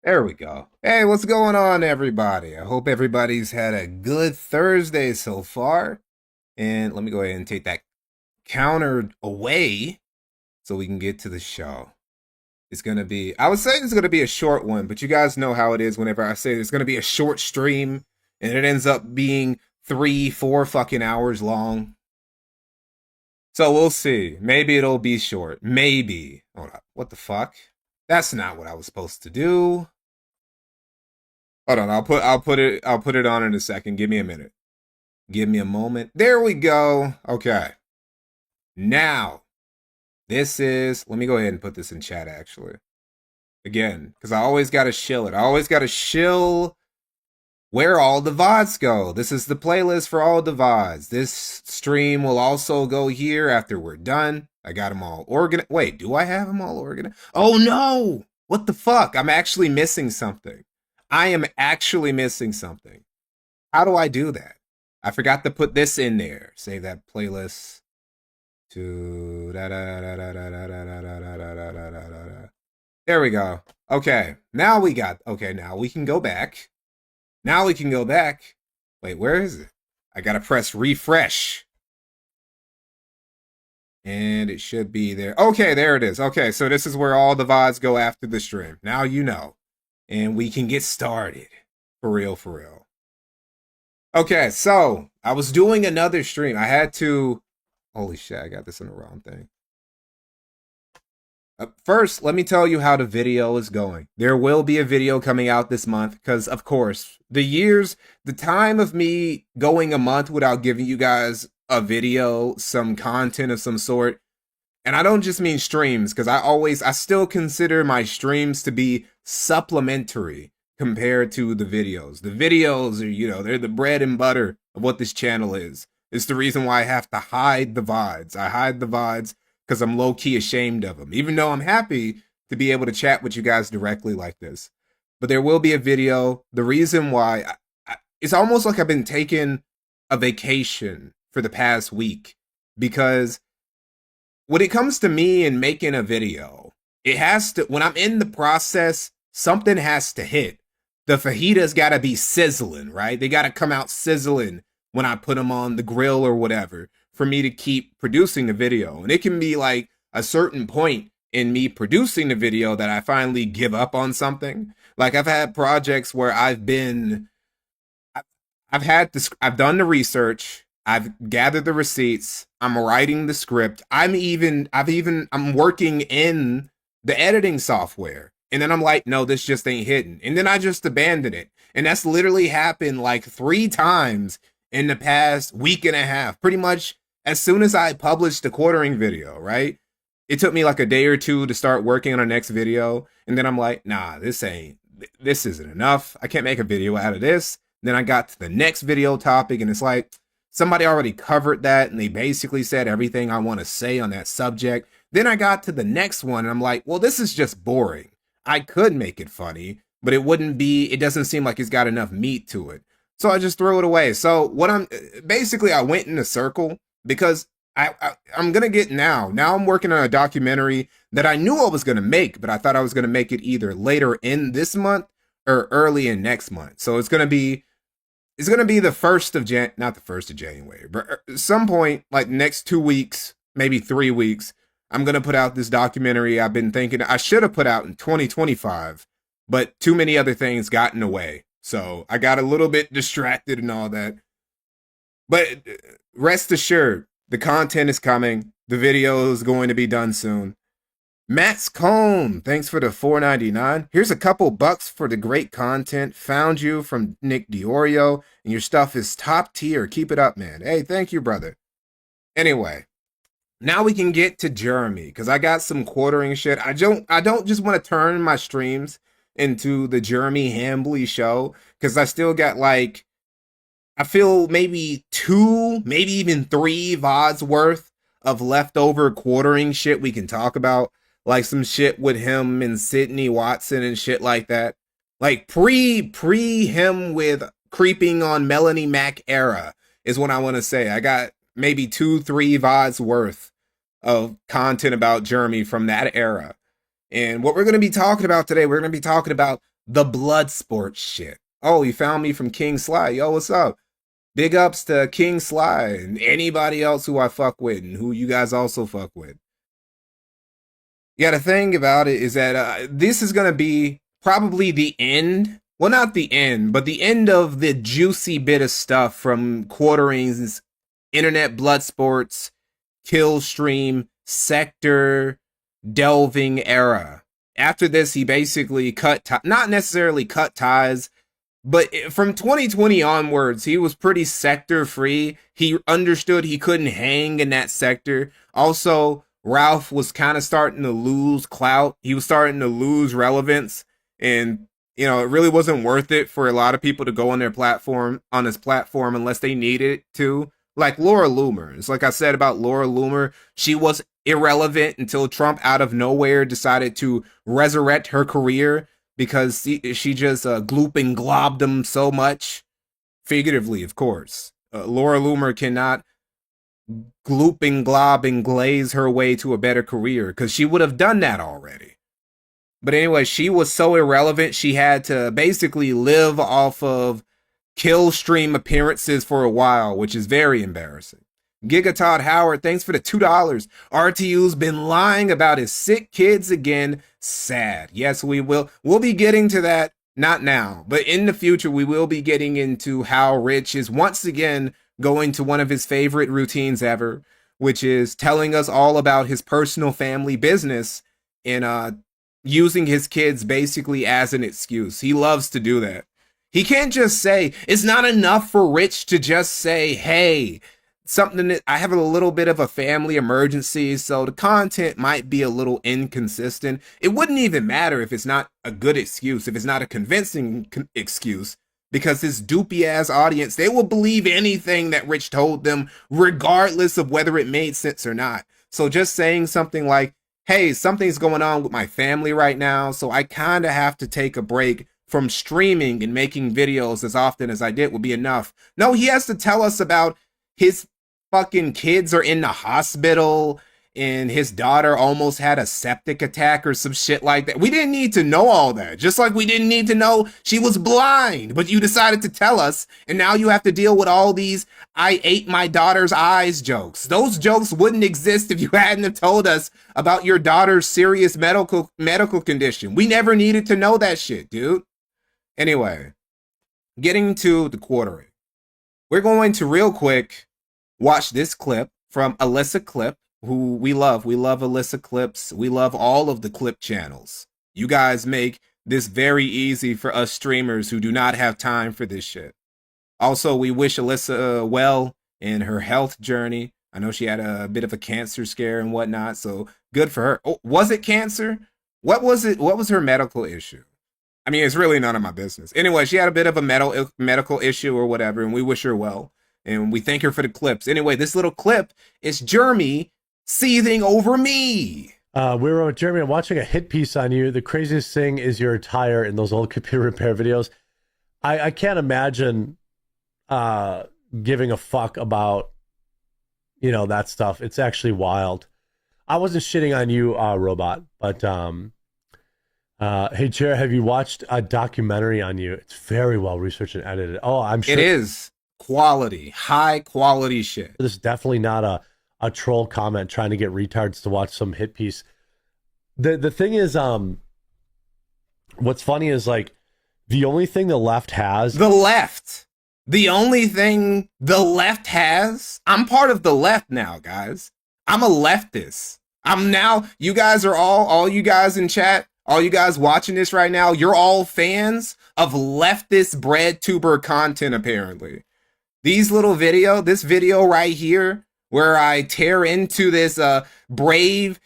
There we go. Hey, what's going on, everybody? I hope everybody's had a good Thursday so far. And let me go ahead and take that counter away so we can get to the show. I would say it's going to be a short one, but you guys know how it is whenever I say it's going to be a short stream and it ends up being 3, 4 fucking hours long. So we'll see. Maybe it'll be short. Maybe. Hold up. What the fuck? That's not what I was supposed to do. Hold on, I'll put it on in a second. Give me a minute. Give me a moment. There we go. Okay. Now, let me go ahead and put this in chat actually. Again, because I always gotta shill it. I always gotta shill where all the VODs go. This is the playlist for all the VODs. This stream will also go here after we're done. I got them all organized. Wait, do I have them all organized? Oh no! What the fuck? I'm actually missing something. I am actually missing something. How do I do that? I forgot to put this in there. Save that playlist to there we go. Okay, now we can go back. Now we can go back. Wait, where is it? I gotta press refresh. And it should be there. Okay, there it is. Okay, so this is where all the VODs go after the stream. Now you know. And we can get started. For real, for real. Okay, so I was doing another stream. I had to... Holy shit, I got this in the wrong thing. First, let me tell you how the video is going. There will be a video coming out this month because, of course, the time of me going a month without giving you guys a video, some content of some sort, and I don't just mean streams, because I still consider my streams to be supplementary compared to the videos. The videos are, they're the bread and butter of what this channel is. It's the reason why I have to hide the VODs. I hide the VODs because I'm low-key ashamed of them, even though I'm happy to be able to chat with you guys directly like this. But there will be a video. The reason why, it's almost like I've been taking a vacation for the past week, because when it comes to me and making a video, when I'm in the process, something has to hit. The fajitas gotta be sizzling, right? They gotta come out sizzling when I put them on the grill or whatever for me to keep producing the video. And it can be like a certain point in me producing the video that I finally give up on something. Like I've had projects where I've done the research, I've gathered the receipts, I'm writing the script, I'm working in the editing software. And then I'm like, no, this just ain't hitting. And then I just abandon it. And that's literally happened like 3 times in the past week and a half. Pretty much as soon as I published the quartering video, right? It took me like a day or 2 to start working on our next video. And then I'm like, nah, this isn't enough. I can't make a video out of this. Then I got to the next video topic and it's like, somebody already covered that and they basically said everything I want to say on that subject. Then I got to the next one and I'm like, well, this is just boring. I could make it funny, but it doesn't seem like it's got enough meat to it. So I just threw it away. So I went in a circle because I'm going to get now I'm working on a documentary that I knew I was going to make, but I thought I was going to make it either later in this month or early in next month. So it's going to be the 1st of not the 1st of January, but at some point, like next 2 weeks, maybe 3 weeks, I'm going to put out this documentary I've been thinking I should have put out in 2025, but too many other things got in the way. So I got a little bit distracted and all that. But rest assured, the content is coming. The video is going to be done soon. Matt's Cone, thanks for the $4.99. Here's a couple bucks for the great content. Found you from Nick Diorio, and your stuff is top tier. Keep it up, man. Hey, thank you, brother. Anyway, now we can get to Jeremy, because I got some quartering shit. I don't just want to turn my streams into the Jeremy Hambly show, because I still got like, I feel maybe 2, maybe even 3 VODs worth of leftover quartering shit we can talk about. Like some shit with him and Sydney Watson and shit like that. Like pre him with creeping on Melanie Mac era is what I want to say. I got maybe 2-3 VODs worth of content about Jeremy from that era. And what we're going to be talking about today, we're going to be talking about the blood sports shit. Oh, you found me from King Sly. Yo, what's up? Big ups to King Sly and anybody else who I fuck with and who you guys also fuck with. Yeah, the thing about it is that this is going to be probably the end. Well, not the end, but the end of the juicy bit of stuff from Quartering's internet blood sports, kill stream, sector, delving era. After this, he basically not necessarily cut ties, but from 2020 onwards, he was pretty sector free. He understood he couldn't hang in that sector. Also, Ralph was kind of starting to lose clout. He was starting to lose relevance. And, you know, it really wasn't worth it for a lot of people to go on his platform unless they needed to. Like Laura Loomer. It's like I said about Laura Loomer. She was irrelevant until Trump out of nowhere decided to resurrect her career because she just gloop and globbed him so much. Figuratively, of course. Laura Loomer cannot gloop and glob and glaze her way to a better career because she would have done that already. But anyway, she was so irrelevant, she had to basically live off of kill stream appearances for a while, which is very embarrassing. Giga Todd Howard, thanks for the $2. RTU's been lying about his sick kids again. Sad. Yes, we will. We'll be getting to that, not now, but in the future, we will be getting into how Rich is once again going to one of his favorite routines ever, which is telling us all about his personal family business and using his kids basically as an excuse. He loves to do that. He can't just say, it's not enough for Rich to just say, hey, something that I have a little bit of a family emergency, so the content might be a little inconsistent. It wouldn't even matter if it's not a good excuse, if it's not a convincing excuse, because his doopy ass audience, they will believe anything that Rich told them, regardless of whether it made sense or not. So just saying something like, hey, something's going on with my family right now, so I kind of have to take a break from streaming and making videos as often as I did would be enough. No, he has to tell us about his fucking kids are in the hospital and his daughter almost had a septic attack or some shit like that. We didn't need to know all that. Just like we didn't need to know she was blind, but you decided to tell us. And now you have to deal with all these I ate my daughter's eyes jokes. Those jokes wouldn't exist if you hadn't have told us about your daughter's serious medical condition. We never needed to know that shit, dude. Anyway, getting to the Quartering. We're going to real quick watch this clip from Alyssa Clip, who we love. We love Alyssa Clips. We love all of the clip channels. You guys make this very easy for us streamers who do not have time for this shit. Also, we wish Alyssa well in her health journey. I know she had a bit of a cancer scare and whatnot, so good for her. Oh, was it cancer? What was it? What was her medical issue? I mean, it's really none of my business. Anyway, she had a bit of a medical issue or whatever, and we wish her well. And we thank her for the clips. Anyway, this little clip is Jeremy seething over me. We were with Jeremy. I'm watching a hit piece on you. The craziest thing is your attire in those old computer repair videos. I can't imagine giving a fuck about, you know, that stuff. It's actually wild. I wasn't shitting on you, Robot, but hey, Jared, have you watched a documentary on you? It's very well researched and edited. Oh, I'm sure it is. Quality, high quality shit. This is definitely not a troll comment trying to get retards to watch some hit piece. The thing is, what's funny is like the only thing the left has. The only thing the left has. I'm part of the left now, guys. I'm a leftist. I'm now. You guys are all you guys in chat, all you guys watching this right now. You're all fans of leftist bread tuber content, apparently. This video right here, where I tear into this brave,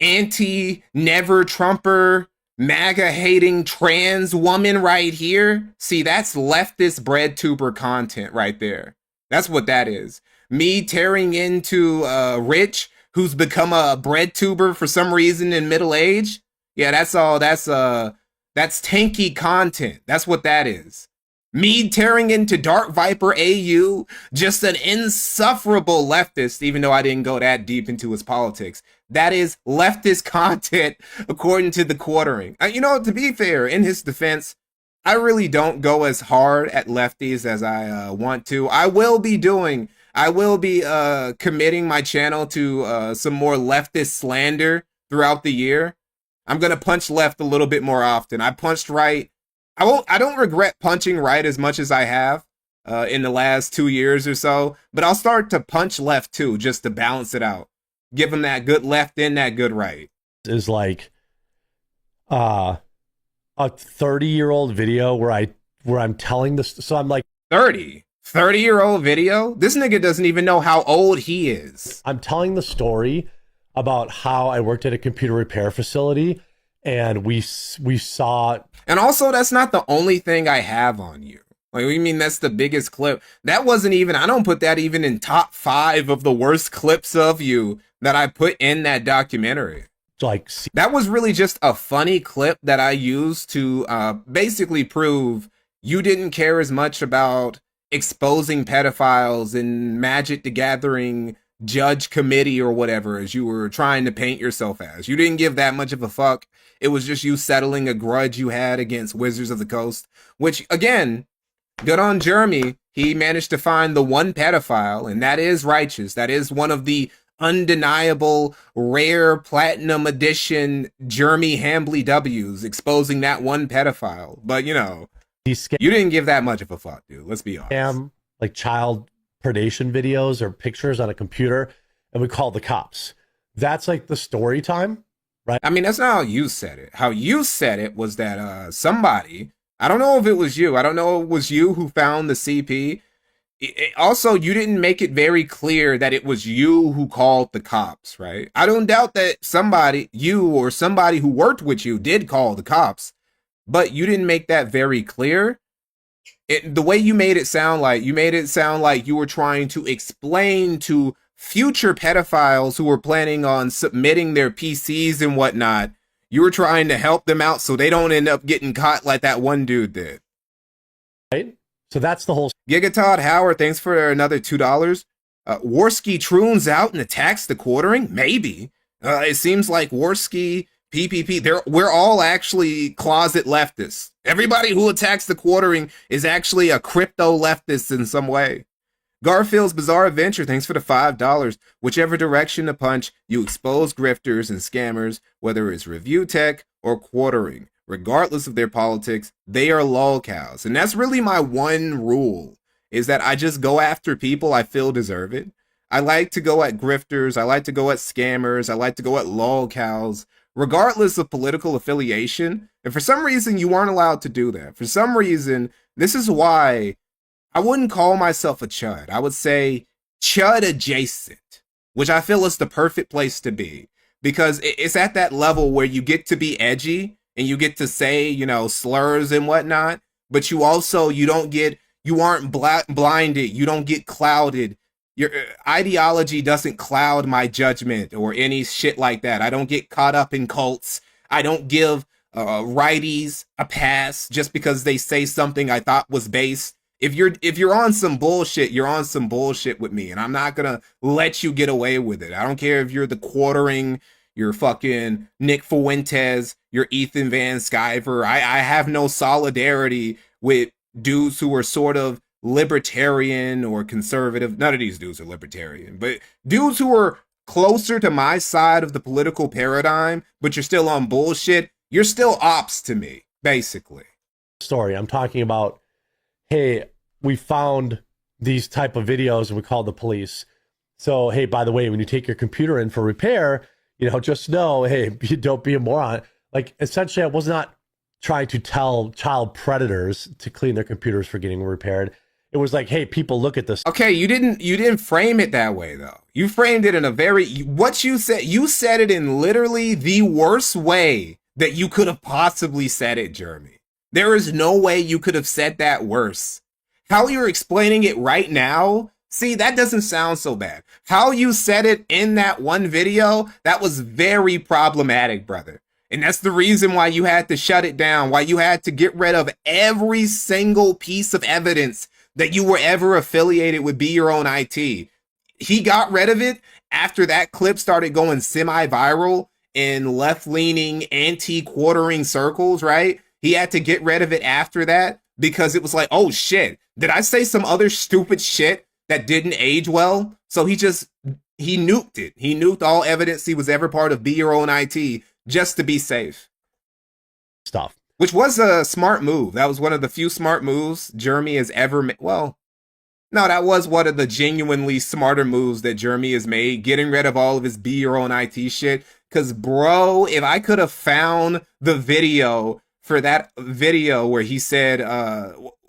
anti-never Trumper, MAGA-hating trans woman right here. See, that's leftist bread tuber content right there. That's what that is. Me tearing into Rich, who's become a bread tuber for some reason in middle age. Yeah, that's all. That's tanky content. That's what that is. Me tearing into Dark Viper AU, just an insufferable leftist, even though I didn't go that deep into his politics. That is leftist content, according to the Quartering. You know, to be fair, in his defense, I really don't go as hard at lefties as I want to. I will be committing my channel to some more leftist slander throughout the year. I'm gonna punch left a little bit more often. I punched right. I don't regret punching right as much as I have in the last 2 years or so, but I'll start to punch left too, just to balance it out. Give them that good left and that good right. Is like a 30-year-old video where I'm telling this. So I'm like 30-year-old video. This nigga doesn't even know how old he is. I'm telling the story about how I worked at a computer repair facility and we saw. And also, that's not the only thing I have on you. Like, we mean that's the biggest clip. That wasn't even, I don't put that even in top 5 of the worst clips of you that I put in that documentary. Like, that was really just a funny clip that I used to basically prove you didn't care as much about exposing pedophiles in Magic the Gathering judge committee or whatever as you were trying to paint yourself as. You didn't give that much of a fuck. It was just you settling a grudge you had against Wizards of the Coast, which, again, good on Jeremy. He managed to find the one pedophile, and that is righteous. That is one of the undeniable, rare platinum edition Jeremy Hambly W's, exposing that one pedophile. But, you know, you didn't give that much of a fuck, dude. Let's be honest. Like child predation videos or pictures on a computer, and we called the cops. That's like the story time, right? I mean, that's not how you said it. How you said it was that somebody, I don't know if it was you. I don't know if it was you who found the CP. Also, you didn't make it very clear that it was you who called the cops, right? I don't doubt that somebody, you or somebody who worked with you, did call the cops, but you didn't make that very clear. The way you made it sound like you were trying to explain to future pedophiles who were planning on submitting their PCs and whatnot, you were trying to help them out so they don't end up getting caught like that one dude did. Right? So that's the whole. Gigatod Howard, thanks for another $2. Warski troons out and attacks the quartering? Maybe. It seems like Warski, PPP, we're all actually closet leftists. Everybody who attacks the quartering is actually a crypto leftist in some way. Garfield's Bizarre Adventure, thanks for the $5. Whichever direction to punch, you expose grifters and scammers, whether it's review tech or quartering. Regardless of their politics, they are lolcows. And that's really my one rule, is that I just go after people I feel deserve it. I like to go at grifters. I like to go at scammers. I like to go at lolcows, regardless of political affiliation. And for some reason, you weren't allowed to do that. For some reason, this is why I wouldn't call myself a chud. I would say chud adjacent, which I feel is the perfect place to be, because it's at that level where you get to be edgy and you get to say, you know, slurs and whatnot, but you aren't blinded. You don't get clouded. Your ideology doesn't cloud my judgment or any shit like that. I don't get caught up in cults. I don't give righties a pass just because they say something I thought was base. If you're on some bullshit, you're on some bullshit with me, and I'm not gonna let you get away with it. I don't care if you're the quartering, you're fucking Nick Fuentes, you're Ethan Van Sciver. I have no solidarity with dudes who are sort of libertarian or conservative. None of these dudes are libertarian, but dudes who are closer to my side of the political paradigm, but you're still on bullshit, you're still ops to me, basically. Story. I'm talking about, hey, we found these type of videos and we called the police. So, hey, by the way, when you take your computer in for repair, you know, just know, hey, don't be a moron. Like, essentially, I was not trying to tell child predators to clean their computers for getting repaired. It was like, hey, people, look at this. Okay, you didn't frame it that way, though. You framed it in a what you said it in literally the worst way that you could have possibly said it, Jeremy. There is no way you could have said that worse. How you're explaining it right now, see, that doesn't sound so bad. How you said it in that one video, that was very problematic, brother. And that's the reason why you had to shut it down, why you had to get rid of every single piece of evidence that you were ever affiliated with Be Your Own IT. He got rid of it after that clip started going semi-viral in left-leaning, anti-quartering circles, right? he had to get rid of it after that because it was like, oh shit, did I say some other stupid shit that didn't age well? So he nuked it. He nuked all evidence he was ever part of Be Your Own IT just to be safe. Stuff. Which was a smart move. That was one of the few smart moves Jeremy has ever made. Well, no, that was one of the genuinely smarter moves that Jeremy has made, getting rid of all of his Be Your Own IT shit. Because, bro, if I could have found the video for that video where he said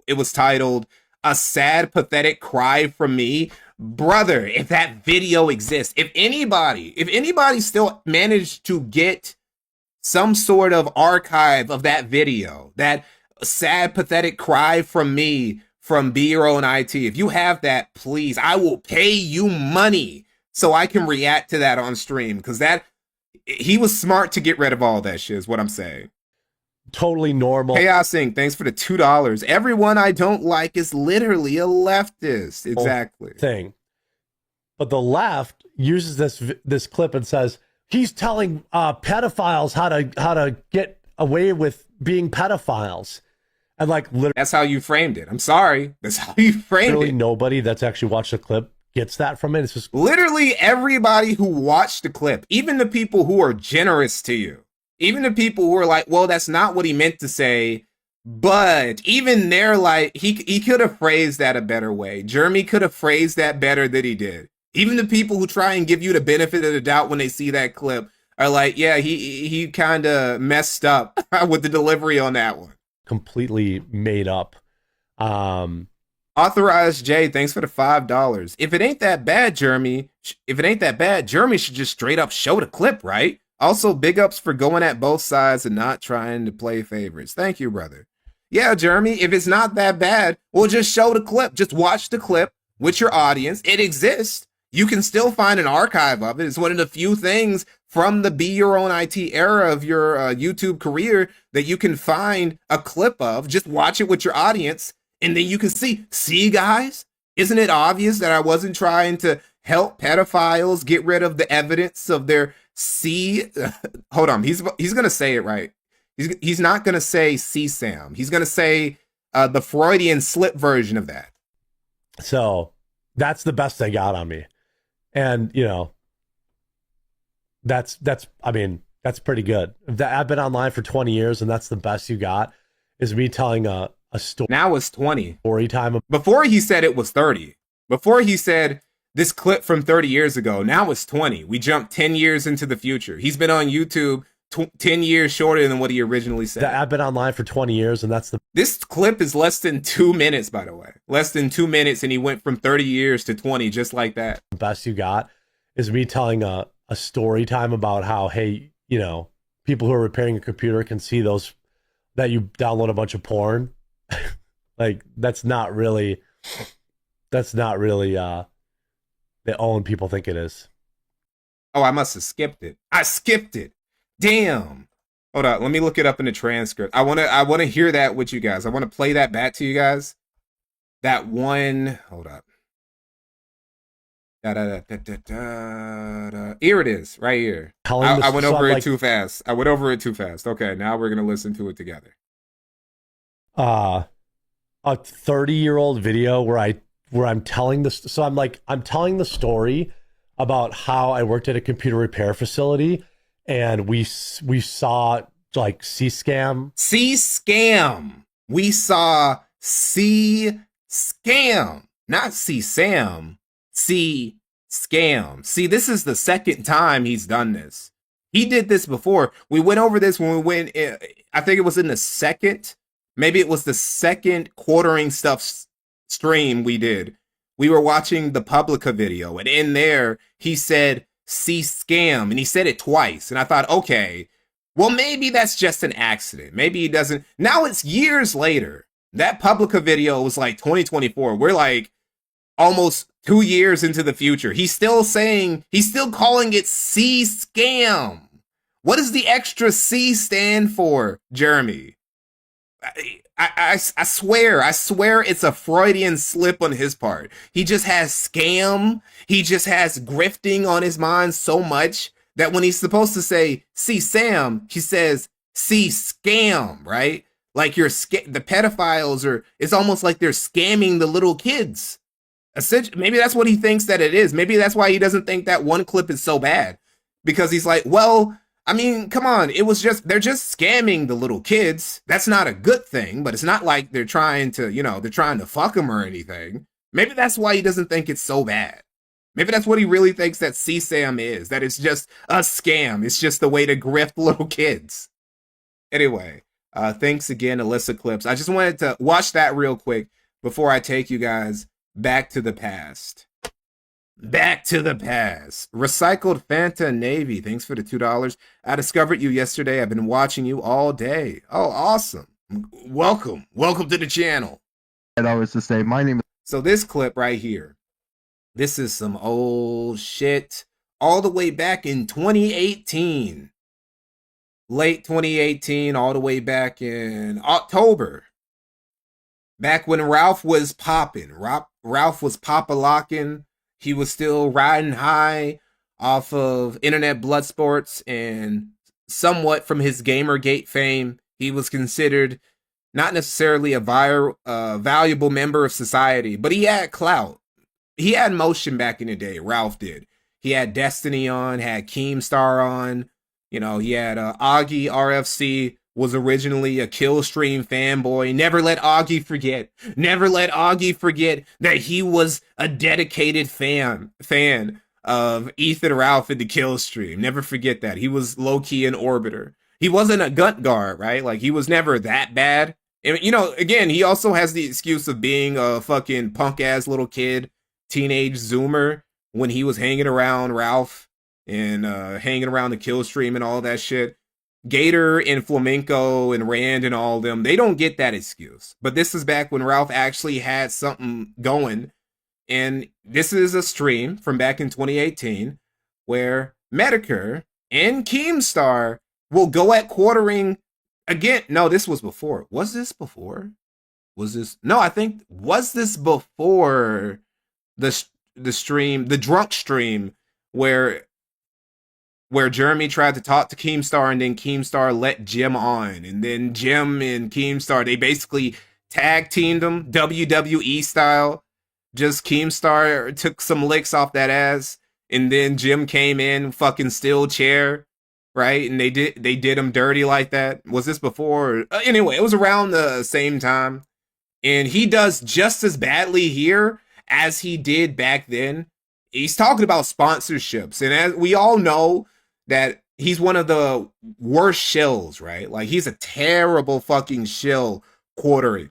it was titled "A Sad, Pathetic Cry from Me," brother, if that video exists, if anybody still managed to get some sort of archive of that video, that sad, pathetic cry from me from Be Your Own IT, if you have that, please, I will pay you money so I can react to that on stream, because he was smart to get rid of all that shit is what I'm saying. Totally normal. Chaos Inc., thanks for the $2. Everyone I don't like is literally a leftist. Exactly. Thing. But the left uses this clip and says, he's telling pedophiles how to get away with being pedophiles. And like literally, that's how you framed it. I'm sorry. That's how you framed it. Nobody that's actually watched the clip gets that from it. It's just literally everybody who watched the clip, even the people who are generous to you, even the people who are like, well, that's not what he meant to say. But even they're like, he could have phrased that a better way. Jeremy could have phrased that better than he did. Even the people who try and give you the benefit of the doubt when they see that clip are like, yeah, he kind of messed up with the delivery on that one. Completely made up. Authorized Jay, thanks for the $5. If it ain't that bad, Jeremy should just straight up show the clip, right? Also, big ups for going at both sides and not trying to play favorites. Thank you, brother. Yeah, Jeremy, if it's not that bad, we'll just show the clip. Just watch the clip with your audience. It exists. You can still find an archive of it. It's one of the few things from the Be Your Own IT era of your YouTube career that you can find a clip of. Just watch it with your audience, and then you can see, guys, isn't it obvious that I wasn't trying to help pedophiles get rid of the evidence of their hold on, he's gonna say it right. He's not gonna say CSAM. He's gonna say the Freudian slip version of that. So that's the best they got on me. And, you know, that's pretty good. I've been online for 20 years, and that's the best you got, is me telling a story. Now it's 20. Story time. Before he said it was 30. Before he said this clip from 30 years ago, now it's 20. We jumped 10 years into the future. He's been on YouTube 10 years shorter than what he originally said. I've been online for 20 years, and this clip is less than 2 minutes, by the way. Less than 2 minutes, and he went from 30 years to 20 just like that. The best you got is me telling a story time about how, hey, you know, people who are repairing a computer can see those, that you download a bunch of porn. Like, that's not really the own people think it is. Oh, I must have skipped it. I skipped it. Damn. Hold on, let me look it up in the transcript. I wanna hear that with you guys. I wanna play that back to you guys. That one, hold up. Here it is, right here. I went over it too fast. Okay, now we're gonna listen to it together. A 30-year-old video where I'm telling this. So I'm telling the story about how I worked at a computer repair facility, and we saw like C-scam. We saw C-scam, not C-sam. C-scam. See, this is the second time he's done this. He did this before. We went over this when we went, I think it was in the second, maybe it was the second quartering stuff stream we did. We were watching the Publica video, and in there, he said C-scam, and he said it twice. And I thought, okay, well, maybe that's just an accident. Maybe he doesn't. Now it's years later. That Publica video was like 2024. We're like almost 2 years into the future. He's still calling it C-scam. What does the extra C stand for, Jeremy? I swear it's a Freudian slip on his part. He just has scam. He just has grifting on his mind so much that when he's supposed to say C-sam, he says C-scam, right? Like the pedophiles are, it's almost like they're scamming the little kids. Essentially, maybe that's what he thinks that it is. Maybe that's why he doesn't think that one clip is so bad. Because he's like, well, I mean, come on, they're just scamming the little kids. That's not a good thing, but it's not like they're trying to, they're trying to fuck them or anything. Maybe that's why he doesn't think it's so bad. Maybe that's what he really thinks that CSAM is, that it's just a scam. It's just a way to grift little kids. Anyway, thanks again, Alyssa Clips. I just wanted to watch that real quick before I take you guys back to the past. Back to the past. Recycled Fanta Navy, thanks for the $2. I discovered you yesterday. I've been watching you all day. Oh, awesome. Welcome to the channel. And I was to say, my name is... So this clip right here, this is some old shit, all the way back in 2018. Late 2018, all the way back in October. Back when Ralph was popping. Ralph was pop-a-locking. He was still riding high off of internet blood sports, and somewhat from his Gamergate fame, he was considered not necessarily a valuable member of society, but he had clout. He had motion back in the day, Ralph did. He had Destiny on, had Keemstar on, he had Augie RFC, was originally a Killstream fanboy. Never let Augie forget that he was a dedicated fan of Ethan Ralph in the Killstream. Never forget that. He was low-key an orbiter. He wasn't a gut guard, right? Like, he was never that bad. And, again, he also has the excuse of being a fucking punk-ass little kid, teenage Zoomer, when he was hanging around Ralph and hanging around the Killstream and all that shit. Gator and Flamenco and Rand and all of them, they don't get that excuse. But this is back when Ralph actually had something going. And this is a stream from back in 2018 where Medicare and Keemstar will go at quartering again. No, this was before. Was this before? Was this before the stream, the drunk stream, where Jeremy tried to talk to Keemstar, and then Keemstar let Jim on. And then Jim and Keemstar, they basically tag teamed them, WWE style. Just Keemstar took some licks off that ass, and then Jim came in, fucking steel chair, right? And they did him dirty like that. Was this before? Anyway, it was around the same time. And he does just as badly here as he did back then. He's talking about sponsorships. And as we all know, that he's one of the worst shills, right? Like, he's a terrible fucking shill quartering.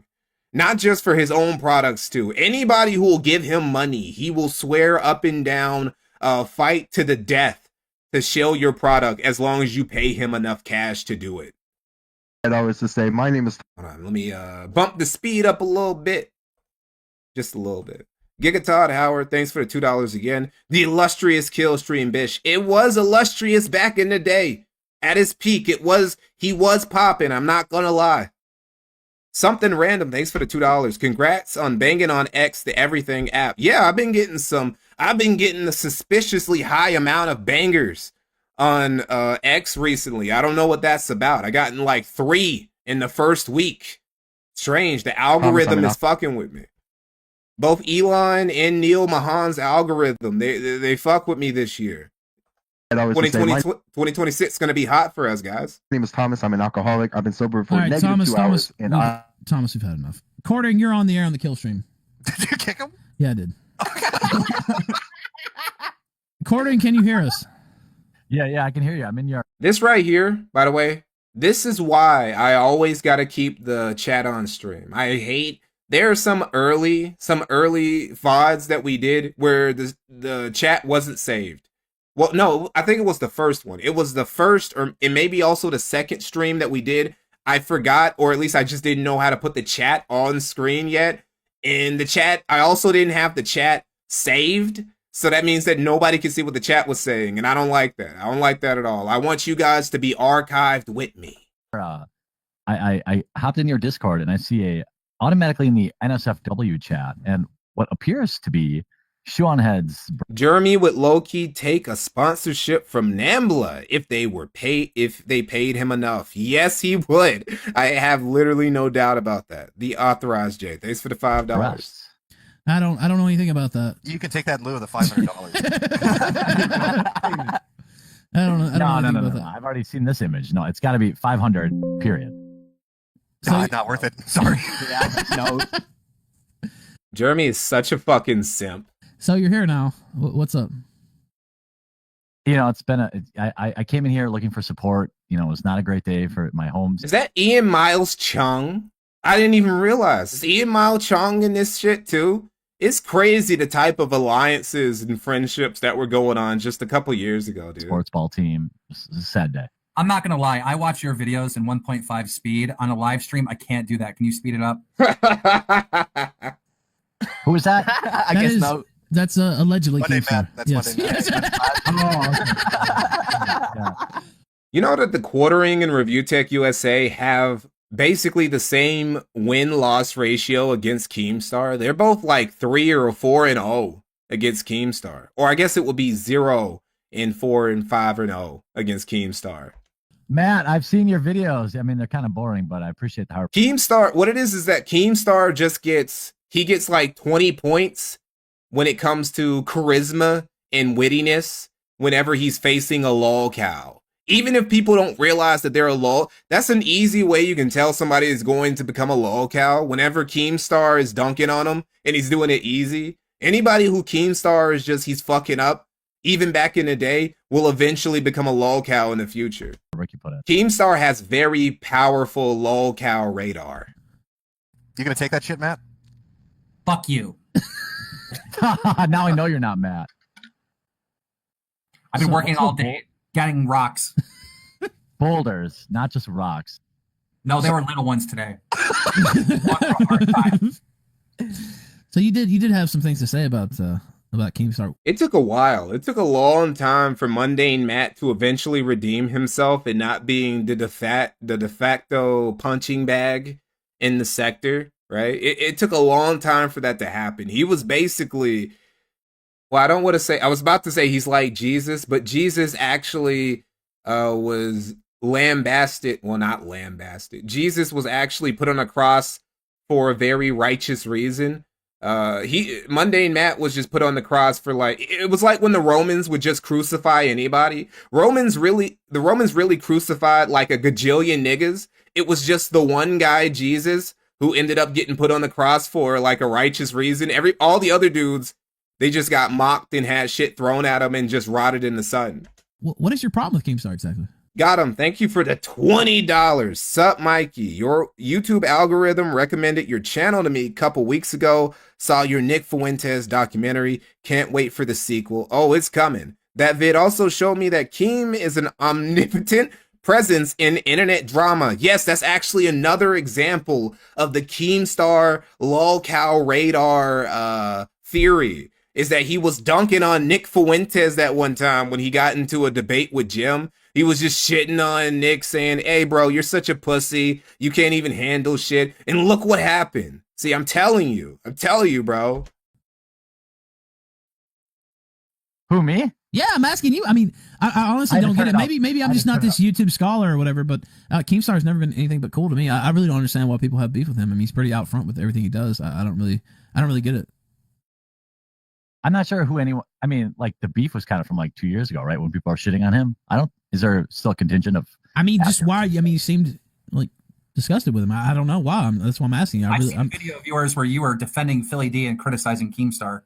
Not just for his own products, too. Anybody who will give him money, he will swear up and down, fight to the death to shill your product as long as you pay him enough cash to do it. And I was to say, my name is... Hold on, let me bump the speed up a little bit. Just a little bit. Giga Todd Howard, thanks for the $2 again. The illustrious Killstream Bish. It was illustrious back in the day. At his peak, he was popping, I'm not gonna lie. Something Random, thanks for the $2. Congrats on banging on X, the Everything app. Yeah, I've been getting a suspiciously high amount of bangers on X recently. I don't know what that's about. I gotten like 3 in the first week. Strange, the algorithm is fucking with me. Both Elon and Neil Mahan's algorithm, they fuck with me this year. 2026 is going to be hot for us, guys. My name is Thomas. I'm an alcoholic. I've been sober for negative Thomas, 2 hours. Thomas, we've had enough. Cording, you're on the air on the kill stream. Did you kick him? Yeah, I did. Cording, can you hear us? Yeah, I can hear you. I'm in your... This right here, by the way, this is why I always got to keep the chat on stream. There are some early VODs that we did where the chat wasn't saved. Well, no, I think it was the first one. It was the first, or it may be also the second stream that we did. I forgot, or at least I just didn't know how to put the chat on screen yet. And the chat, I also didn't have the chat saved. So that means that nobody can see what the chat was saying. And I don't like that. I don't like that at all. I want you guys to be archived with me. I hopped in your Discord and I see automatically in the NSFW chat, and what appears to be Shoe on heads. Jeremy would low-key take a sponsorship from Nambla if they paid him enough. Yes, he would. I have literally no doubt about that. The authorized J. Thanks for the $5. Breasts. I don't know anything about that. You can take that in lieu of the $500. I don't know. I don't know anything No. about that. I've already seen this image. No, it's got to be 500. Period. No, not worth it. Sorry. No. Jeremy is such a fucking simp. So you're here now. What's up? You know, it's been I came in here looking for support. You know, it was not a great day for my home. Is that Ian Miles Chung? I didn't even realize. Is Ian Miles Chung in this shit too? It's crazy the type of alliances and friendships that were going on just a couple years ago, dude. Sports ball team. It's a sad day. I'm not gonna lie. I watch your videos in 1.5 speed on a live stream. I can't do that. Can you speed it up? Who was that? I That guess is- no. That's allegedly Monday, Keemstar. Matt. That's Yes. Monday, Yeah. You know that the Quartering and Review Tech USA have basically the same win-loss ratio against Keemstar. They're both like 3 or 4-0 against Keemstar. Or I guess it would be 0 and 4 and 5-0 against Keemstar. Matt, I've seen your videos. I mean, they're kind of boring, but I appreciate the hard. Keemstar, what it is that Keemstar just gets like 20 points when it comes to charisma and wittiness whenever he's facing a lol cow. Even if people don't realize that they're a lol, that's an easy way you can tell somebody is going to become a lol cow. Whenever Keemstar is dunking on him and he's doing it easy, anybody who Keemstar is just, he's fucking up, even back in the day, will eventually become a lol cow in the future. Ricky put it. Keemstar has very powerful lol cow radar. You gonna take that shit, Matt? Fuck you. Now I know you're not Matt. I've been working all day getting rocks. Boulders, not just rocks. No, they were little ones today. One for a hard time. So you did have some things to say about Keemstar. It took a while. It took a long time for Mundane Matt to eventually redeem himself and not being the de facto punching bag in the sector, right? It took a long time for that to happen. He was basically, well, I don't want to say, I was about to say he's like Jesus, but Jesus actually was lambasted. Well, not lambasted. Jesus was actually put on a cross for a very righteous reason. Mundane Matt was just put on the cross for like, it was like when the Romans would just crucify anybody. The Romans really crucified like a gajillion niggas. It was just the one guy, Jesus, who ended up getting put on the cross for like a righteous reason. All the other dudes, they just got mocked and had shit thrown at them and just rotted in the sun. What is your problem with Keemstar exactly? Got him. Thank you for the $20. Sup, Mikey? Your YouTube algorithm recommended your channel to me a couple weeks ago. Saw your Nick Fuentes documentary. Can't wait for the sequel. Oh, it's coming. That vid also showed me that Keem is an omnipotent presence in internet drama. Yes, that's actually another example of the Keemstar lolcow radar theory. Is that he was dunking on Nick Fuentes that one time when he got into a debate with Jim. He was just shitting on Nick, saying, hey, bro, you're such a pussy. You can't even handle shit. And look what happened. See, I'm telling you, bro. Who, me? Yeah, I'm asking you. I mean, I honestly I don't get just it. turned it Maybe I'm I just just not turned this YouTube scholar or whatever, but Keemstar's never been anything but cool to me. I really don't understand why people have beef with him. I mean, he's pretty out front with everything he does. I don't really get it. I'm not sure who anyone. I mean, like the beef was kind of from like 2 years ago, right? When people are shitting on him. Is there still a contingent of? I mean, just why? I mean, you seemed like disgusted with him. I don't know why. That's why I'm asking you. I've seen a video of yours where you were defending Philly D and criticizing Keemstar.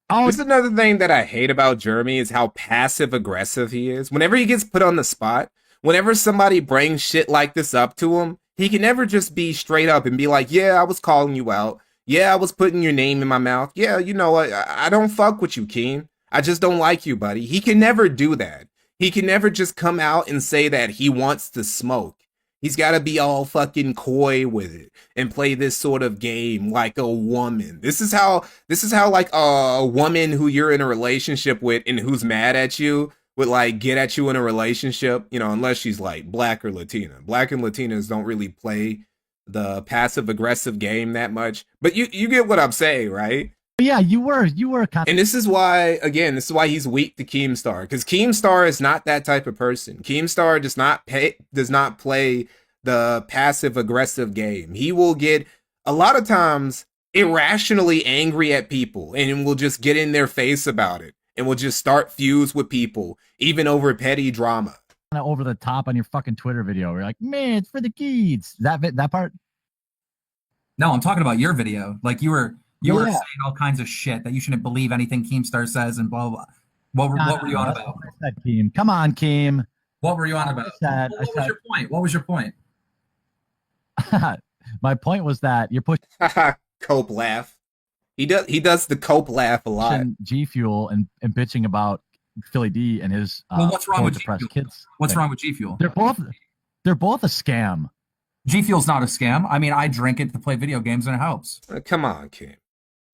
Oh, it's another thing that I hate about Jeremy is how passive aggressive he is. Whenever he gets put on the spot, whenever somebody brings shit like this up to him, he can never just be straight up and be like, yeah, I was calling you out. Yeah, I was putting your name in my mouth. Yeah, you know what? I don't fuck with you, Keen. I just don't like you, buddy. He can never do that. He can never just come out and say that he wants to smoke. He's got to be all fucking coy with it and play this sort of game like a woman. This is how like a woman who you're in a relationship with and who's mad at you would like get at you in a relationship, you know, unless she's like black or Latina. Black and Latinas don't really play the passive aggressive game that much, but you get what I'm saying, right? But yeah, you were kind of. And this is why, again, this is why he's weak to Keemstar, because Keemstar is not that type of person. Keemstar does not play the passive aggressive game. He will get a lot of times irrationally angry at people and will just get in their face about it and will just start feuds with people, even over petty drama. Kind of over the top on your fucking Twitter video. Where you're like, man, it's for the kids. That part. No, I'm talking about your video. Like you were Yeah. saying all kinds of shit that you shouldn't believe anything Keemstar says and blah blah. What were you on That's about? what I said, Keem. Come on, Keem. What were you on about? said- What was your point? What was your point? My point was that you're pushing Cope laugh. He does the Cope laugh a lot. G Fuel and bitching about Philly D and his Well, what's wrong with G depressed Fuel? kids. What's thing. wrong with G Fuel? They're both a scam. G Fuel's not a scam. I mean, I drink it to play video games and it helps. Come on, Kim.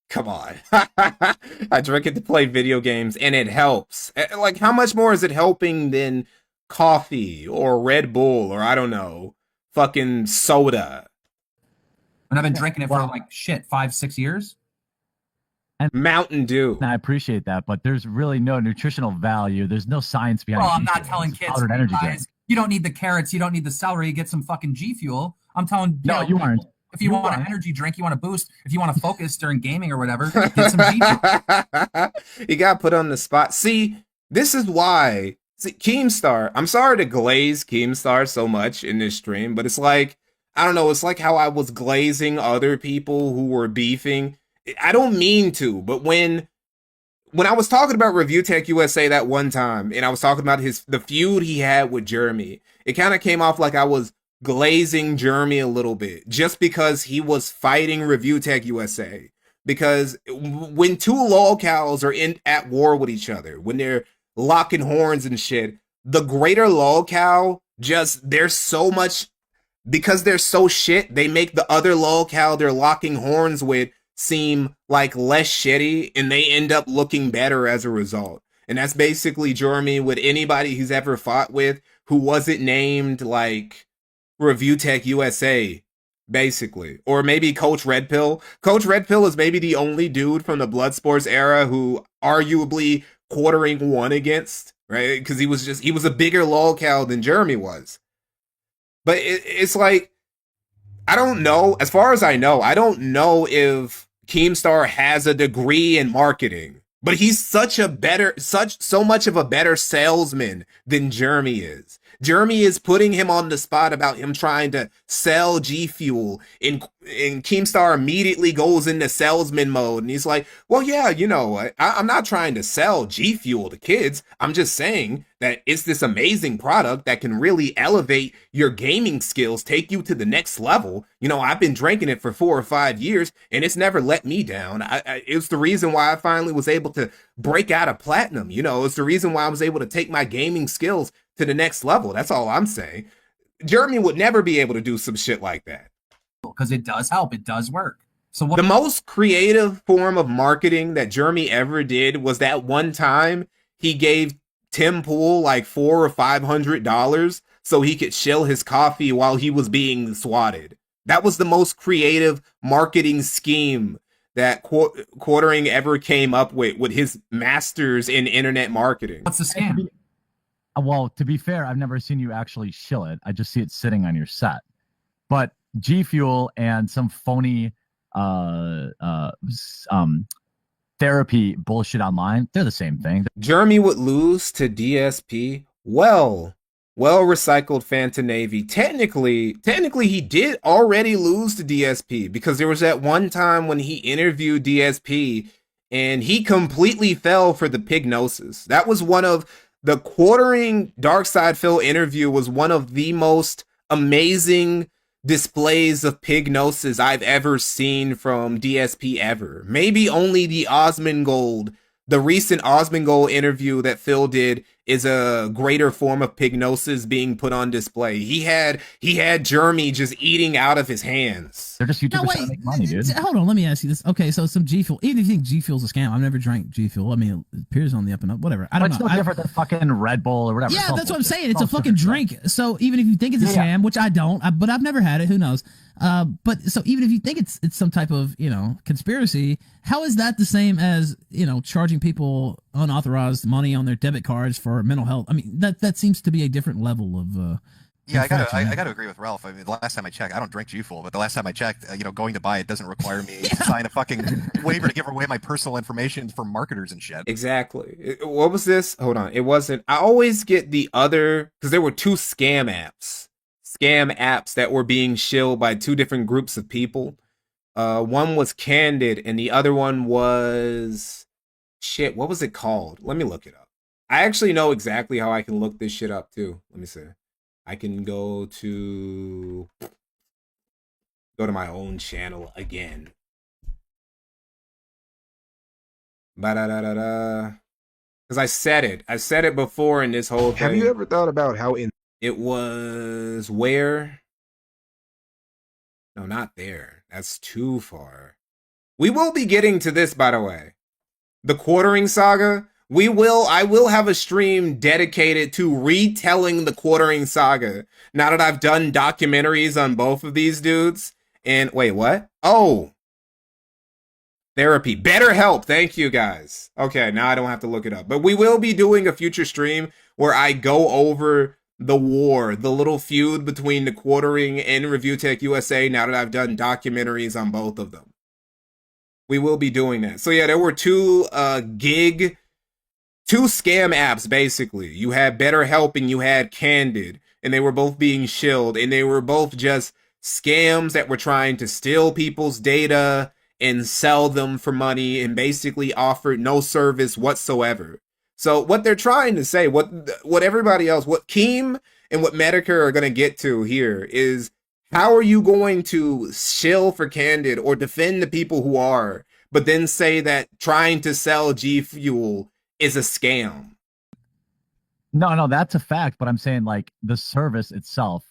Come on. I drink it to play video games and it helps. Like, how much more is it helping than coffee or Red Bull or I don't know, fucking soda? And I've been drinking it for Well- like 5-6 years. Mountain Dew. And I appreciate that, but there's really no nutritional value. There's no science behind. Well, I'm G not Fuel. telling It's a kids, powdered energy drink. guys, you don't need the carrots, you don't need the celery, get some fucking G Fuel. I'm telling No, you aren't. If you You want an aren't. energy drink, you want to boost, if you want to focus during gaming or whatever, get some G Fuel. He got put on the spot. See, this is why. See, Keemstar, I'm sorry to glaze Keemstar so much in this stream, but it's like, I don't know, it's like how I was glazing other people who were beefing. I don't mean to, but when I was talking about Review Tech USA that one time, and I was talking about the feud he had with Jeremy, it kind of came off like I was glazing Jeremy a little bit, just because he was fighting Review Tech USA. Because when two lolcows are at war with each other, when they're locking horns and shit, the greater lolcow there's so much, because they're so shit, they make the other lolcow they're locking horns with seem like less shitty, and they end up looking better as a result. And that's basically Jeremy with anybody he's ever fought with who wasn't named like Review Tech USA, basically. Or maybe Coach Red Pill. Coach Red Pill is maybe the only dude from the Bloodsports era who arguably quartering won against, right? Because he was a bigger lolcow than Jeremy was. But it's like, I don't know. As far as I know, I don't know if Keemstar has a degree in marketing, but he's so much of a better salesman than Jeremy is. Jeremy is putting him on the spot about him trying to sell G Fuel, and Keemstar immediately goes into salesman mode, and he's like, well, yeah, you know, I'm not trying to sell G Fuel to kids. I'm just saying that it's this amazing product that can really elevate your gaming skills, take you to the next level. You know, I've been drinking it for 4 or 5 years, and it's never let me down. It's the reason why I finally was able to break out of platinum. You know, it's the reason why I was able to take my gaming skills to the next level. That's all I'm saying. Jeremy would never be able to do some shit like that. Because it does help. It does work. So The most creative form of marketing that Jeremy ever did was that one time he gave Tim Pool like $400 or $500 so he could chill his coffee while he was being swatted. That was the most creative marketing scheme that Quartering ever came up with his masters in internet marketing. what's the scam? Well, to be fair, I've never seen you actually shill it. I just see it sitting on your set. But G Fuel and some phony therapy bullshit online, they're the same thing. Jeremy would lose to DSP. Well recycled Fanta Navy. Technically he did already lose to DSP, because there was that one time when he interviewed DSP and he completely fell for the pignosis. That was one of the Quartering Darkside Phil interview was one of the most amazing displays of pignosis I've ever seen from DSP ever. Maybe only the recent Osmongold interview that Phil did is a greater form of pignosis being put on display. He had Jeremy just eating out of his hands. They're just YouTubers trying to make money, dude. Hold on, let me ask you this. Okay, so some G Fuel. Even if you think G Fuel's a scam, I've never drank G Fuel. I mean, it appears on the up and up. Whatever. I don't know. It's no different than fucking Red Bull or whatever. Yeah, that's what I'm saying. It's a fucking drink. So even if you think it's a scam, which I don't, but I've never had it. Who knows? But so even if you think it's some type of conspiracy, how is that the same as charging people unauthorized money on their debit cards for mental health? I mean, that seems to be a different level of. Yeah, I gotta agree with Ralph. I mean, the last time I checked, I don't drink G Fuel, but the last time I checked, going to buy it doesn't require me to sign a fucking waiver to give away my personal information for marketers and shit. Exactly. What was this? Hold on. It wasn't. I always get the other, because there were two scam apps that were being shilled by two different groups of people. One was Candid, and the other one was shit. What was it called? Let me look it up. I actually know exactly how I can look this shit up too. Let me see. I can go to my own channel again. Because I said it before in this whole thing. Have you ever thought about how it was where? No, not there. That's too far. We will be getting to this, by the way. The Quartering Saga. I will have a stream dedicated to retelling the Quartering Saga. Now that I've done documentaries on both of these dudes. And wait, what? Oh. Therapy. BetterHelp. Thank you, guys. Okay, now I don't have to look it up. But we will be doing a future stream where I go over the war, the little feud between the Quartering and Review Tech USA now that I've done documentaries on both of them. We will be doing that. So yeah, there were two scam apps, basically. You had BetterHelp and you had Candid, and they were both being shilled, and they were both just scams that were trying to steal people's data and sell them for money and basically offered no service whatsoever. So what they're trying to say, what everybody else, what Keem and what Medicare are going to get to here is, how are you going to shill for Candid or defend the people who are, but then say that trying to sell G Fuel is a scam? No, that's a fact. But I'm saying, like, the service itself,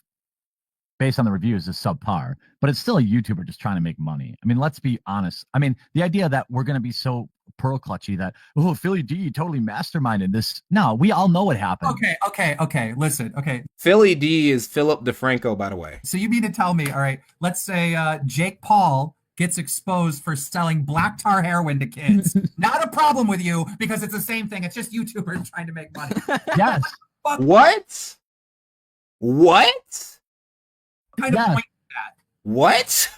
based on the reviews, is subpar. But it's still a YouTuber just trying to make money. I mean, let's be honest. I mean, the idea that we're going to be so pearl clutchy that, oh, Philly D totally masterminded this. No, we all know what happened. Okay. Listen, okay. Philly D is Philip DeFranco, by the way. So you mean to tell me, all right, let's say Jake Paul gets exposed for selling black tar heroin to kids. Not a problem with you, because it's the same thing. It's just YouTubers trying to make money. Yes. What? Kind of point that. What?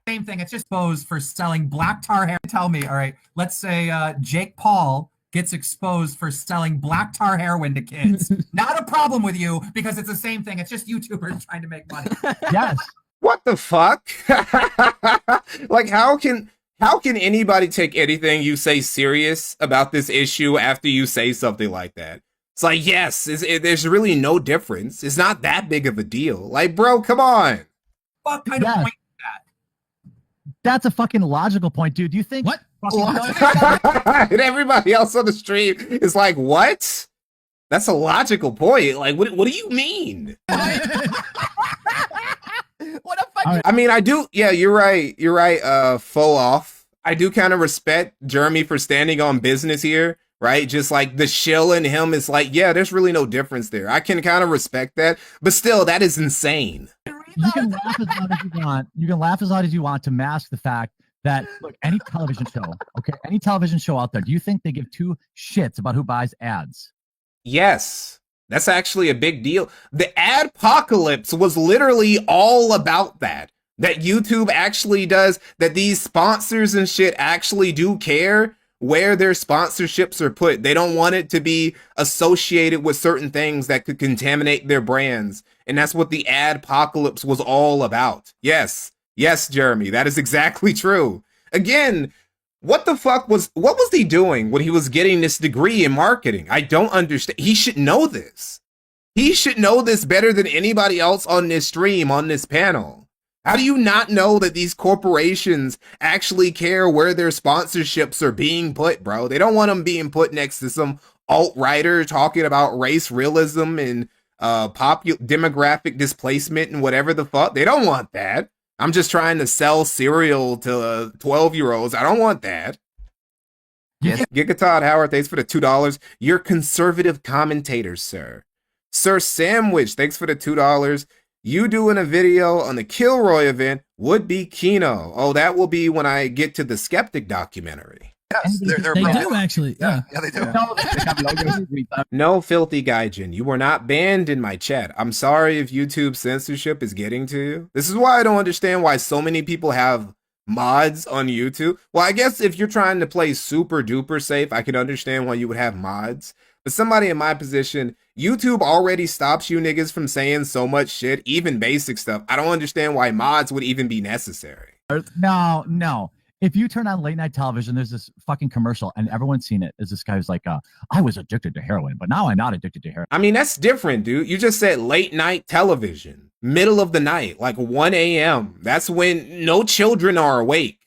Same thing. It's just exposed for selling black tar heroin. Tell me, all right, let's say Jake Paul gets exposed for selling black tar heroin to kids. Not a problem with you, because it's the same thing. It's just YouTubers trying to make money. Yes. What the fuck? Like, how can anybody take anything you say serious about this issue after you say something like that? It's like, yes, there's really no difference. It's not that big of a deal. Like, bro, come on. What kind of point is that? That's a fucking logical point, dude. Do you think What? And everybody else on the stream is like, what? That's a logical point. Like, what do you mean? What a fucking... I mean, I do. Yeah, you're right. You're right. Full off. I do kind of respect Jeremy for standing on business here, right? Just like the shill in him is like, yeah, there's really no difference there. I can kind of respect that, but still, that is insane. You can laugh as loud as you want. You can laugh as loud as you want to mask the fact that, look, any television show out there, do you think they give two shits about who buys ads? Yes. That's actually a big deal. The adpocalypse was literally all about that. That YouTube actually does, that these sponsors and shit actually do care where their sponsorships are put. They don't want it to be associated with certain things that could contaminate their brands. And that's what the adpocalypse was all about. Yes, Jeremy, that is exactly true. Again, what was he doing when he was getting this degree in marketing? I don't understand. He should know this. He should know this better than anybody else on this stream, on this panel. How do you not know that these corporations actually care where their sponsorships are being put, bro? They don't want them being put next to some alt-writer talking about race realism and demographic displacement and whatever the fuck. They don't want that. I'm just trying to sell cereal to 12-year-olds. I don't want that. Yes. Gigatod Howard, thanks for the $2. You're conservative commentators, sir. Sir Sandwich, thanks for the $2. You doing a video on the Kilroy event would be Kino. Oh, that will be when I get to the Skeptic documentary. Yes, they're They do actually. Yeah. Yeah, they do. No, Filthy Gaijin, you were not banned in my chat. I'm sorry if YouTube censorship is getting to you. This is why I don't understand why so many people have mods on YouTube. Well, I guess if you're trying to play super duper safe, I can understand why you would have mods. But somebody in my position, YouTube already stops you niggas from saying so much shit, even basic stuff. I don't understand why mods would even be necessary. No. If you turn on late night television, there's this fucking commercial, and everyone's seen it. Is this guy who's like, I was addicted to heroin, but now I'm not addicted to heroin. I mean, that's different, dude. You just said late night television, middle of the night, like 1 a.m. That's when no children are awake.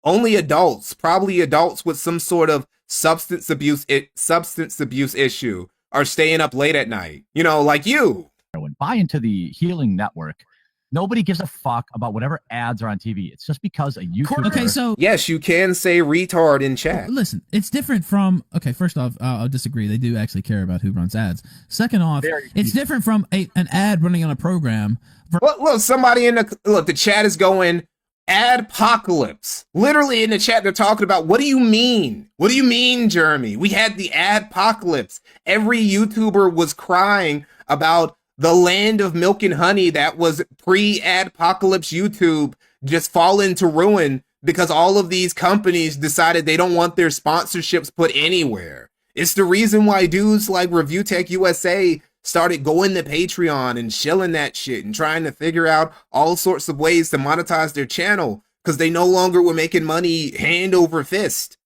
Only adults, probably adults with some sort of substance abuse issue, are staying up late at night. You know, like you. Buy into the healing network. Nobody gives a fuck about whatever ads are on TV. It's just because a YouTuber. Okay, so yes, you can say retard in chat. Listen, it's different from. Okay, first off, I'll disagree. They do actually care about who runs ads. Second off, it's different from an ad running on a program. Look, somebody in the chat is going adpocalypse. Literally in the chat, they're talking about, what do you mean? What do you mean, Jeremy? We had the adpocalypse. Every YouTuber was crying about the land of milk and honey that was pre-adpocalypse YouTube just fallen to ruin because all of these companies decided they don't want their sponsorships put anywhere. It's the reason why dudes like Review Tech USA started going to Patreon and shilling that shit and trying to figure out all sorts of ways to monetize their channel because they no longer were making money hand over fist.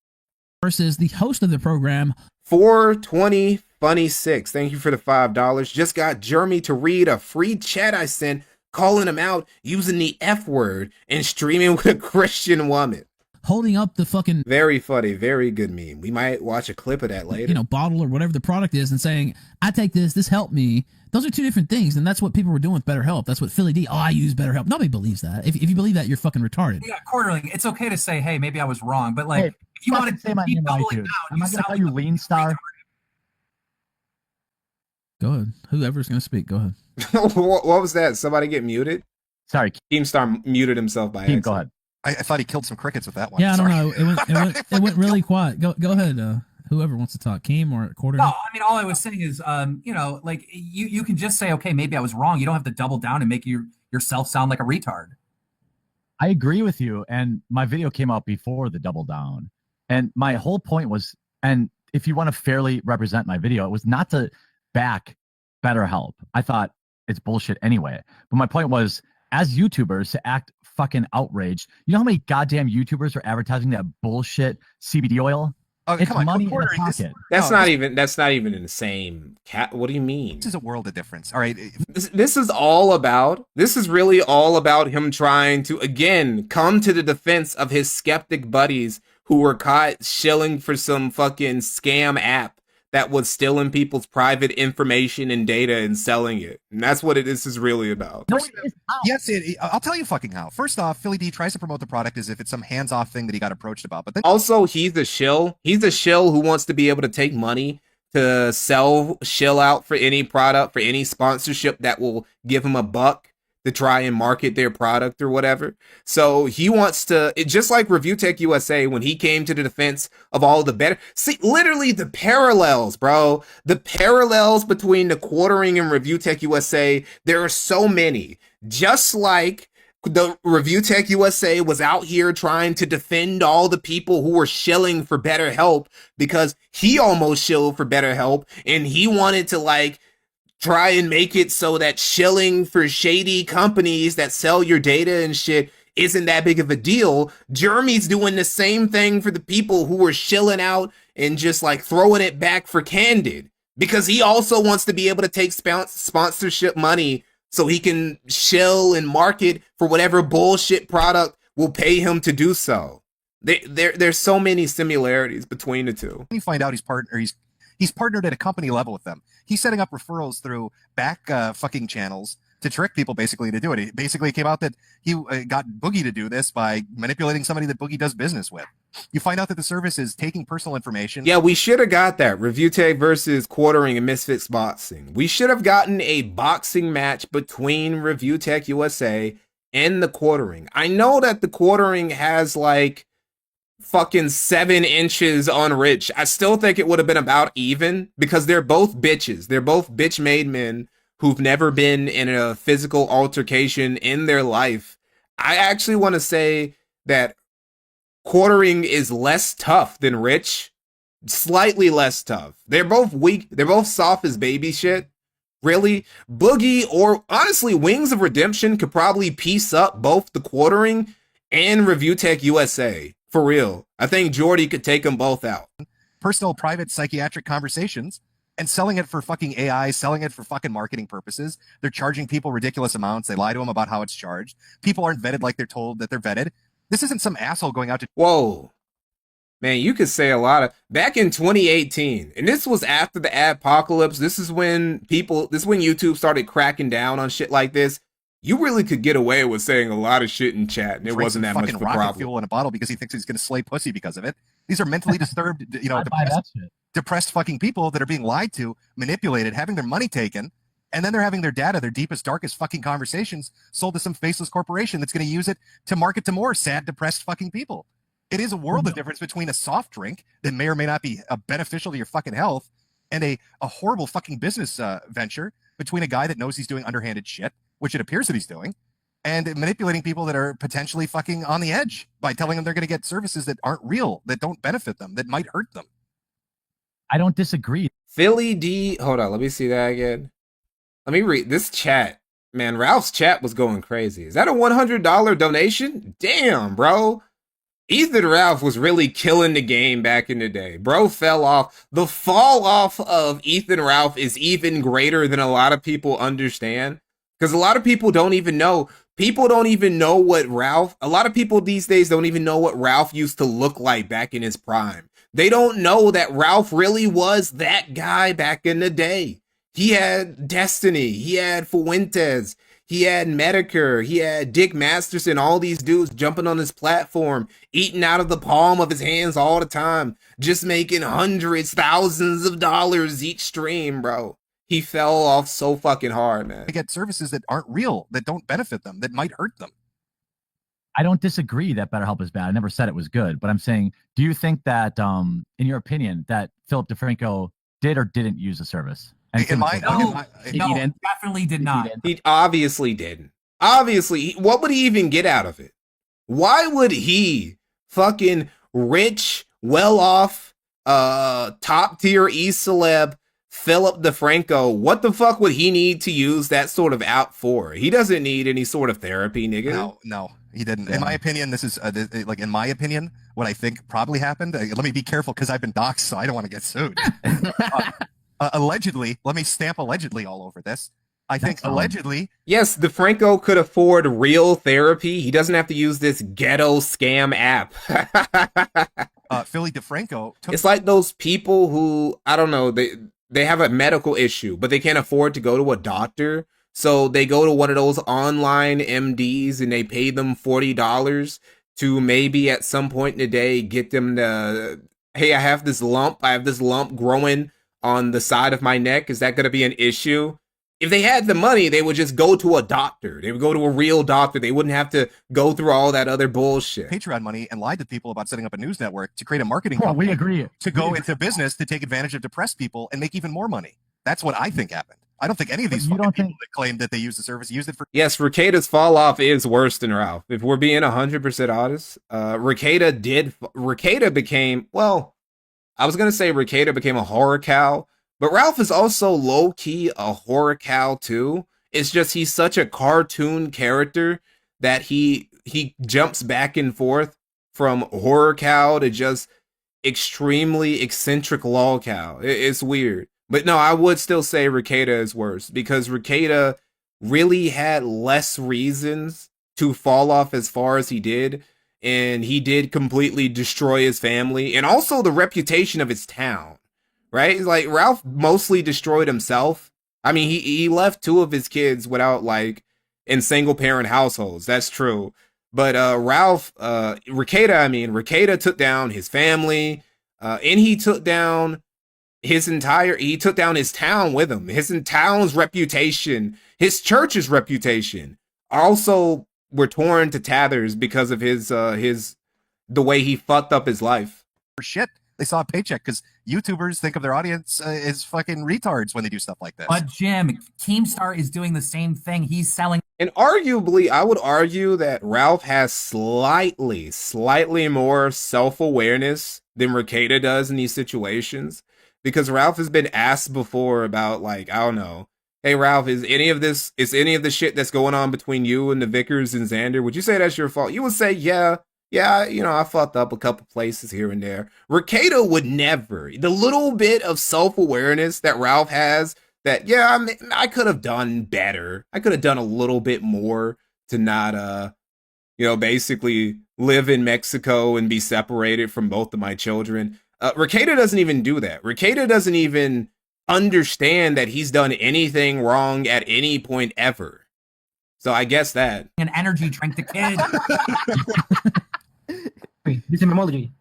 Versus the host of the program. 420 Funny 6, thank you for the $5. Just got Jeremy to read a free chat I sent calling him out using the F word and streaming with a Christian woman. Holding up the fucking... Very funny, very good meme. We might watch a clip of that later. You know, bottle or whatever the product is and saying, I take this helped me. Those are two different things, and that's what people were doing with BetterHelp. That's what Philly D, I use BetterHelp. Nobody believes that. If you believe that, you're fucking retarded. Yeah, Quarterling, it's okay to say, hey, maybe I was wrong, but like, if you want to say my name right, dude. Am I gonna call you Lean Star? Go ahead. Whoever's going to speak, go ahead. What was that? Somebody get muted? Sorry. Keemstar muted himself by accident. Go ahead. I thought he killed some crickets with that one. Yeah, I don't know. It went really quiet. Go ahead. Whoever wants to talk, Keem or Quarter. No, I mean, all I was saying is, you know, like you can just say, okay, maybe I was wrong. You don't have to double down and make yourself sound like a retard. I agree with you. And my video came out before the double down. And my whole point was, and if you want to fairly represent my video, it was not to back BetterHelp. I thought it's bullshit anyway. But my point was, as YouTubers, to act fucking outraged. You know how many goddamn YouTubers are advertising that bullshit CBD oil? Oh, it's come on, money in the pocket. That's not even in the same cat. What do you mean? This is a world of difference. All right. This is really all about him trying to, again, come to the defense of his skeptic buddies who were caught shilling for some fucking scam app that was stealing people's private information and data and selling it. And that's what this is really about. No, yes, I'll tell you fucking how. First off, Philly D tries to promote the product as if it's some hands-off thing that he got approached about. But then also, he's a shill. He's a shill who wants to be able to take money to shill out for any product, for any sponsorship that will give him a buck to try and market their product or whatever. So he wants to, just like Review Tech USA, when he came to the defense of all the better, see, literally the parallels, bro, the parallels between the Quartering and Review Tech USA, there are so many. Just like the Review Tech USA was out here trying to defend all the people who were shilling for BetterHelp because he almost shilled for BetterHelp and he wanted to like try and make it so that shilling for shady companies that sell your data and shit isn't that big of a deal. Jeremy's doing the same thing for the people who are shilling out and just like throwing it back for Candid because he also wants to be able to take sponsorship money so he can shill and market for whatever bullshit product will pay him to do so. There's so many similarities between the two. you find out He's partnered at a company level with them. He's setting up referrals through back fucking channels to trick people basically to do it. It basically came out that he got Boogie to do this by manipulating somebody that Boogie does business with. You find out that the service is taking personal information. Yeah, we should have got that. Review Tech versus Quartering and Misfits Boxing. We should have gotten a boxing match between Review Tech USA and the Quartering. I know that the Quartering has like fucking 7 inches on Rich. I still think it would have been about even because they're both bitches. They're both bitch made men who've never been in a physical altercation in their life. I actually want to say that Quartering is less tough than Rich. Slightly less tough. They're both weak. They're both soft as baby shit. Really? Boogie or honestly Wings of Redemption could probably piece up both the Quartering and Review Tech USA. For real. I think Jordy could take them both out. Personal, private, psychiatric conversations and selling it for fucking AI, selling it for fucking marketing purposes. They're charging people ridiculous amounts. They lie to them about how it's charged. People aren't vetted like they're told that they're vetted. This isn't some asshole going out to... Whoa. Man, you could say a lot of... Back in 2018, and this was after the adpocalypse, this is when YouTube started cracking down on shit like this. You really could get away with saying a lot of shit in chat, and it wasn't that much of a problem. Fuel in a bottle because he thinks he's going to slay pussy because of it. These are mentally disturbed, depressed fucking people that are being lied to, manipulated, having their money taken, and then they're having their data, their deepest, darkest fucking conversations sold to some faceless corporation that's going to use it to market to more sad, depressed fucking people. It is a world of difference between a soft drink that may or may not be beneficial to your fucking health and a horrible fucking business venture between a guy that knows he's doing underhanded shit, which it appears that he's doing, and manipulating people that are potentially fucking on the edge by telling them they're going to get services that aren't real, that don't benefit them, that might hurt them. I don't disagree. Philly D, hold on, let me see that again. Let me read this chat. Man, Ralph's chat was going crazy. Is that a $100 donation? Damn, bro. Ethan Ralph was really killing the game back in the day. Bro fell off. The fall off of Ethan Ralph is even greater than a lot of people understand. Because a lot of people don't even know. People don't even know what Ralph... A lot of people these days don't even know what Ralph used to look like back in his prime. They don't know that Ralph really was that guy back in the day. He had Destiny. He had Fuentes. He had Medicare. He had Dick Masterson. All these dudes jumping on his platform, eating out of the palm of his hands all the time, just making hundreds, thousands of dollars each stream, bro. He fell off so fucking hard, man. They get services that aren't real, that don't benefit them, that might hurt them. I don't disagree that BetterHelp is bad. I never said it was good, but I'm saying, do you think that, in your opinion, that Philip DeFranco did or didn't use the service? No, definitely did not. He obviously didn't. Obviously, what would he even get out of it? Why would he, fucking rich, well-off, top-tier E-celeb, Philip DeFranco, what the fuck would he need to use that sort of out for? He doesn't need any sort of therapy, nigga. No, he didn't. In my opinion, this is, in my opinion, what I think probably happened, let me be careful because I've been doxxed, so I don't want to get sued. Allegedly, let me stamp allegedly all over this. I think allegedly. Yes, DeFranco could afford real therapy. He doesn't have to use this ghetto scam app. Philly DeFranco. It's like those people who, I don't know, they have a medical issue, but they can't afford to go to a doctor. So they go to one of those online MDs and they pay them $40 to maybe at some point in the day get them to, hey, I have this lump growing on the side of my neck. Is that going to be an issue? If they had the money, they would just go to a doctor. They would go to a real doctor. They wouldn't have to go through all that other bullshit. Patreon money and lied to people about setting up a news network to create a marketing company. We agree. To go into business to take advantage of depressed people and make even more money. That's what I think happened. I don't think any of these people that claim that they use the service used it for... Yes, Rekieta's fall off is worse than Ralph. If we're being 100% honest, Rekieta became, well, I was going to say Rekieta became a horror cow, but Ralph is also low-key a horror cow too. It's just he's such a cartoon character that he jumps back and forth from horror cow to just extremely eccentric lol cow. It's weird. But no, I would still say Rekieta is worse because Rekieta really had less reasons to fall off as far as he did. And he did completely destroy his family and also the reputation of his town. right? Like Ralph mostly destroyed himself. I mean, he left 2 of his kids without like in single parent households. That's true. But Rekieta took down his family, and he took down he took down his town with him. His town's reputation, his church's reputation, also were torn to tatters because of his the way he fucked up his life. For shit, they saw a paycheck because YouTubers think of their audience as fucking retards when they do stuff like this. But Jim, Keemstar is doing the same thing. He's selling. And arguably, I would argue that Ralph has slightly more self-awareness than Rekieta does in these situations. Because Ralph has been asked before about, like, I don't know, hey Ralph, is any of the shit that's going on between you and the Vickers and Xander, would you say that's your fault? You would say, yeah, you know, I fucked up a couple places here and there. Rekieta would never. The little bit of self-awareness that Ralph has, that, yeah, I could have done better. I could have done a little bit more to not, basically live in Mexico and be separated from both of my children. Rekieta doesn't even do that. Rekieta doesn't even understand that he's done anything wrong at any point ever. So I guess that. An energy drink to kid. This is memology.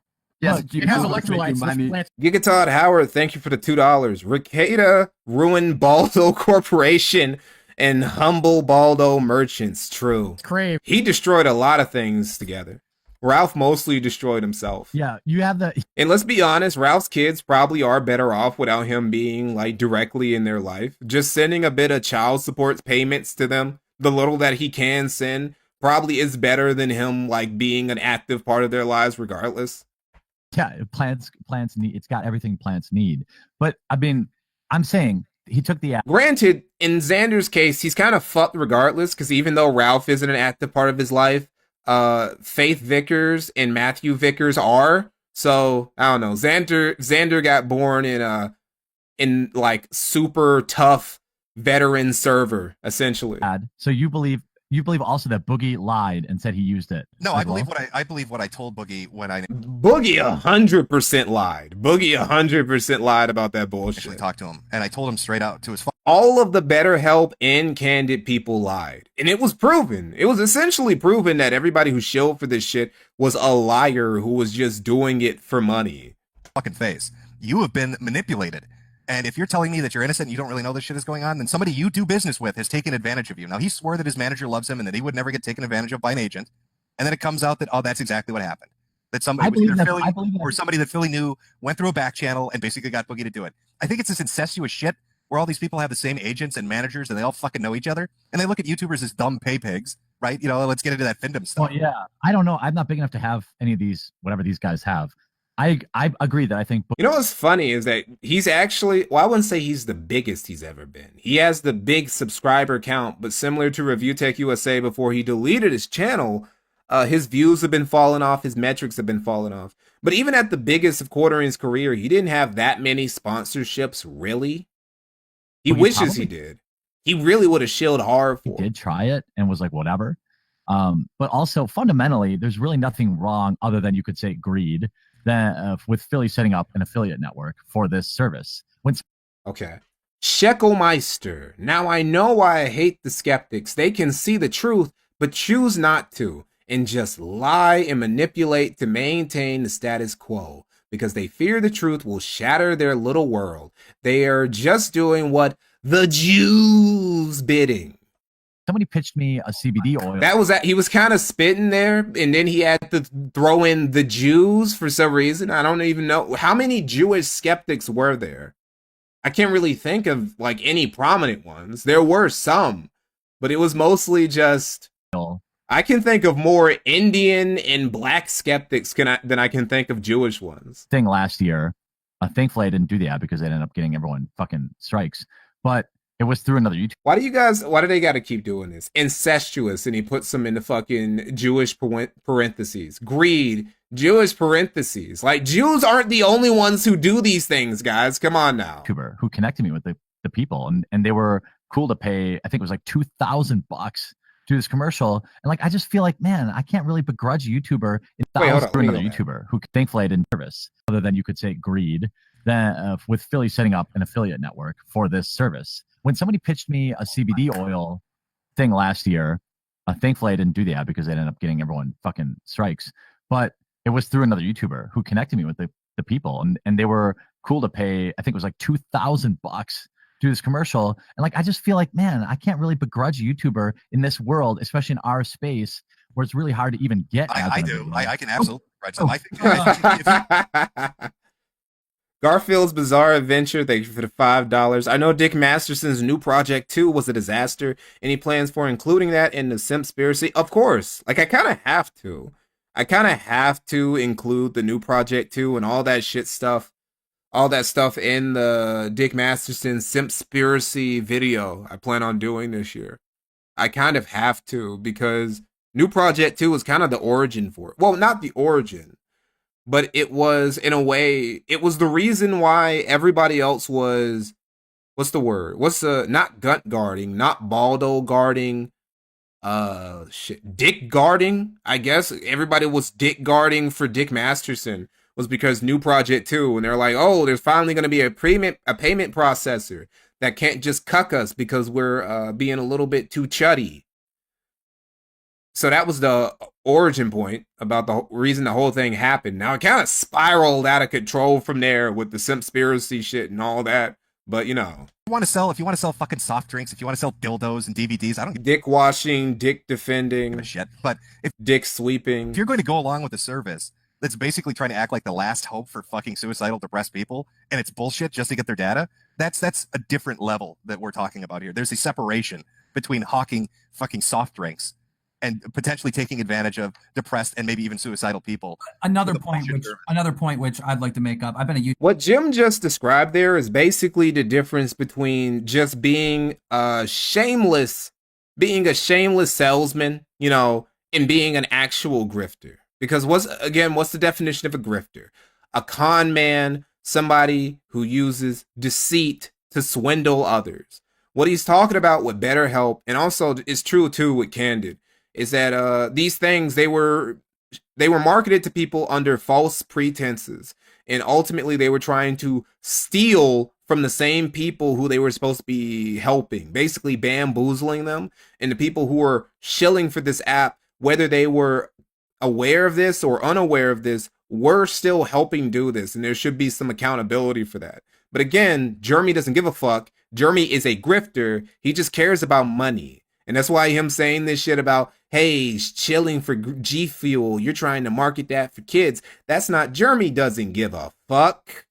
Yes, Look, it has electrolytes. Gigatod Howard, thank you for the $2. Rekieta ruined Baldo Corporation and humble Baldo merchants. True. Crave. He destroyed a lot of things together. Ralph mostly destroyed himself. Yeah, you have the. And let's be honest, Ralph's kids probably are better off without him being like directly in their life. Just sending a bit of child support payments to them, the little that he can send, probably is better than him like being an active part of their lives regardless. Yeah, plants need. It's got everything plants need. But I mean, I'm saying he took the. Granted, in Xander's case, he's kind of fucked regardless, because even though Ralph isn't an active part of his life, Faith Vickers and Matthew Vickers are. So I don't know. Xander got born in like super tough veteran server, essentially. So you believe also that Boogie lied and said he used it? No, I believe what I told Boogie when I Boogie 100% lied. Boogie 100% lied about that bullshit. actually talked to him, and I told him straight out to his face. All of the BetterHelp and Candid people lied. And it was proven. It was essentially proven that everybody who shilled for this shit was a liar who was just doing it for money. Fucking face. You have been manipulated. And if you're telling me that you're innocent and you don't really know this shit is going on, then somebody you do business with has taken advantage of you. Now, he swore that his manager loves him and that he would never get taken advantage of by an agent. And then it comes out that, oh, that's exactly what happened. That somebody was either Philly or somebody that Philly knew went through a back channel and basically got Boogie to do it. I think it's this incestuous shit where all these people have the same agents and managers and they all fucking know each other. And they look at YouTubers as dumb pay pigs, right? You know, let's get into that findom stuff. Well, yeah. I don't know. I'm not big enough to have any of these, whatever these guys have. I agree that I think. You know what's funny is that he's actually, well, I wouldn't say he's the biggest he's ever been. He has the big subscriber count, but similar to Review Tech USA before he deleted his channel, his views have been falling off, his metrics have been falling off. But even at the biggest of Quartering's career, he didn't have that many sponsorships, really. He wishes he did. He really would have shilled hard for. He did try it and was like, whatever. But also, fundamentally, there's really nothing wrong other than you could say greed with Philly setting up an affiliate network for this service. Okay. Sheckelmeister. Now I know why I hate the skeptics. They can see the truth, but choose not to, and just lie and manipulate to maintain the status quo, because they fear the truth will shatter their little world. They are just doing what the Jews bidding. Somebody pitched me a CBD oil. That was he was kind of spitting there, and then he had to throw in the Jews for some reason. I don't even know how many Jewish skeptics were there. I can't really think of like any prominent ones. There were some, but it was mostly just. I can think of more Indian and black skeptics than I can think of Jewish ones. Thing last year, thankfully I didn't do that because I ended up getting everyone fucking strikes. But it was through another YouTube. Why do they got to keep doing this? Incestuous, and he puts them in the fucking Jewish parentheses. Greed, Jewish parentheses. Like, Jews aren't the only ones who do these things, guys. Come on now. YouTuber who connected me with the people, and they were cool to pay. I think it was like $2,000 do this commercial, and like I just feel like, man, I can't really begrudge a YouTuber Wait, hold on, for let me another go back. YouTuber who thankfully I didn't service, other than you could say greed, then with Philly setting up an affiliate network for this service. When somebody pitched me a CBD oil thing last year, thankfully I didn't do the ad because they ended up getting everyone fucking strikes. But it was through another YouTuber who connected me with the people, and they were cool to pay. I think it was like $2,000 to do this commercial. And like I just feel like, man, I can't really begrudge a YouTuber in this world, especially in our space where it's really hard to even get. I do. I can absolutely begrudge them. I think Garfield's Bizarre Adventure, thank you for the $5. I know Dick Masterson's new project too was a disaster. Any plans for including that in the Simpspiracy? Of course. Like I kind of have to. I kind of have to include the new project too and all that shit stuff. All that stuff in the Dick Masterson Simpspiracy video I plan on doing this year. I kind of have to because new project 2 was kind of the origin for it. Well, not the origin, but it was, in a way, it was the reason why everybody else was, what's the word? Not gut guarding, not Baldo guarding, dick guarding, I guess. Everybody was dick guarding for Dick Masterson was because new project 2, and they're like, oh, there's finally going to be a payment processor that can't just cuck us because we're being a little bit too chuddy. So that was the origin point about the reason the whole thing happened. Now it kind of spiraled out of control from there with the Simpspiracy shit and all that. But you know, if you want to sell fucking soft drinks, if you want to sell dildos and DVDs, I don't give dick washing, dick defending, a shit. But if dick sweeping, if you're going to go along with the service that's basically trying to act like the last hope for fucking suicidal, depressed people, and it's bullshit just to get their data, that's a different level that we're talking about here. There's a separation between hawking fucking soft drinks and potentially taking advantage of depressed and maybe even suicidal people. Another point which I'd like to make up. I've been a what Jim just described there is basically the difference between just being a shameless salesman, you know, and being an actual grifter. Because what's the definition of a grifter? A con man, somebody who uses deceit to swindle others. What he's talking about with BetterHelp, and also is true too with Candid, is that these things, they were marketed to people under false pretenses, and ultimately they were trying to steal from the same people who they were supposed to be helping, basically bamboozling them. And the people who were shilling for this app, whether they were aware of this or unaware of this, were still helping do this, and there should be some accountability for that. But again, Jeremy doesn't give a fuck. Jeremy is a grifter. He just cares about money. And that's why him saying this shit about, hey, chilling for G Fuel, you're trying to market that for kids. That's not, Jeremy doesn't give a fuck.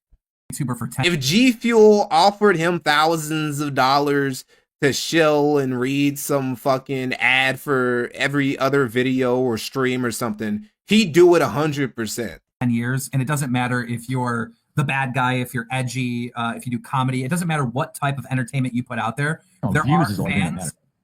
If G Fuel offered him thousands of dollars to shill and read some fucking ad for every other video or stream or something, he'd do it 100%. 10 years, and it doesn't matter if you're the bad guy, if you're edgy, if you do comedy, it doesn't matter what type of entertainment you put out there.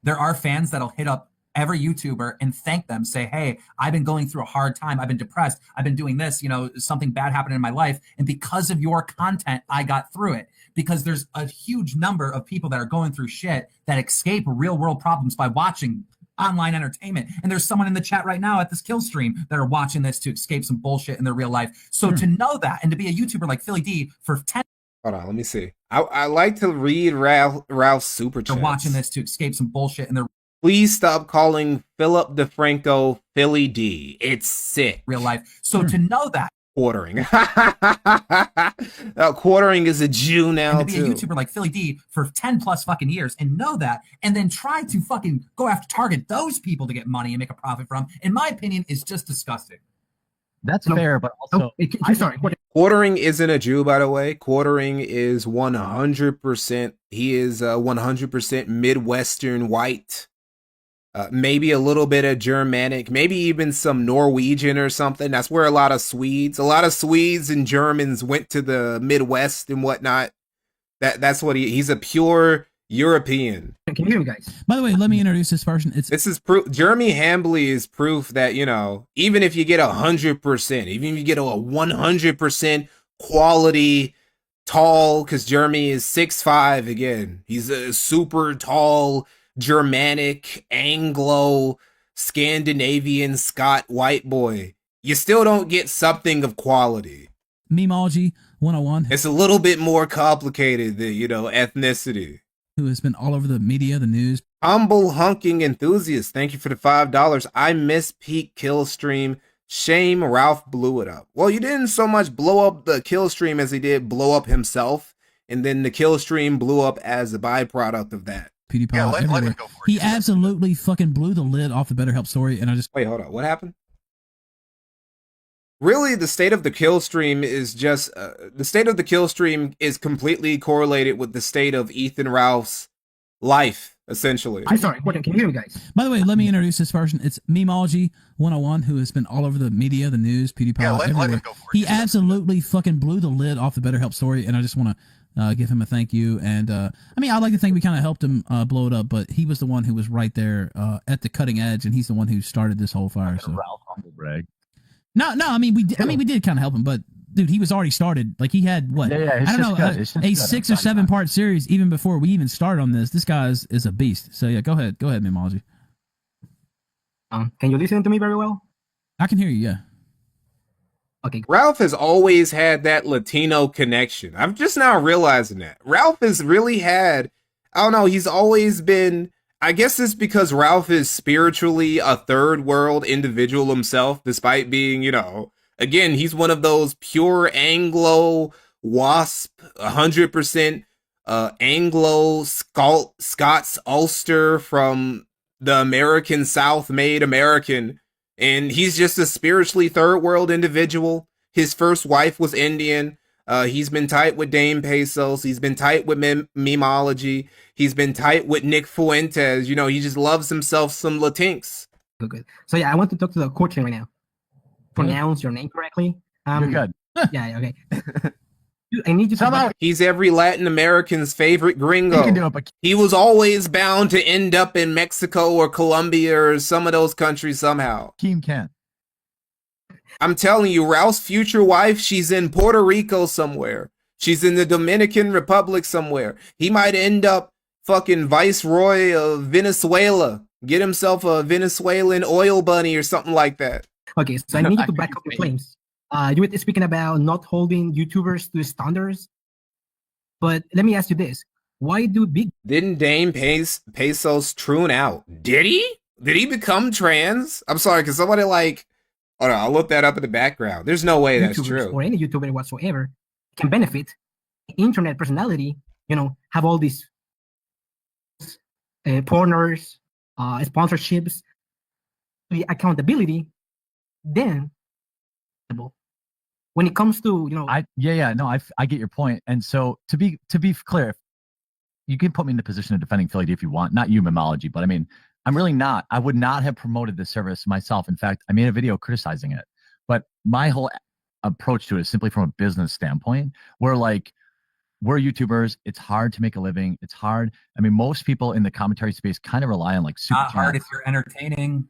There are fans that'll hit up every YouTuber and thank them, say, hey, I've been going through a hard time. I've been depressed. I've been doing this, you know, something bad happened in my life. And because of your content, I got through it. Because there's a huge number of people that are going through shit that escape real world problems by watching online entertainment. And there's someone in the chat right now at this kill stream that are watching this to escape some bullshit in their real life. So to know that and to be a YouTuber like Philly D for 10. Hold on, let me see. I like to read Ralph's super chats. They're watching this to escape some bullshit in their. Please stop calling Philip DeFranco Philly D. It's sick. Real life. So to know that. Quartering. Quartering is a Jew now, and to be a YouTuber like Philly D for 10 plus fucking years and know that, and then try to fucking go after target those people to get money and make a profit from, in my opinion, is just disgusting. That's fair, but also Quartering isn't a Jew, by the way. Quartering is 100%. He is 100% Midwestern white. Maybe a little bit of Germanic, maybe even some Norwegian or something. That's where a lot of Swedes and Germans went to the Midwest and whatnot. That's what he's a pure European. Can you hear me, guys? By the way, let me introduce this person. This is proof. Jeremy Hambley is proof that, you know, even if you get 100%, even if you get a 100% quality tall, because Jeremy is 6'5", again, he's a super tall, Germanic, Anglo, Scandinavian, Scot white boy, you still don't get something of quality. Memeology 101. It's a little bit more complicated than, ethnicity. Who has been all over the media, the news. Humble Hunking Enthusiast, thank you for the $5. I miss peak kill stream. Shame Ralph blew it up. Well, you didn't so much blow up the kill stream as he did blow up himself, and then the kill stream blew up as a byproduct of that. PewDiePie, Yeah, let him go for it. He absolutely fucking blew the lid off the BetterHelp story, and I just Wait, hold on. What happened? Really, the state of the kill stream is just the state of the kill stream is completely correlated with the state of Ethan Ralph's life, essentially. I'm sorry, can you hear me, guys? By the way, let me introduce this person. It's Memeology 101, who has been all over the media, the news, PewDiePie, Yeah, let him everywhere. go for it. He absolutely fucking blew the lid off the BetterHelp story, and I just want to give him a thank you. And I mean, I'd like to think we kind of helped him blow it up, but he was the one who was right there at the cutting edge, and he's the one who started this whole fire. So Ralph humble brag. no, I mean we did kind of help him, but dude, he was already started. Like he had what? Yeah, I don't know, a 6 or 7 part series even before we even started on this. This guy is a beast. So yeah, go ahead, Memeology. Can you listen to me very well? I can hear you. Yeah. Okay. Ralph has always had that Latino connection. I'm just now realizing that. Ralph has really had, I don't know, he's always been, I guess it's because Ralph is spiritually a third world individual himself, despite being, again, he's one of those pure Anglo WASP, 100% Anglo Scots Ulster from the American South made American. And he's just a spiritually third world individual. His first wife was Indian. He's been tight with Dame Pesos. He's been tight with Memeology. He's been tight with Nick Fuentes. He just loves himself some Latinx. Good. So yeah, I want to talk to the court right now. Pronounce your name correctly. You're good. Yeah, okay. I need you to He's every Latin American's favorite gringo. He can do it, but He was always bound to end up in Mexico or Colombia or some of those countries somehow. Keem can't. I'm telling you, Ralph's future wife, she's in Puerto Rico somewhere. She's in the Dominican Republic somewhere. He might end up fucking viceroy of Venezuela. Get himself a Venezuelan oil bunny or something like that. Okay, so I need you to back up your claims. You were speaking about not holding YouTubers to standards, but let me ask you this: why do big? Didn't Dame Pesos troon out? Did he? Did he become trans? I'm sorry, because somebody hold on, I'll look that up in the background. There's no way that's YouTubers true. or any YouTuber whatsoever can benefit. Internet personality, have all these partners, sponsorships, the accountability. Then, when it comes to I get your point. And so to be clear, you can put me in the position of defending Philly D if you want, not you, Memeology, but I mean, I'm really not. I would not have promoted this service myself. In fact, I made a video criticizing it. But my whole approach to it is simply from a business standpoint, where we're YouTubers. It's hard to make a living. It's hard. I mean, most people in the commentary space kind of rely on super Not hard if you're entertaining.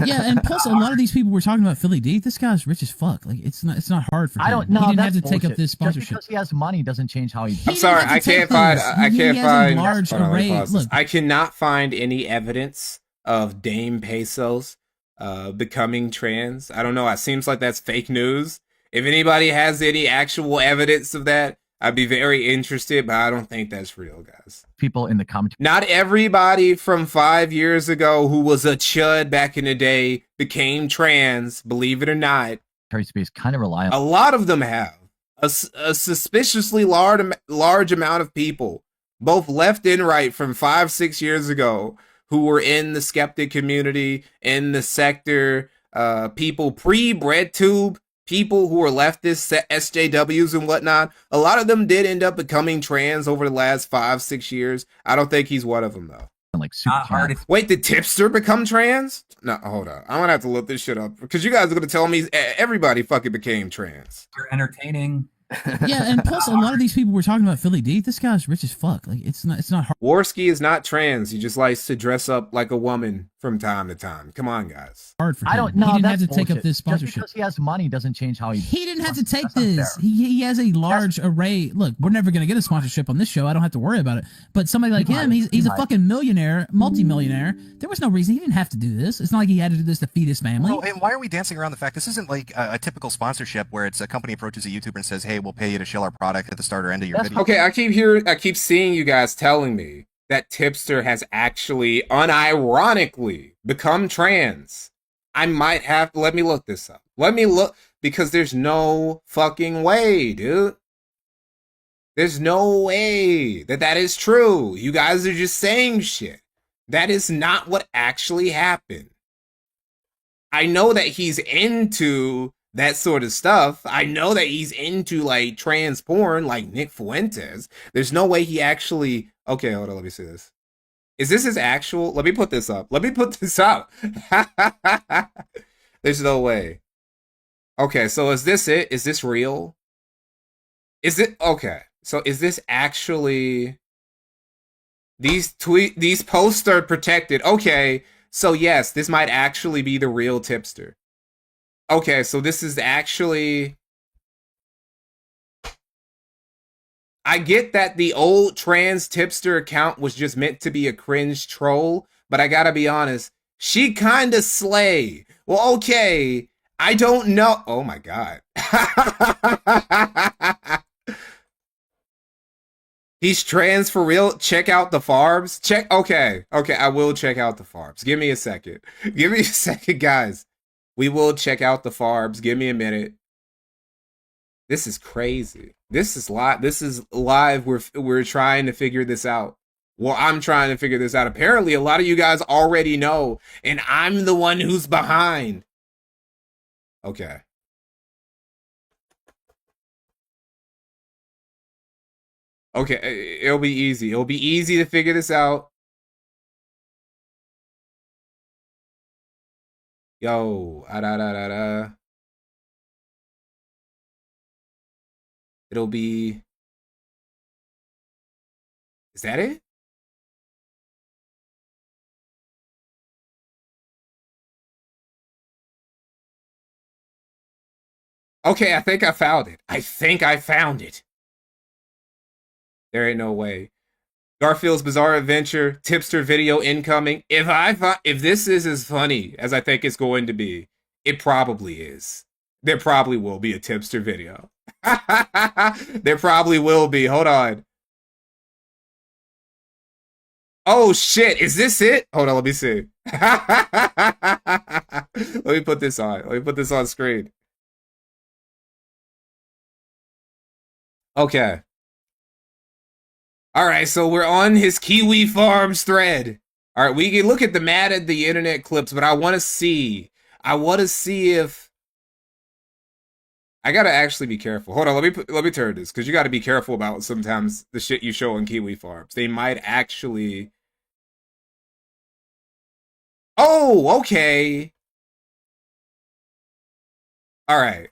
Yeah, and plus a lot of these people were talking about Philly D. This guy's rich as fuck. Like it's not hard for him. I don't know. He didn't That's have to take up bullshit. this sponsorship. Just because he has money doesn't change how he. I'm sorry, I can't find. large hold on, let me array. pause this. Look, I cannot find any evidence of Dame Pesos becoming trans. I don't know. It seems like that's fake news. If anybody has any actual evidence of that, I'd be very interested, but I don't think that's real, guys. People in the commentary. Not everybody from 5 years ago who was a chud back in the day became trans, believe it or not. Space kind of rely on. A lot of them have. A suspiciously large amount of people, both left and right, from 5-6 years ago, who were in the skeptic community, in the sector, people pre-BreadTube, people who were leftist SJWs and whatnot. A lot of them did end up becoming trans over the last 5-6 years. I don't think he's one of them, though. Super Not hard if Wait, did Tipster become trans? No, hold on. I'm gonna have to look this shit up because you guys are gonna tell me everybody fucking became trans. you're entertaining. yeah, and plus a lot of these people were talking about Philly D. This guy's rich as fuck. Like it's not hard. Worski is not trans. He just likes to dress up like a woman from time to time. Come on, guys. Hard for him. I don't know. He didn't have that's to take up bullshit. this Just sponsorship. because he has money doesn't change how He didn't have to take That's not this. fair. He has a large array. Look, we're never going to get a sponsorship on this show. I don't have to worry about it. But somebody like him, he's a fucking millionaire, multimillionaire. There was no reason. He didn't have to do this. It's not like he had to do this to feed his family. Well, and why are we dancing around the fact this isn't like a typical sponsorship where it's a company approaches a YouTuber and says, "Hey, we'll pay you to show our product at the start or end of your video." Okay, I keep seeing you guys telling me that Tipster has actually unironically become trans. I might have, let me look this up. Let me look, because there's no fucking way, dude. There's no way that is true. You guys are just saying shit. That is not what actually happened. I know that he's into that sort of stuff. I know that he's into like trans porn like Nick Fuentes. There's no way he actually, okay, hold on, let me see this. Is this his actual, let me put this up. Let me put this up. There's no way. Okay, so is this it? Is this real? Is it, okay, so is this actually, these posts are protected. Okay, so yes, this might actually be the real Tipster. Okay, so this is actually, I get that the old trans Tipster account was just meant to be a cringe troll, but I gotta be honest, she kinda slay. Well, okay, I don't know. Oh my god. He's trans for real? Check out the farbs? Okay, I will check out the farbs. Give me a second. Give me a second, guys. We will check out the farbs. Give me a minute. This is crazy. This is live. This is live. We're trying to figure this out. Well, I'm trying to figure this out. Apparently, a lot of you guys already know, and I'm the one who's behind. Okay. Okay, it'll be easy. It'll be easy to figure this out. Yo, It'll be, is that it? Okay, I think I found it. I think I found it. There ain't no way. Garfield's Bizarre Adventure, Tipster video incoming. If this is as funny as I think it's going to be, it probably is. There probably will be a Tipster video. There probably will be. Hold on. Oh shit, is this it? Hold on, let me see. Let me put this on. Let me put this on screen. Okay. All right, so we're on his Kiwi Farms thread. All right, we can look at the Mad at the Internet clips, but I want to see if I gotta actually be careful. Hold on, let me turn this, because you got to be careful about sometimes the shit you show on Kiwi Farms. They might actually. Oh, okay. All right.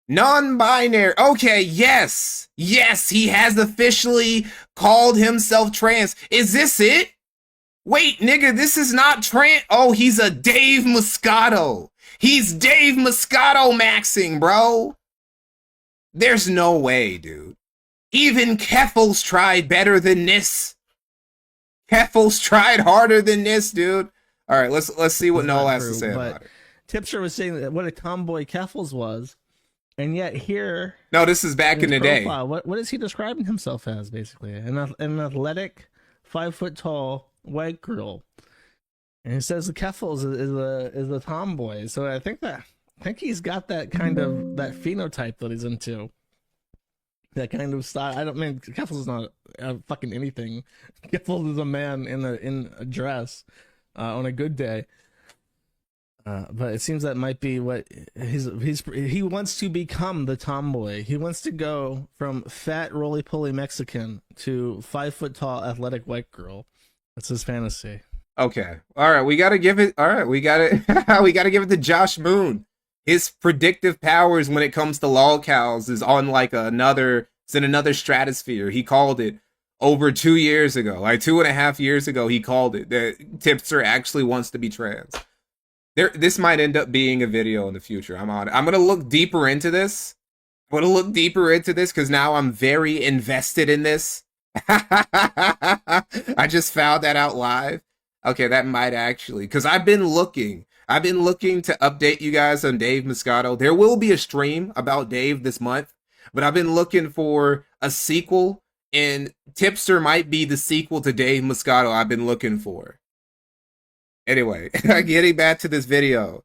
Non-binary. Okay, yes. Yes, he has officially called himself trans. Is this it? Wait, nigga, this is not trans. Oh, he's a Dave Moscato. He's Dave Moscato maxing, bro. There's no way, dude. Even Keffels tried better than this. Keffels tried harder than this, dude. All right, let's see what Noel has to say about it. Tipster was saying that what a tomboy Keffels was. And yet here, no, this is back in the profile, day. What is he describing himself as? Basically, an athletic, 5 foot tall white girl, and he says the Keffels is a tomboy. So I think he's got that kind of that phenotype that he's into, that kind of style. I don't mean Keffels is not fucking anything. Keffels is a man in a dress on a good day. But it seems that might be what he wants to become, the tomboy. He wants to go from fat roly-poly Mexican to 5 foot tall athletic white girl. That's his fantasy. Okay. All right. We got to give it. All right. We got to we got to give it to Josh Moon. His predictive powers when it comes to lolcows is on like it's in another stratosphere. He called it. over 2 years ago, like 2.5 years ago, he called it that Tipster actually wants to be trans. This might end up being a video in the future. I'm gonna look deeper into this. Because now I'm very invested in this. I just found that out live. Okay, that might actually, because I've been looking to update you guys on Dave Moscato. There will be a stream about Dave this month, but I've been looking for a sequel, and Tipster might be the sequel to Dave Moscato I've been looking for. Anyway, getting back to this video.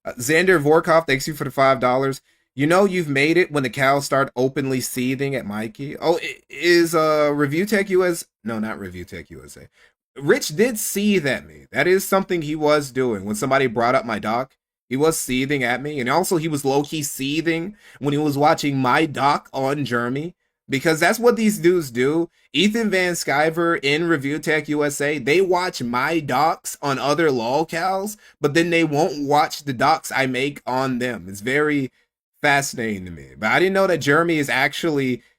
Xander Vorkov, thanks you for the $5. You know you've made it when the cows start openly seething at Mikey. Oh, is Review Tech US? No, not Review Tech USA. Rich did seethe at me. That is something he was doing. When somebody brought up my doc, he was seething at me. And also he was low-key seething when he was watching my doc on Jeremy. Because that's what these dudes do. Ethan Van Sciver in Review Tech USA, they watch my docs on other lolcows, but then they won't watch the docs I make on them. It's very fascinating to me. But I didn't know that Jeremy is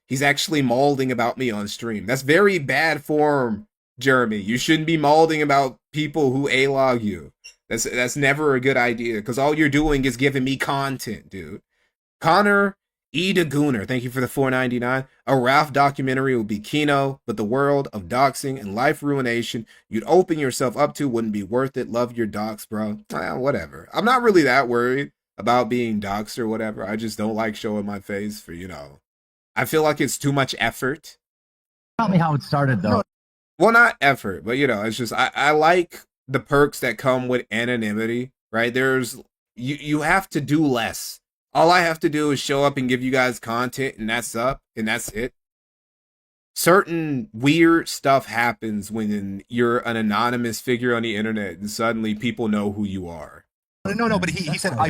he's actually mauling about me on stream. That's very bad form, Jeremy. You shouldn't be mauling about people who A-log you. That's never a good idea, because all you're doing is giving me content, dude. Connor Eda Gooner, thank you for the $4.99. A Ralph documentary would be Kino, but the world of doxing and life ruination you'd open yourself up to wouldn't be worth it. Love your docs, bro. Whatever. I'm not really that worried about being doxed or whatever. I just don't like showing my face for, I feel like it's too much effort. Tell me how it started, though. Well, not effort, but, it's just, I like the perks that come with anonymity, right? You have to do less. All I have to do is show up and give you guys content, and that's it. Certain weird stuff happens when you're an anonymous figure on the internet, and suddenly people know who you are. No, but he said I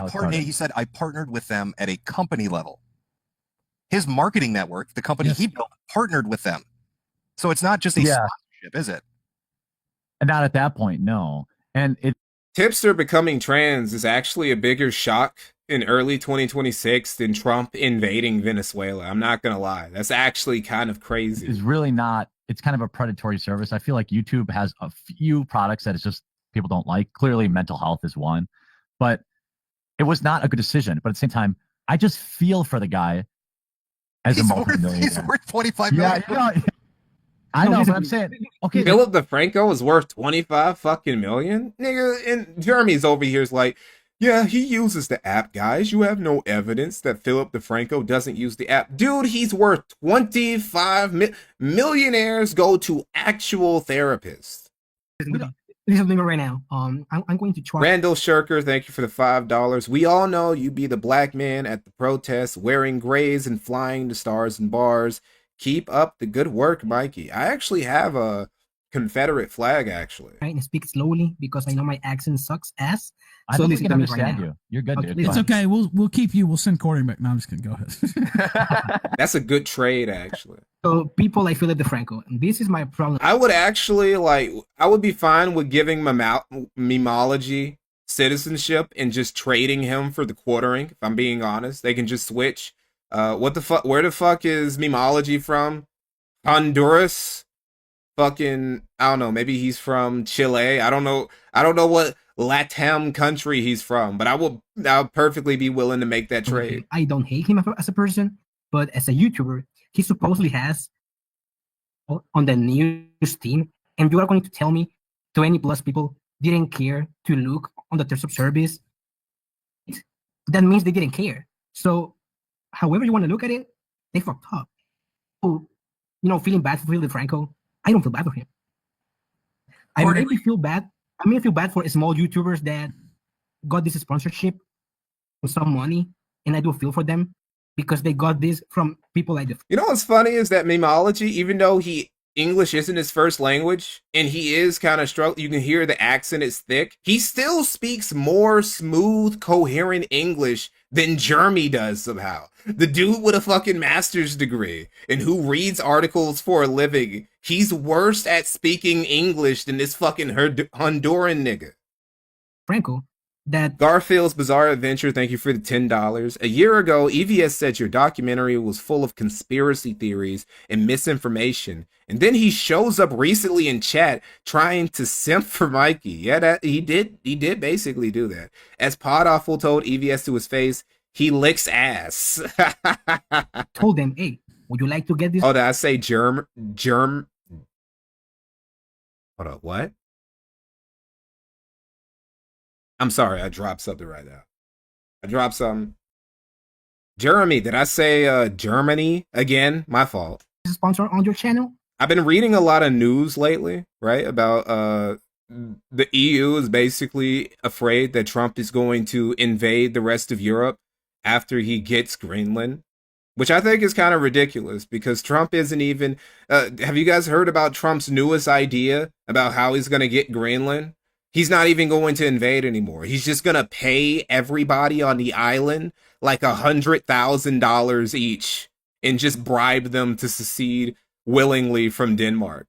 partnered with them at a company level. His marketing network, the company he built, partnered with them. So it's not just a sponsorship, is it? And not at that point, no. And Tipster becoming trans is actually a bigger shock in early 2026 than Trump invading Venezuela. I'm not gonna lie. That's actually kind of crazy. It's really not. It's kind of a predatory service. I feel like YouTube has a few products that it's just people don't like. Clearly, mental health is one. But it was not a good decision. But at the same time, I just feel for the guy as a multi-millionaire. He's worth $25 million. Yeah, I know, but I'm saying, okay. Philip DeFranco is worth 25 fucking million? Nigga, and Jeremy's over here is like, yeah, he uses the app, guys. You have no evidence that Philip DeFranco doesn't use the app. Dude, he's worth 25 millionaires go to actual therapists. This is right now. I'm going to try. Randall Shirker, thank you for the $5. We all know you be the black man at the protests, wearing grays and flying to stars and bars. Keep up the good work, Mikey. I actually have a Confederate flag, actually. Right, and speak slowly because I know my accent sucks ass. I don't think we can understand you. You're good, dude. It's okay. We'll keep you. We'll send Corey back. No, I'm just kidding. Go ahead. That's a good trade, actually. So people like Philip DeFranco, and this is my problem. I would actually I would be fine with giving Memology citizenship and just trading him for the quartering. If I'm being honest, they can just switch. What the fuck? Where the fuck is Memology from? Honduras? Fucking, I don't know. Maybe he's from Chile. I don't know what Latam country he's from, but I'll perfectly be willing to make that trade. I don't hate him as a person, but as a YouTuber, he supposedly has on the news team, and you are going to tell me 20+ people didn't care to look on the terms of service. That means they didn't care. So, however you want to look at it, they fucked up. So, feeling bad for Philip DeFranco, I don't feel bad for him. I maybe feel bad. I may feel bad for small YouTubers that got this sponsorship with some money, and I do feel for them because they got this from people like this. You know what's funny is that Memology, even though English isn't his first language, and he is kind of struggling, you can hear the accent is thick, he still speaks more smooth, coherent English than Jeremy does somehow. The dude with a fucking master's degree and who reads articles for a living, he's worse at speaking English than this fucking Honduran nigga. Franco, that Garfield's Bizarre Adventure, thank you for the $10. A year ago, EVS said your documentary was full of conspiracy theories and misinformation. And then he shows up recently in chat trying to simp for Mikey. Yeah, he did basically do that. As Pod Awful told EVS to his face, he licks ass. told them, hey, would you like to get this? Oh, did I say hold on, what? I'm sorry, I dropped something right now. I dropped something. Jeremy, did I say Germany again? My fault. Sponsor on your channel? I've been reading a lot of news lately, right? About the EU is basically afraid that Trump is going to invade the rest of Europe after he gets Greenland, which I think is kind of ridiculous because Trump isn't even... have you guys heard about Trump's newest idea about how he's going to get Greenland? He's not even going to invade anymore. He's just going to pay everybody on the island like $100,000 each and just bribe them to secede willingly from Denmark.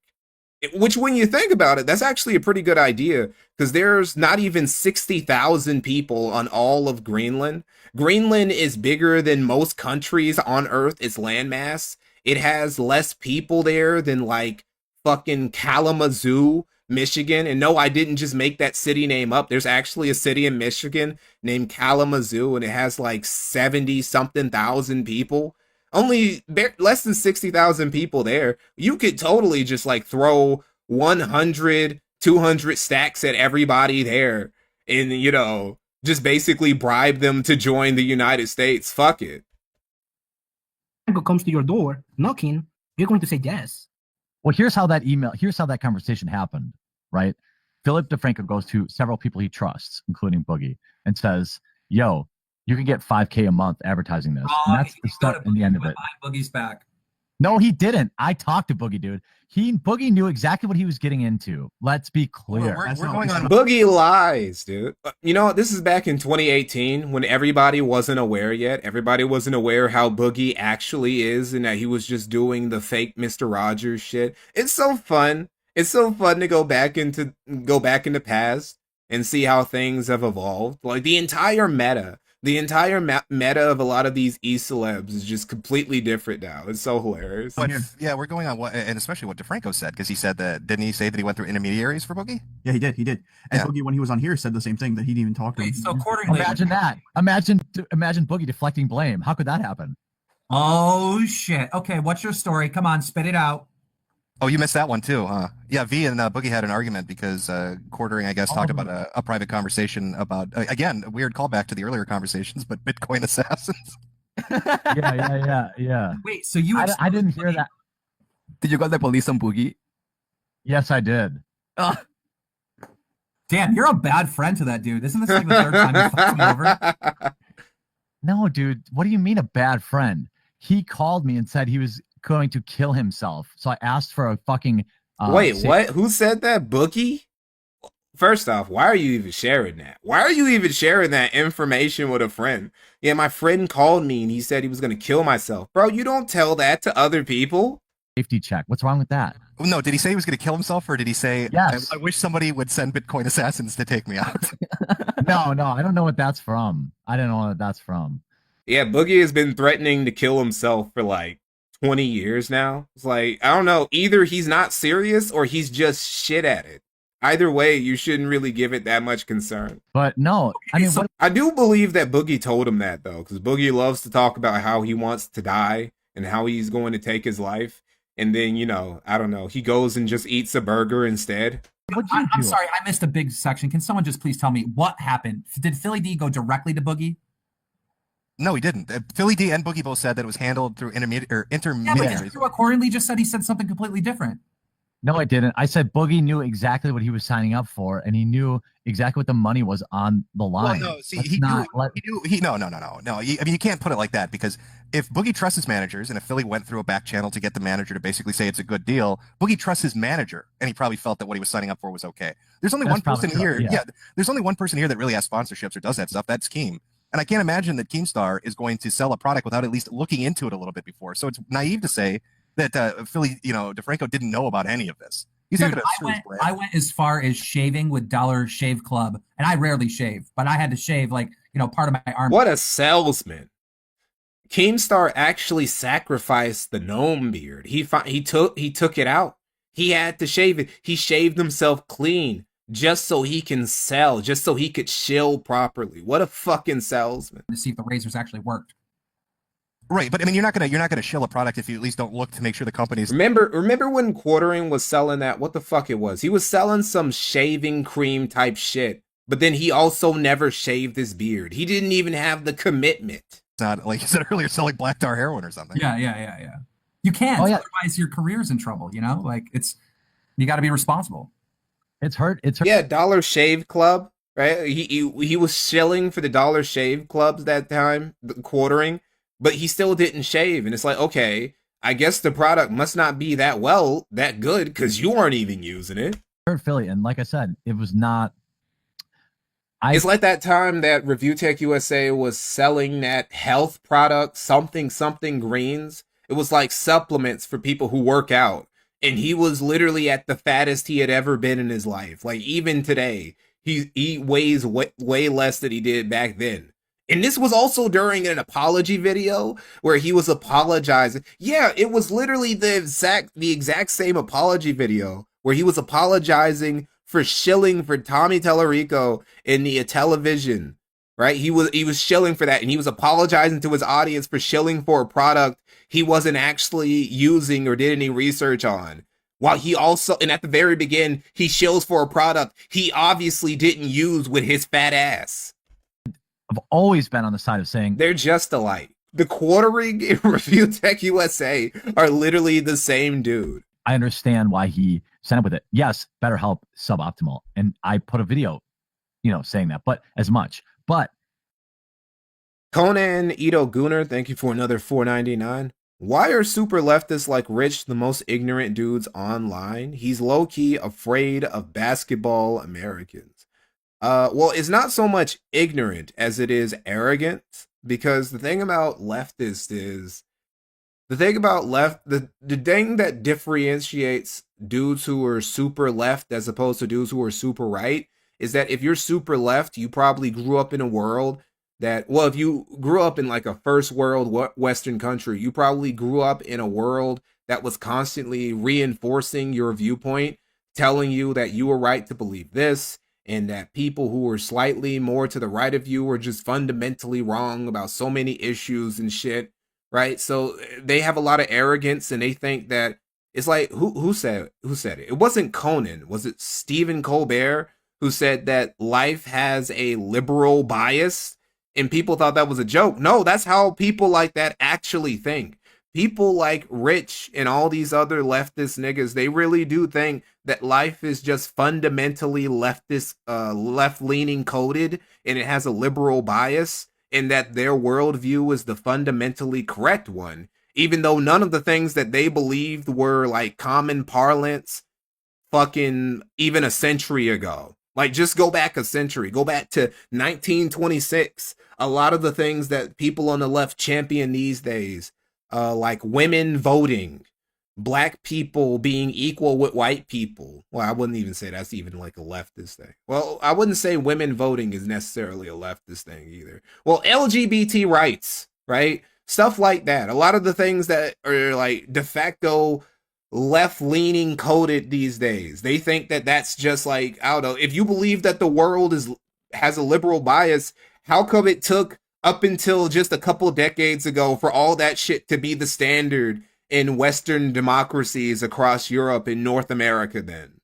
Which, when you think about it, that's actually a pretty good idea because there's not even 60,000 people on all of Greenland. Greenland is bigger than most countries on Earth, its landmass. It has less people there than like fucking Kalamazoo, Michigan. And no, I didn't just make that city name up. There's actually a city in Michigan named Kalamazoo, and it has like 70 something thousand people. Only less than 60,000 people there. You could totally just like throw 100, 200 stacks at everybody there and, you know, just basically bribe them to join the United States. Fuck it. Comes to your door knocking, you're going to say yes. Well, here's how that conversation happened, right? Philip DeFranco goes to several people he trusts, including Boogie, and says, yo, you can get $5,000 a month advertising this. And that's the start and the end of it. Boogie's back. No, he didn't. I talked to Boogie, dude. Boogie knew exactly what he was getting into. Let's be clear. We're going on. Boogie lies, dude. You know, this is back in 2018 when everybody wasn't aware yet. Everybody wasn't aware how Boogie actually is and that he was just doing the fake Mr. Rogers shit. It's so fun. It's so fun to go back into past and see how things have evolved. Like the entire meta of a lot of these e-celebs is just completely different now. It's so hilarious. But yeah, we're going on what, and especially what DeFranco said, because he said that, didn't he say that he went through intermediaries for Boogie? Yeah, he did. And yeah. Boogie, when he was on here, said the same thing, that he didn't even talk to him. So accordingly, imagine that. Imagine Boogie deflecting blame. How could that happen? Oh shit. Okay, what's your story? Come on, spit it out. Oh, you missed that one too, huh? Yeah, V and Boogie had an argument because Quartering, I guess, talked about a private conversation about, again, a weird callback to the earlier conversations, but Bitcoin assassins. Yeah. Wait, so you... I didn't hear that. Did you call the police on Boogie? Yes, I did. Damn, you're a bad friend to that dude. Isn't this like the third time you fucked him over? No, dude. What do you mean a bad friend? He called me and said he was going to kill himself. So I asked for a fucking... Wait, what? Who said that? Boogie? First off, why are you even sharing that? Why are you even sharing that information with a friend? Yeah, my friend called me and he said he was going to kill myself. Bro, you don't tell that to other people. Safety check. What's wrong with that? No, did he say he was going to kill himself, or did he say, yes. I wish somebody would send Bitcoin assassins to take me out? No, I don't know what that's from. I don't know what that's from. Yeah, Boogie has been threatening to kill himself for like 20 years now. It's like, I don't know, either he's not serious or he's just shit at it. Either way, you shouldn't really give it that much concern. But no, I mean, I do believe that Boogie told him that though, because Boogie loves to talk about how he wants to die and how he's going to take his life. And then, you know, I don't know, he goes and just eats a burger instead. I'm sorry, I missed a big section. Can someone just please tell me what happened? Did Philly D go directly to Boogie? No, he didn't. Philly D and Boogie both said that it was handled through intermediaries. Yeah, but accordingly just said he said something completely different. No, I didn't. I said Boogie knew exactly what he was signing up for, and he knew exactly what the money was on the line. Well, no, see, no. I mean, you can't put it like that, because if Boogie trusts his managers, and if Philly went through a back channel to get the manager to basically say it's a good deal, Boogie trusts his manager, and he probably felt that what he was signing up for was okay. There's only one person here. Yeah, there's only one person here that really has sponsorships or does that stuff. That's Keem. And I can't imagine that Keemstar is going to sell a product without at least looking into it a little bit before. So it's naive to say that Philly, DeFranco didn't know about any of this. He's Dude, not going to I went as far as shaving with Dollar Shave Club, and I rarely shave, but I had to shave like part of my arm. What a salesman! Keemstar actually sacrificed the gnome beard. He took it out. He had to shave it. He shaved himself clean just so he can sell, just so he could shill properly. What a fucking salesman! To see if the razors actually worked. Right, but I mean, you're not gonna shill a product if you at least don't look to make sure the company's. Remember when Quartering was selling that? What the fuck it was? He was selling some shaving cream type shit, but then he also never shaved his beard. He didn't even have the commitment. Not like you said earlier, selling black tar heroin or something. Yeah. You can't. Otherwise, your career's in trouble. Like you got to be responsible. It's hurt. Yeah, Dollar Shave Club, right? He was shilling for the Dollar Shave Clubs that time, Quartering. But he still didn't shave, and it's like, okay, I guess the product must not be that good, because you aren't even using it. Philly, and like I said, it was not. It's like that time that Review Tech USA was selling that health product, something greens. It was like supplements for people who work out, and he was literally at the fattest he had ever been in his life. Like even today, he weighs way less than he did back then. And this was also during an apology video where he was apologizing. Yeah, it was literally the exact same apology video where he was apologizing for shilling for Tommy Tellerico in the television, right? He was shilling for that, and he was apologizing to his audience for shilling for a product he wasn't actually using or did any research on. While he also, and at the very beginning, he shills for a product he obviously didn't use with his fat ass. I've always been on the side of saying they're just alike. The Quartering and Review Tech USA are literally the same dude. I understand why he sent up with it. Yes, BetterHelp suboptimal, and I put a video, saying that, but as much. But Conan Ito Gunner, thank you for another $4.99. Why are super leftists like Rich the most ignorant dudes online? He's low key afraid of basketball Americans. Well, it's not so much ignorant as it is arrogant, because the thing about leftists is the thing that differentiates dudes who are super left as opposed to dudes who are super right is that if you're super left, you probably grew up in a world that, well, if you grew up in like a first world Western country, you probably grew up in a world that was constantly reinforcing your viewpoint, telling you that you were right to believe this, and that people who were slightly more to the right of you were just fundamentally wrong about so many issues and shit, right? So they have a lot of arrogance, and they think that it's like, who said it? It wasn't Conan. Was it Stephen Colbert who said that life has a liberal bias? And people thought that was a joke. No, that's how people like that actually think. People like Rich and all these other leftist niggas, they really do think that life is just fundamentally leftist, left-leaning coded, and it has a liberal bias, and that their worldview is the fundamentally correct one, even though none of the things that they believed were like common parlance fucking even a century ago. Like, just go back a century, go back to 1926. A lot of the things that people on the left champion these days, like women voting, black people being equal with white people. Well, I wouldn't even say that's even like a leftist thing. Well, I wouldn't say women voting is necessarily a leftist thing either. Well, LGBT rights, right? Stuff like that. A lot of the things that are like de facto left-leaning coded these days, they think that that's just like, I don't know, if you believe that the world has a liberal bias, how come it took up until just a couple decades ago for all that shit to be the standard in Western democracies across Europe and North America then?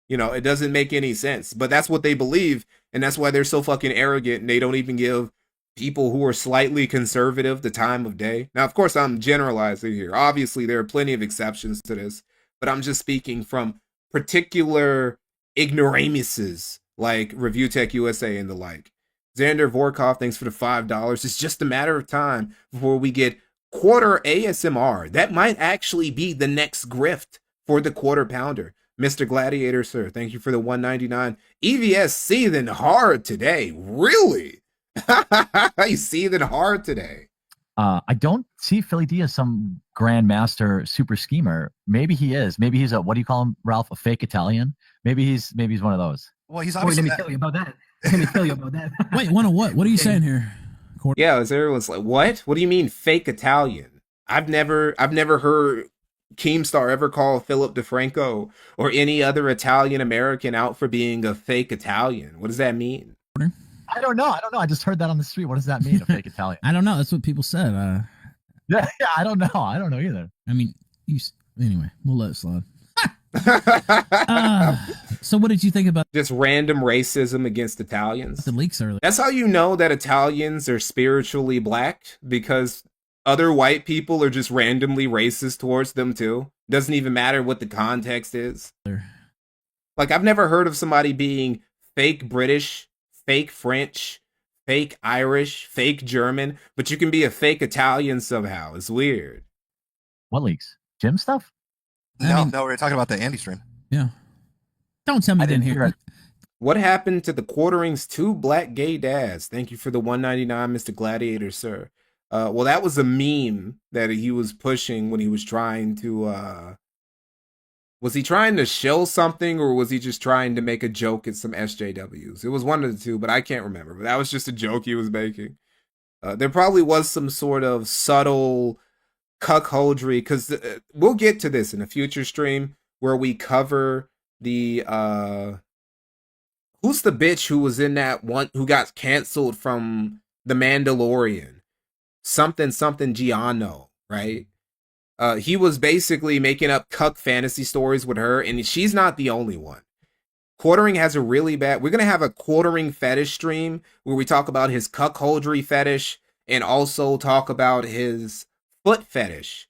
It doesn't make any sense, but that's what they believe, and that's why they're so fucking arrogant, and they don't even give people who are slightly conservative the time of day. Now, of course, I'm generalizing here. Obviously, there are plenty of exceptions to this, but I'm just speaking from particular ignoramuses like Review Tech USA and the like. Xander Vorkov, thanks for the $5. It's just a matter of time before we get quarter ASMR. That might actually be the next grift for the quarter pounder. Mr. Gladiator, sir, thank you for the $1.99. EVS seething hard today. Really? He's seething hard today. I don't see Philly D as some grandmaster super schemer. Maybe he is. Maybe he's a, what do you call him, Ralph? A fake Italian? Maybe he's one of those. Well, he's Wait, obviously. let me tell you about that. Let me tell you about that. Wait, one of what? What are you saying here? Yeah, as everyone's like, what? What do you mean fake Italian? I've never heard Keemstar ever call Philip DeFranco or any other Italian American out for being a fake Italian. What does that mean? I don't know. I just heard that on the street. What does that mean, a fake Italian? I don't know. That's what people said. Yeah, I don't know. I don't know either. I mean, anyway, we'll let it slide. So what did you think about just random racism against Italians? The leaks earlier. That's how you know that Italians are spiritually black, because other white people are just randomly racist towards them too. Doesn't even matter what the context is. Like, I've never heard of somebody being fake British, fake French, fake Irish, fake German, but you can be a fake Italian somehow. It's weird. What leaks? Gym stuff? No, we're talking about the Andy stream. Yeah. Don't tell me I didn't hear it. What happened to the Quartering's 2 black gay dads? Thank you for the $1.99, Mr. Gladiator, sir. Well, that was a meme that he was pushing when he was trying to, was he trying to shill something, or was he just trying to make a joke at some SJWs? It was one of the two, but I can't remember. But that was just a joke he was making. There probably was some sort of subtle cuckoldry, because we'll get to this in a future stream where we cover the who's the bitch who was in that one who got canceled from The Mandalorian? Something Giano, right? He was basically making up cuck fantasy stories with her, and she's not the only one. Quartering has a really bad... We're going to have a Quartering fetish stream where we talk about his cuckoldry fetish, and also talk about his foot fetish,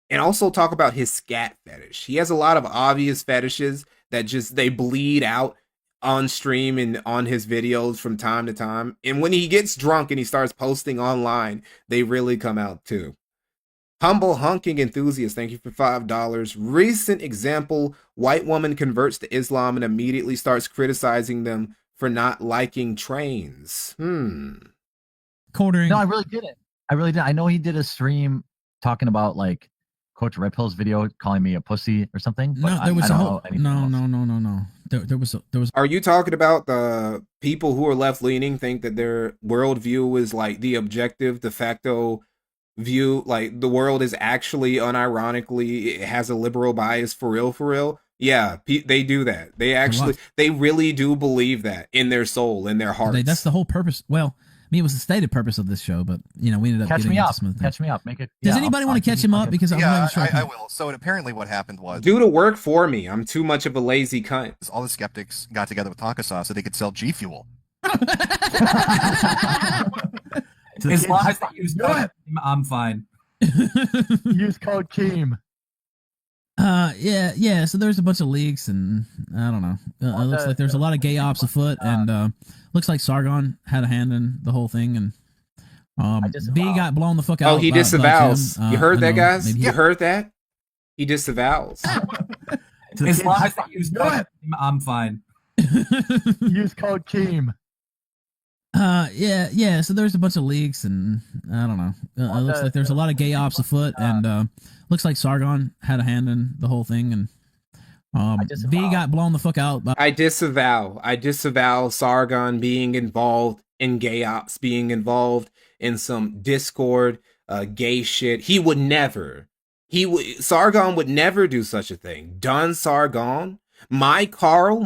and also talk about his scat fetish. He has a lot of obvious fetishes that just, they bleed out on stream and on his videos from time to time. And when he gets drunk and he starts posting online, they really come out too. Humble Hunking Enthusiast, thank you for $5. Recent example, white woman converts to Islam and immediately starts criticizing them for not liking trains. Quartering. No, I really didn't. I know he did a stream talking about, like, Coach Red Pill's video calling me a pussy or something. But No, there was I a don't whole... know anything No. else. There was... Are you talking about the people who are left-leaning think that their worldview is like the objective, de facto view? Like, the world is actually, unironically, it has a liberal bias for real? Yeah, they do that. They actually, they really do believe that in their soul, in their hearts. That's the whole purpose. Well, I mean, it was the stated purpose of this show, but, you know, we ended up Catch getting me into up. some of the Catch me up. Make it. Does anybody want to catch him up? Because I'm not even sure. I will. So apparently what happened was... Do the work for me. I'm too much of a lazy cunt. all the skeptics got together with Taco Sauce so they could sell G Fuel. As long as they use code, I'm fine. Use code Keem. Yeah. So there's a bunch of leaks, and I don't know. It looks like there's a lot of gay ops afoot, and looks like Sargon had a hand in the whole thing, and B got blown the fuck out. Oh, he disavows. You heard that, guys? You heard that? He disavows. As long as they use code, I'm fine. Use code Keem. Yeah. So there's a bunch of leaks, and I don't know. It looks like there's a lot of gay ops afoot, and looks like Sargon had a hand in the whole thing, and B got blown the fuck out. I disavow Sargon being involved in gay ops, being involved in some Discord gay shit. He would never. Sargon would never do such a thing. Done Sargon. My Carl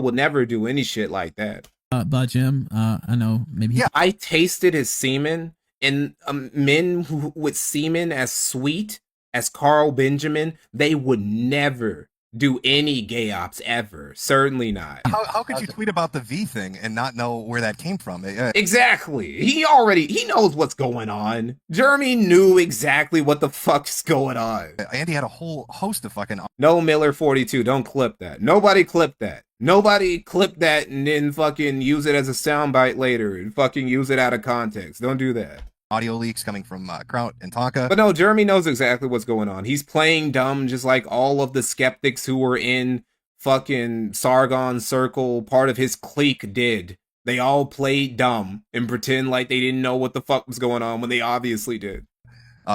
would never do any shit like that. But Jim, I know maybe. Yeah, I tasted his semen, and men who with semen as sweet as Carl Benjamin, they would never do any gay ops ever. Certainly not. How could you tweet about the V thing and not know where that came from? Exactly. He knows what's going on. Jeremy knew exactly what the fuck's going on. Andy had a whole host of fucking... No, Miller 42, don't clip that. Nobody clip that. Nobody clip that and then fucking use it as a soundbite later and fucking use it out of context. Don't do that. Audio leaks coming from Kraut and Tonka. But no, Jeremy knows exactly what's going on. He's playing dumb just like all of the skeptics who were in fucking Sargon's circle, part of his clique, did They all played dumb and pretend like they didn't know what the fuck was going on when they obviously did.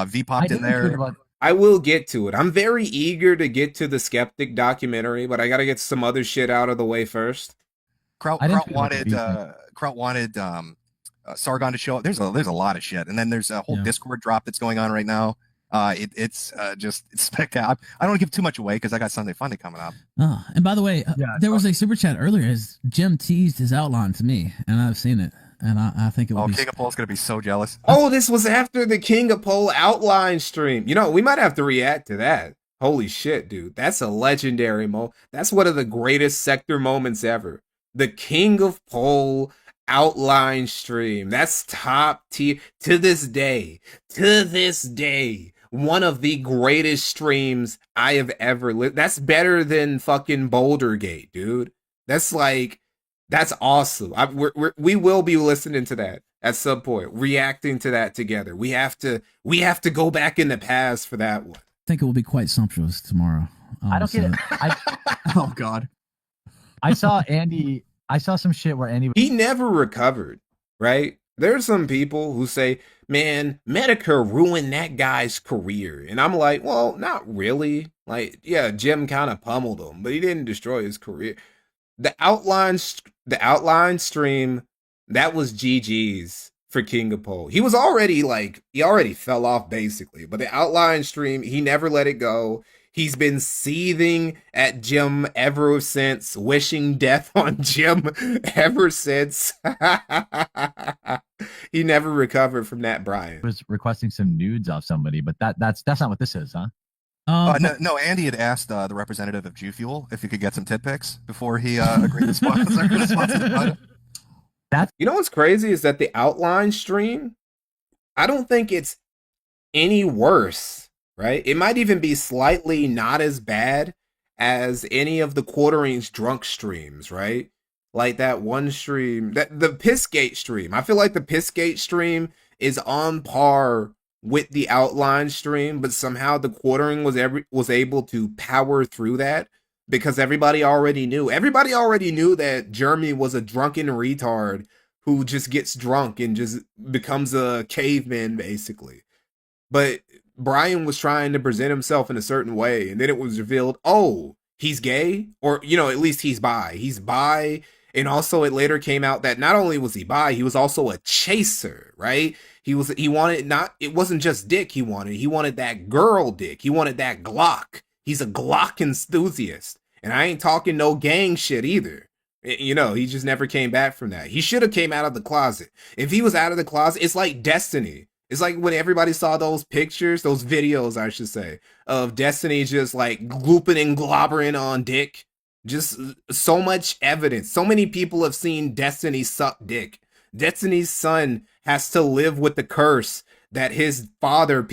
V popped in there. I will get to it. I'm very eager to get to the Skeptic documentary, but I got to get some other shit out of the way first. Kraut wanted Sargon to show up. There's a lot of shit, and then there's a whole Discord drop that's going on right now. It's spectacular. I don't want to give too much away because I got Sunday Funday coming up. Oh, and by the way, there was a super chat earlier. As Jim teased his outline to me, and I've seen it, and I think it will be. King of Pole's gonna be so jealous. Oh, this was after the King of Pole outline stream. You know, we might have to react to that. Holy shit, dude. That's a legendary moment. That's one of the greatest sector moments ever. The King of Pole outline stream. That's top tier to this day. To this day. One of the greatest streams I have ever lived. That's better than fucking Boulder Gate, dude. That's awesome. We will be listening to that at some point, reacting to that together. We have to go back in the past for that one. I think it will be quite sumptuous tomorrow. I don't get it. Oh God. I saw some shit where Andy. He never recovered, right? There's some people who say, man, Medicare ruined that guy's career. And I'm like, well, not really. Like, yeah, Jim kind of pummeled him, but he didn't destroy his career. The outline stream, that was GG's for King of Pole. He already fell off basically, but the outline stream, he never let it go. He's been seething at Jim ever since, wishing death on Jim ever since. He never recovered from that, Brian. Was requesting some nudes off somebody, but that's not what this is, huh? No, Andy had asked the representative of Jew Fuel if he could get some tit pics before he agreed to sponsor the podcast. You know what's crazy is that the outline stream, I don't think it's any worse. Right? It might even be slightly not as bad as any of the quarter-inch drunk streams, right? Like that one stream, the Pissgate stream. I feel like the Pissgate stream is on par with the outline stream, but somehow the quartering was able to power through that because everybody already knew. Everybody already knew that Jeremy was a drunken retard who just gets drunk and just becomes a caveman, basically. But Brian was trying to present himself in a certain way, and then it was revealed, oh, he's gay, or, you know, at least he's bi. He's bi, and also it later came out that not only was he bi, he was also a chaser, right? It wasn't just dick he wanted that girl dick. He wanted that Glock. He's a Glock enthusiast, and I ain't talking no gang shit either. You know, he just never came back from that. He should have came out of the closet. If he was out of the closet, it's like Destiny. It's like when everybody saw those pictures, those videos, I should say, of Destiny just like glooping and globbering on dick. Just so much evidence. So many people have seen Destiny suck dick. Destiny's son has to live with the curse that his father,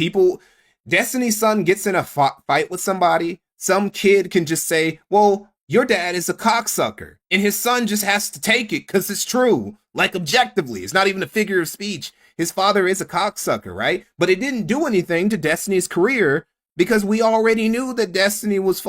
Destiny's son gets in a fight with somebody. Some kid can just say, well, your dad is a cocksucker. And his son just has to take it because it's true. Like objectively, it's not even a figure of speech. His father is a cocksucker, right? But it didn't do anything to Destiny's career because we already knew that Destiny was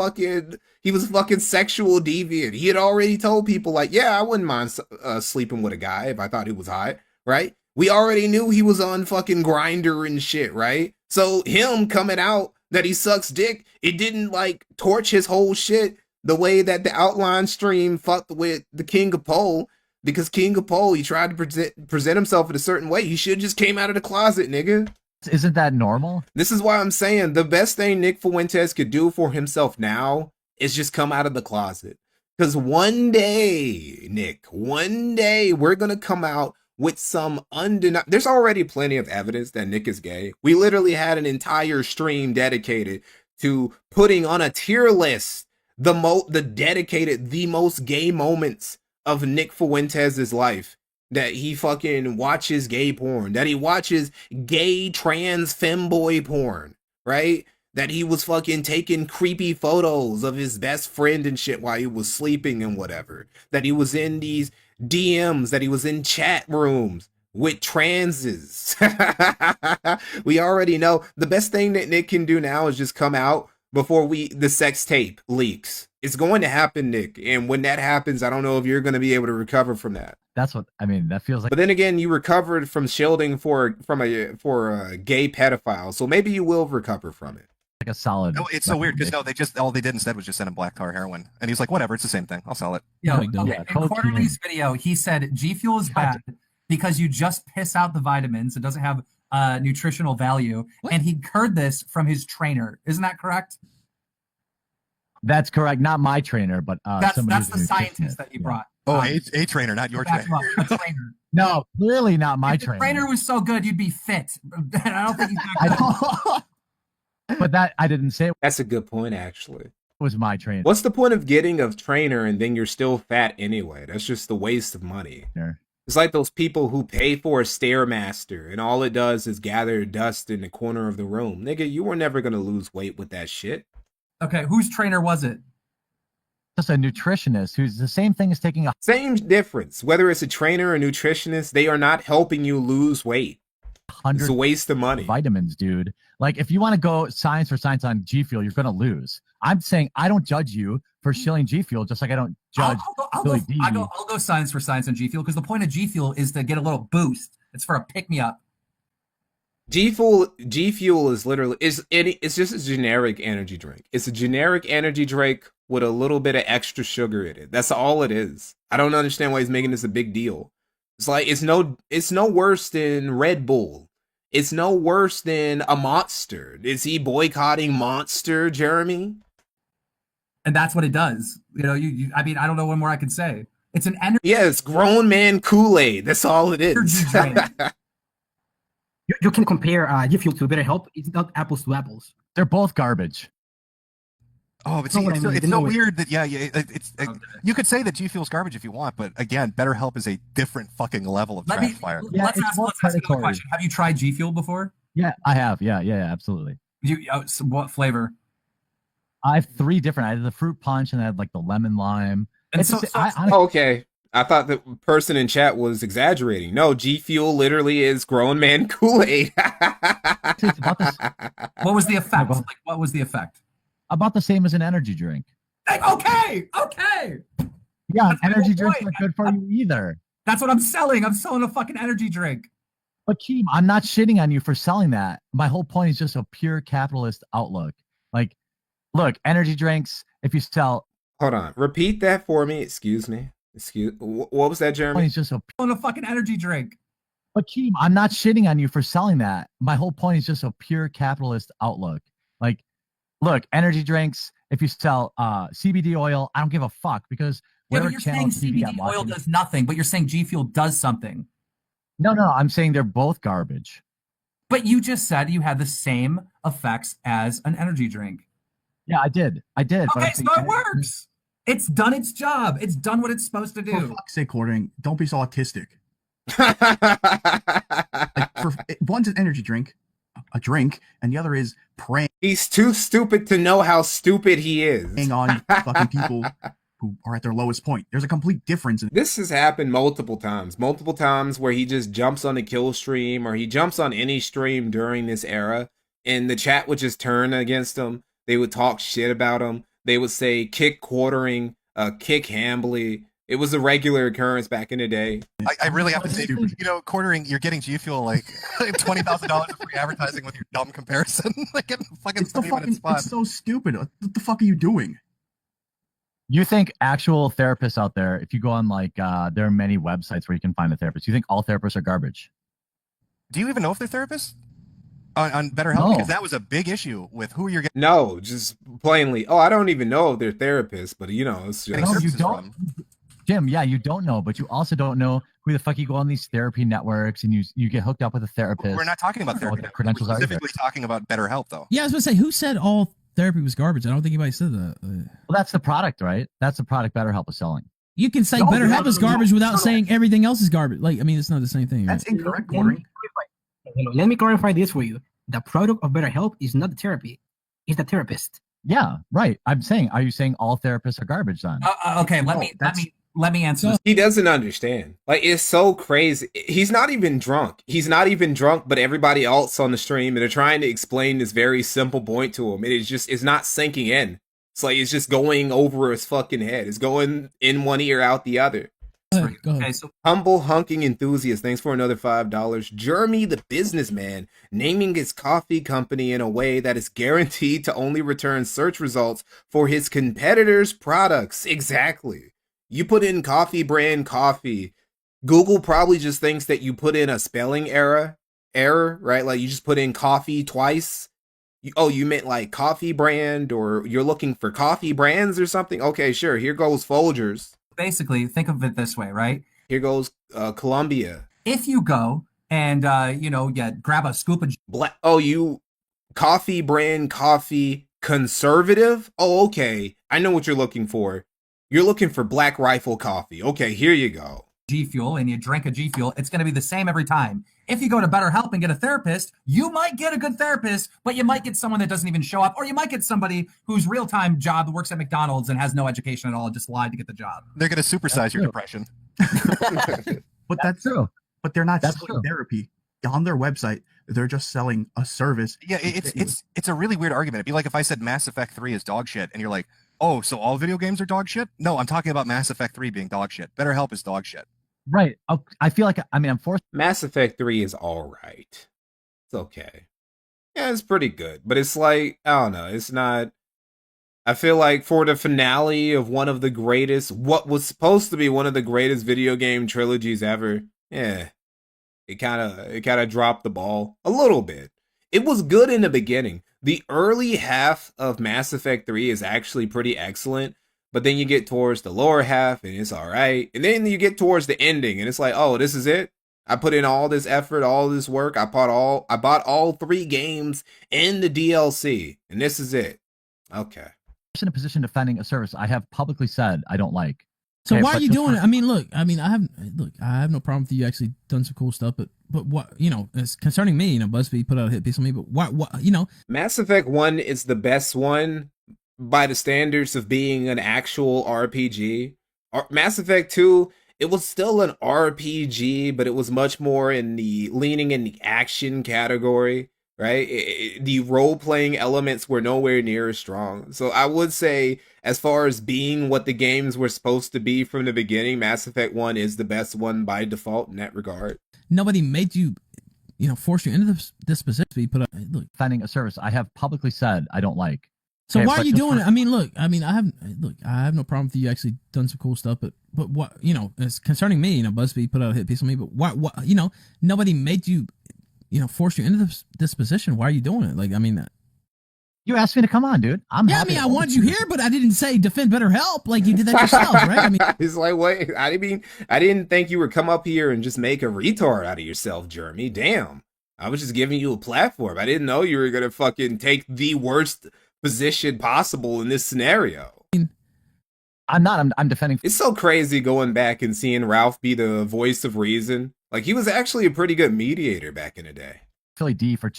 he was a fucking sexual deviant. He had already told people like, yeah, I wouldn't mind sleeping with a guy if I thought he was hot, right? We already knew he was on fucking Grindr and shit, right? So him coming out that he sucks dick, it didn't like torch his whole shit the way that the outline stream fucked with the King of Pole. Because King of Pole, he tried to present himself in a certain way. He should have just came out of the closet, nigga. Isn't that normal? This is why I'm saying the best thing Nick Fuentes could do for himself now is just come out of the closet. Because one day, Nick, we're going to come out with some undeniable... There's already plenty of evidence that Nick is gay. We literally had an entire stream dedicated to putting on a tier list the most gay moments of Nick Fuentes' life. That he fucking watches gay porn, that he watches gay trans femboy porn, right? That he was fucking taking creepy photos of his best friend and shit while he was sleeping and whatever. That he was in these DMs, that he was in chat rooms with transes. We already know. The best thing that Nick can do now is just come out before the sex tape leaks. It's going to happen, Nick. And when that happens, I don't know if you're going to be able to recover from that. That's what I mean. That feels like. But then again, you recovered from shielding for a gay pedophile, so maybe you will recover from it. Like a solid. No, it's so weird because no, all they did instead was just send him black tar heroin, and he's like, whatever, it's the same thing. I'll sell it. Yeah, No, okay. In Quarterly's video, he said G Fuel is bad because you just piss out the vitamins. It doesn't have nutritional value, and he heard this from his trainer. Isn't that correct? That's correct. Not my trainer, but that's the scientist that you brought. Oh, a trainer, not your trainer. A trainer. No, clearly not my if the trainer was so good, you'd be fit. And I don't think he's that good. But that I didn't say. That's a good point, actually. It was my trainer. What's the point of getting a trainer and then you're still fat anyway? That's just a waste of money. Sure. It's like those people who pay for a Stairmaster and all it does is gather dust in the corner of the room. Nigga, you were never going to lose weight with that shit. Okay, whose trainer was it? Just a nutritionist who's the same thing as taking a. Same difference. Whether it's a trainer or a nutritionist, they are not helping you lose weight. It's a waste of money. Vitamins, dude. Like, if you want to go science for science on G Fuel, you're going to lose. I'm saying I don't judge you for shilling G Fuel, just like I don't judge I'll go science for science on G Fuel because the point of G Fuel is to get a little boost. It's for a pick me up. G Fuel is literally it's just a generic energy drink. It's a generic energy drink with a little bit of extra sugar in it. That's all it is. I don't understand why he's making this a big deal. It's like it's no worse than Red Bull. It's no worse than a Monster. Is he boycotting Monster, Jeremy? And that's what it does. You know, I mean, I don't know what more I can say. It's an energy. Yeah, it's grown man Kool-Aid. That's all it is. You can compare G Fuel to BetterHelp. It's not apples to apples. They're both garbage. Oh, but see, it's so weird that you could say that G Fuel's garbage if you want, but again, BetterHelp is a different fucking level of trash fire. Let's ask another question. Have you tried G Fuel before? Yeah, I have. Yeah, absolutely. So what flavor? I have 3 different. I had the fruit punch and I had like the lemon lime. And okay. I thought the person in chat was exaggerating. No, G Fuel literally is grown man Kool-Aid. What was the effect? Like, what was the effect? About the same as an energy drink. Okay. Yeah, energy drinks aren't good for you either. That's what I'm selling. I'm selling a fucking energy drink. But Keem, I'm not shitting on you for selling that. My whole point is just a pure capitalist outlook. Like, look, energy drinks, if you sell... Hold on. Repeat that for me. Excuse me. What was that, Jeremy? It's just a fucking energy drink. But Keem, I'm not shitting on you for selling that. My whole point is just a pure capitalist outlook. Like, look, energy drinks, if you sell CBD oil, I don't give a fuck because but you're saying CBD oil does nothing, but you're saying G Fuel does something. No, I'm saying they're both garbage. But you just said you had the same effects as an energy drink. Yeah, I did. Okay, so it works. It's done its job. It's done what it's supposed to do. For fuck's sake, Quartering, don't be so autistic. One's an energy drink, a drink, and the other is preying. He's too stupid to know how stupid he is. On fucking people who are at their lowest point. There's a complete difference. This has happened multiple times where he just jumps on a kill stream or he jumps on any stream during this era and the chat would just turn against him. They would talk shit about him. They would say kick Quartering, kick Hambly. It was a regular occurrence back in the day. I really have to say, Quartering, you're getting G Fuel like $20,000 of free advertising with your dumb comparison. Like in fucking 3-minute spot. It's so stupid. What the fuck are you doing? You think actual therapists out there, if you go on like, there are many websites where you can find a therapist. You think all therapists are garbage? Do you even know if they're therapists? On BetterHelp? No. Because that was a big issue with who you're getting. No, just plainly. Oh, I don't even know if they're therapists, but it's just. No, you don't. Jim, yeah, you don't know, but you also don't know who the fuck you go on these therapy networks and you get hooked up with a therapist. We're not talking about therapy. What credentials We're are specifically talking about BetterHelp, though. Yeah, I was going to say, who said all therapy was garbage? I don't think anybody said that. Well, that's the product, right? That's the product BetterHelp is selling. You can say BetterHelp is garbage without saying everything else is garbage. Like, I mean, it's not the same thing. That's right? incorrect, Quartering. Let me clarify this for you. The product of BetterHelp is not the therapy. It's the therapist. Yeah, right. I'm saying, are you saying all therapists are garbage then? Okay, let me answer this. He doesn't understand. Like, it's so crazy. He's not even drunk. But everybody else on the stream, and they're trying to explain this very simple point to him. It's not sinking in. It's like it's just going over his fucking head. It's going in one ear, out the other. Go ahead. Okay, so Humble Hunking Enthusiast, thanks for another $5. Jeremy the businessman, naming his coffee company in a way that is guaranteed to only return search results for his competitors' products. Exactly. You put in coffee brand coffee, Google probably just thinks that you put in a spelling error, right? Like you just put in coffee twice. You meant like coffee brand, or you're looking for coffee brands or something? Okay, sure. Here goes Folgers. basically, think of it this way, right? Here goes Colombia. If you go and grab a scoop of you coffee brand coffee conservative? Oh, okay. I know what you're looking for. You're looking for Black Rifle coffee. Okay, here you go. G Fuel and you drink a G Fuel, it's going to be the same every time. If you go to BetterHelp and get a therapist, you might get a good therapist, but you might get someone that doesn't even show up, or you might get somebody whose real-time job works at McDonald's and has no education at all and just lied to get the job. They're going to supersize your depression. But that's true. But they're not selling therapy on their website. They're just selling a service. Yeah, it's a really weird argument. It'd be like if I said Mass Effect 3 is dog shit, and you're like, oh, so all video games are dog shit? No, I'm talking about Mass Effect 3 being dog shit. BetterHelp is dog shit. Right. I feel like, I'm forced. Mass Effect 3 is all right. It's okay. Yeah, it's pretty good. But it's like, I don't know. It's not. I feel like for the finale of one of the greatest, what was supposed to be one of the greatest video game trilogies ever, it kind of dropped the ball a little bit. It was good in the beginning. The early half of Mass Effect 3 is actually pretty excellent. But then you get towards the lower half and it's all right. And then you get towards the ending and it's like, oh, this is it. I put in all this effort, all this work. I bought all 3 games and the DLC, and this is it. Okay. In a position defending a service I have publicly said I don't like. So why are you doing it? I mean, I have no problem with you actually done some cool stuff, but what, it's concerning me, BuzzFeed put out a hit piece on me, but what, Mass Effect 1 is the best one by the standards of being an actual RPG. Mass Effect 2, it was still an RPG, but it was much more leaning in the action category, right? The role-playing elements were nowhere near as strong. So I would say, as far as being what the games were supposed to be from the beginning, Mass Effect 1 is the best one by default in that regard. Nobody made you, force you into this position to be put up. Look, defending a service I have publicly said I don't like. So why are you doing it? I have no problem with you actually done some cool stuff, but what, it's concerning me, BuzzFeed put out a hit piece on me, but what, nobody made you, force you into this position. Why are you doing it? You asked me to come on, dude. I wanted you here, but I didn't say defend BetterHelp like you did that yourself, right? It's like, wait, I didn't think you would come up here and just make a retard out of yourself, Jeremy. Damn. I was just giving you a platform. I didn't know you were going to fucking take the worst position possible in this scenario. I'm defending. It's so crazy going back and seeing Ralph be the voice of reason. Like, he was actually a pretty good mediator back in the day. Philly D for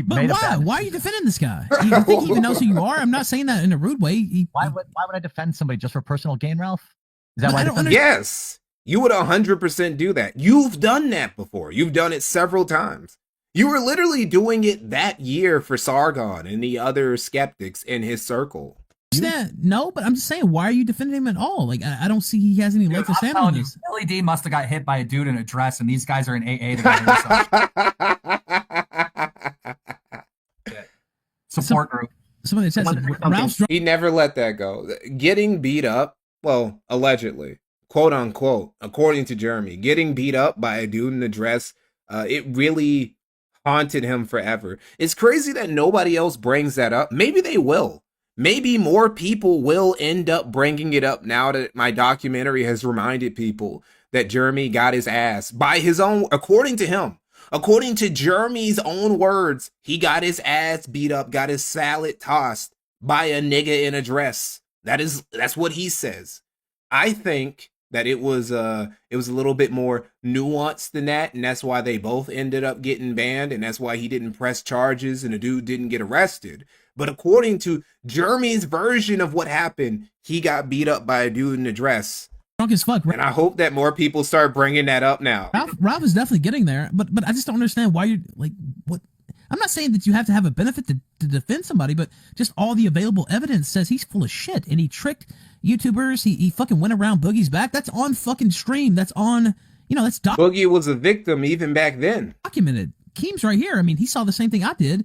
but why are you defending this guy? You think he even knows who you are? I'm not saying that in a rude way. Why would I defend somebody just for personal gain, Ralph? Is that why? Yes, you would 100% do that. You've done that before. You've done it several times. You were literally doing it that year for Sargon and the other skeptics in his circle. No, but I'm just saying, why are you defending him at all? Like, I don't see he has any leg to stand on this. Billy D must have got hit by a dude in a dress, and these guys are in AA together. Support group. Somebody says he never let that go. Getting beat up, well, allegedly, quote unquote, according to Jeremy, getting beat up by a dude in a dress, it really haunted him forever. It's crazy that nobody else brings that up. Maybe they will. Maybe more people will end up bringing it up now that my documentary has reminded people that Jeremy got his ass by his own, according to him. According to Jeremy's own words, he got his ass beat up, got his salad tossed by a nigga in a dress. That's what he says. I think that it was a little bit more nuanced than that, and that's why they both ended up getting banned, and that's why he didn't press charges and the dude didn't get arrested. But according to Jeremy's version of what happened, he got beat up by a dude in a dress. Drunk as fuck. And I hope that more people start bringing that up now. Ralph is definitely getting there, but I just don't understand why you're like, what? I'm not saying that you have to have a benefit to defend somebody, but just all the available evidence says he's full of shit and he tricked YouTubers. He fucking went around Boogie's back. That's on fucking stream. That's on, that's Boogie was a victim even back then. Documented. Keem's right here. I mean, he saw the same thing I did.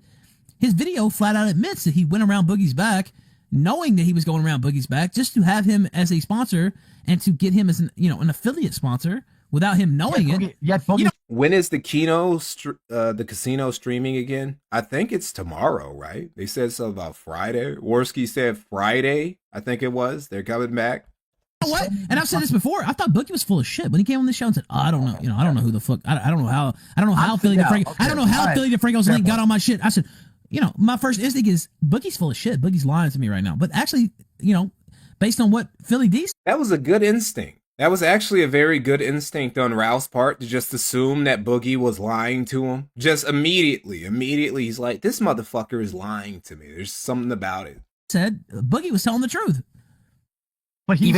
His video flat out admits that he went around Boogie's back, knowing that he was going around Boogie's back, just to have him as a sponsor and to get him as an affiliate sponsor without him knowing it. Yeah, Boogie. When is the the casino streaming again? I think it's tomorrow, right? They said something about Friday. Worski said Friday, I think it was. They're coming back. You know what? And I've said this before. I thought Boogie was full of shit when he came on the show and said, I don't know. I don't know who the fuck. I don't know how Philly DeFranco. I don't know how Philly DeFranco's link got on my shit. I said, my first instinct is Boogie's full of shit. Boogie's lying to me right now. But actually, based on what Philly D. That was a good instinct. That was actually a very good instinct on Ralph's part to just assume that Boogie was lying to him. Just immediately, he's like, this motherfucker is lying to me. There's something about it. Said Boogie was telling the truth. But he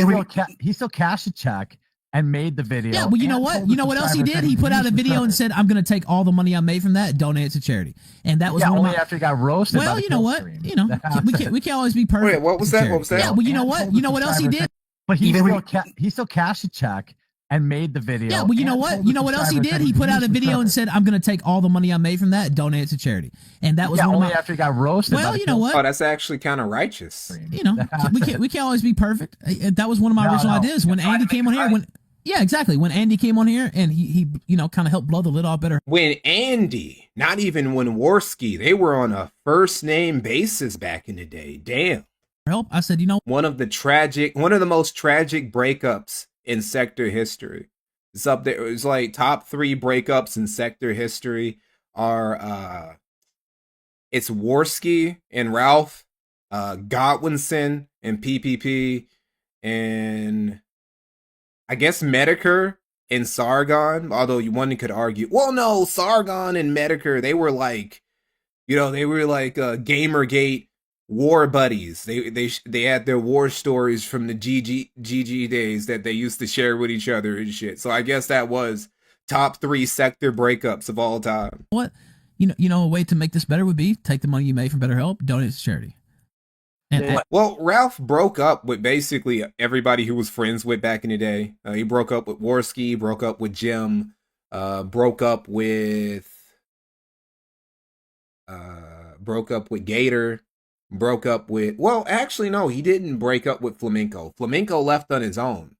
still cashed a check and made the video. Yeah, well, you know what? You know what else he did? He put out a video and said, I'm going to take all the money I made from that and donate it to charity. And that was only after he got roasted. Well, you know what? We can't always be perfect. Wait, what was that? What was that? Yeah, well, you know what? You know what else he did? But he still cashed a check and made the video. Yeah, well, you know what? You know what else he did? He put out a video and said, I'm going to take all the money I made from that and donate it to charity. And that was only after he got roasted. Well, you know what? Oh, that's actually kind of righteous. We can't always be perfect. That was one of my original ideas when Andy came on here. Yeah, exactly. When Andy came on here and he kind of helped blow the lid off better. When Andy, not even when Worski, they were on a first name basis back in the day. Damn. Help. I said, one of the most tragic breakups in sector history. It's up there. It's like top 3 breakups in sector history are it's Worski and Ralph, Godwinson and PPP, and I guess Medicare and Sargon, although one could argue, well, no, Sargon and Medicare, they were like Gamergate war buddies. They had their war stories from the GG days that they used to share with each other and shit. So I guess that was top 3 sector breakups of all time. What? A way to make this better would be take the money you made from BetterHelp, donate it to charity. Well, Ralph broke up with basically everybody who was friends with back in the day. He broke up with Worski, broke up with Jim, broke up with Gator, broke up with... Well, actually, no, he didn't break up with Flamenco. Flamenco left on his own.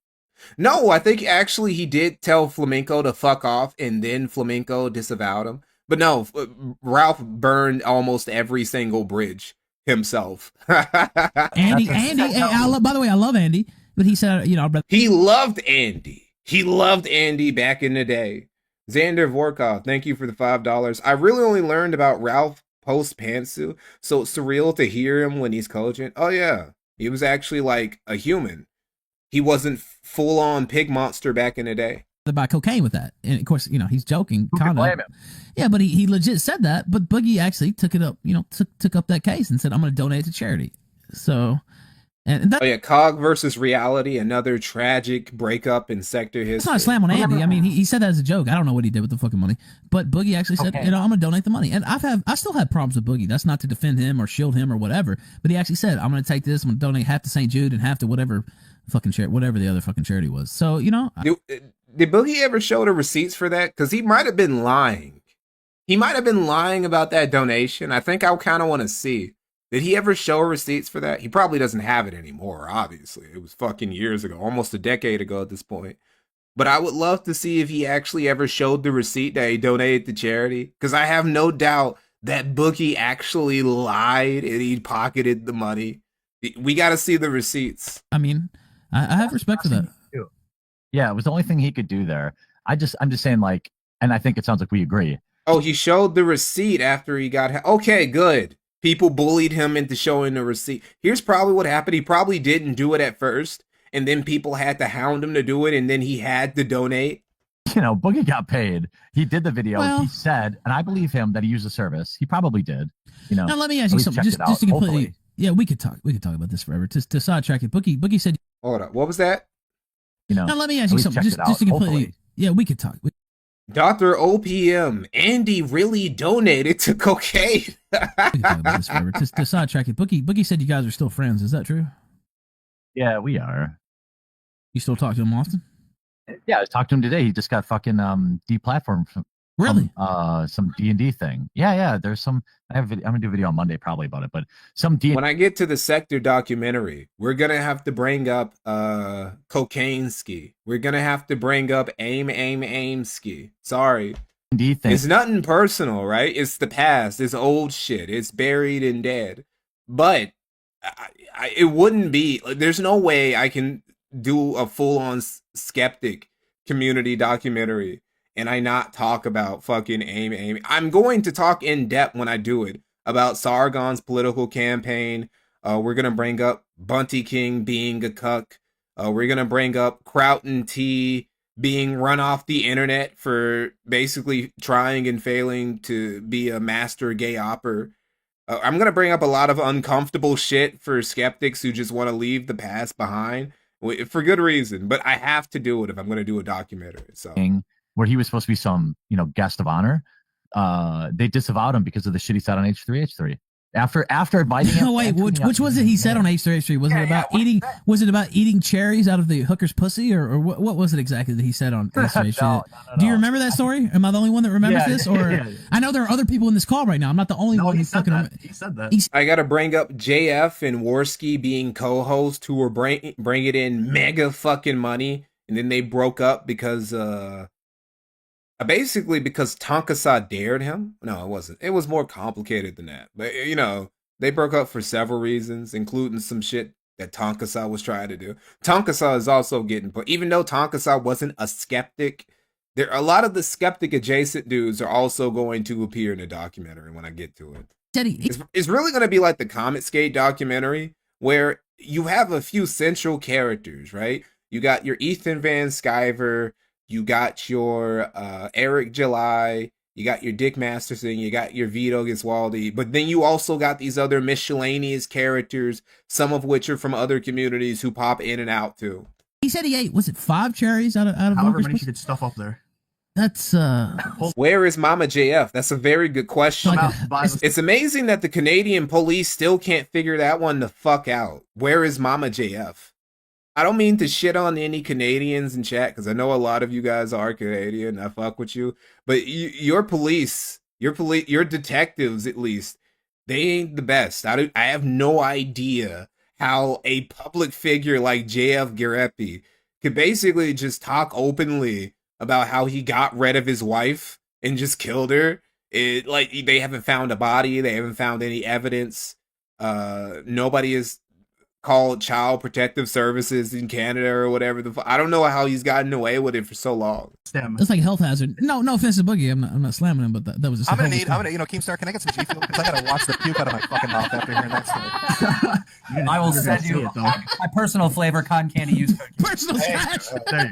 No, I think actually he did tell Flamenco to fuck off, and then Flamenco disavowed him. But no, Ralph burned almost every single bridge himself. Andy, by the way, I love Andy, but he said, he loved Andy. He loved Andy back in the day. Xander Vorkov, thank you for the $5. I really only learned about Ralph post Pantsu, so it's surreal to hear him when he's coaching. Oh yeah, he was actually like a human. He wasn't full on pig monster back in the day. Buy cocaine with that, and of course, he's joking. Kind of. Yeah, but he legit said that. But Boogie actually took it up. Took up that case and said, "I'm going to donate it to charity." So, and that, oh yeah, COG versus reality, another tragic breakup in sector history. It's not a slam on Andy. I mean, he said that as a joke. I don't know what he did with the fucking money, but Boogie actually said, "I'm going to donate the money." And I still have problems with Boogie. That's not to defend him or shield him or whatever. But he actually said, "I'm going to take this. I'm going to donate half to St. Jude and half to whatever fucking charity, whatever the other fucking charity was." So Did Boogie ever show the receipts for that? Because he might have been lying. He might have been lying about that donation. I think I kind of want to see. Did he ever show receipts for that? He probably doesn't have it anymore, obviously. It was fucking years ago, almost a decade ago at this point. But I would love to see if he actually ever showed the receipt that he donated to charity. Because I have no doubt that Boogie actually lied and he pocketed the money. We got to see the receipts. I mean, I have respect for that. Yeah, it was the only thing he could do there. I'm just saying, like, and I think it sounds like we agree. Oh, he showed the receipt after he got... Okay, good. People bullied him into showing the receipt. Here's probably what happened. He probably didn't do it at first, and then people had to hound him to do it, and then he had to donate. Boogie got paid. He did the video. Well, he said, and I believe him, that he used the service. He probably did. Now let me ask you something. Just to completely... Yeah, we could talk about this forever. To sidetrack it, Boogie said... Hold up. What was that? Now let me ask you something. Just to completely... Yeah, we could talk. Dr. OPM, Andy really donated to cocaine. We can talk about this forever. To sidetrack it, Boogie said you guys are still friends. Is that true? Yeah, we are. You still talk to him often? Yeah, I talked to him today. He just got fucking deplatformed from Really? some D&D thing. Yeah. There's some. I'm gonna do a video on Monday probably about it, but some D. When I get to the Sector documentary, we're gonna have to bring up Cocaine Ski. We're gonna have to bring up Aim Ski. Sorry. D thing. It's nothing personal, right? It's the past. It's old shit. It's buried and dead. But it wouldn't be. There's no way I can do a full-on skeptic community documentary and I not talk about fucking Aim. I'm going to talk in depth when I do it about Sargon's political campaign. We're gonna bring up Bunty King being a cuck. We're gonna bring up Croughton T being run off the internet for basically trying and failing to be a master gay opera. I'm going to bring up a lot of uncomfortable shit for skeptics who just want to leave the past behind for good reason, but I have to do it if I'm going to do a documentary. So where he was supposed to be some, guest of honor, they disavowed him because of the shit he said on H3H3. After inviting him. No, wait, which was it he said on H3H3? Was it about eating? Was it about eating cherries out of the hooker's pussy, or what was it exactly that he said on H3H3? No. Do you remember that story? Am I the only one that remembers this? Or I know there are other people in this call right now. I'm not the only one who's fucking. He said that. I got to bring up JF and Worski being co-hosts who were bringing in mega fucking money, and then they broke up because basically because Tankasa dared him. No, it wasn't. It was more complicated than that. But, they broke up for several reasons, including some shit that Tankasa was trying to do. Tankasa is also getting put, even though Tankasa wasn't a skeptic, there a lot of the skeptic adjacent dudes are also going to appear in the documentary when I get to it. It's really going to be like the Comet Skate documentary, where you have a few central characters, right? You got your Ethan Van Sciver, you got your Eric July, you got your Dick Masterson, you got your Vito Giswaldi, but then you also got these other miscellaneous characters, some of which are from other communities who pop in and out too. He said he ate, was it 5 cherries out of however many she could stuff up there. That's Where is Mama JF? That's a very good question. It's amazing that the Canadian police still can't figure that one the fuck out. Where is Mama JF? I don't mean to shit on any Canadians in chat, because I know a lot of you guys are Canadian. I fuck with you, but your police, your detectives, at least, they ain't the best. I have no idea how a public figure like JF Garepi could basically just talk openly about how he got rid of his wife and just killed her. They haven't found a body. They haven't found any evidence. Nobody is called Child Protective Services in Canada or whatever I don't know how he's gotten away with it for so long. It's like a health hazard. No offense to Boogie. I'm not slamming him, but that was. I'm gonna Keemstar, can I get some G Fuel? Because I gotta watch the puke out of my fucking mouth after hearing that story. I will send you my personal flavor cotton candy use code. Personal stash. There you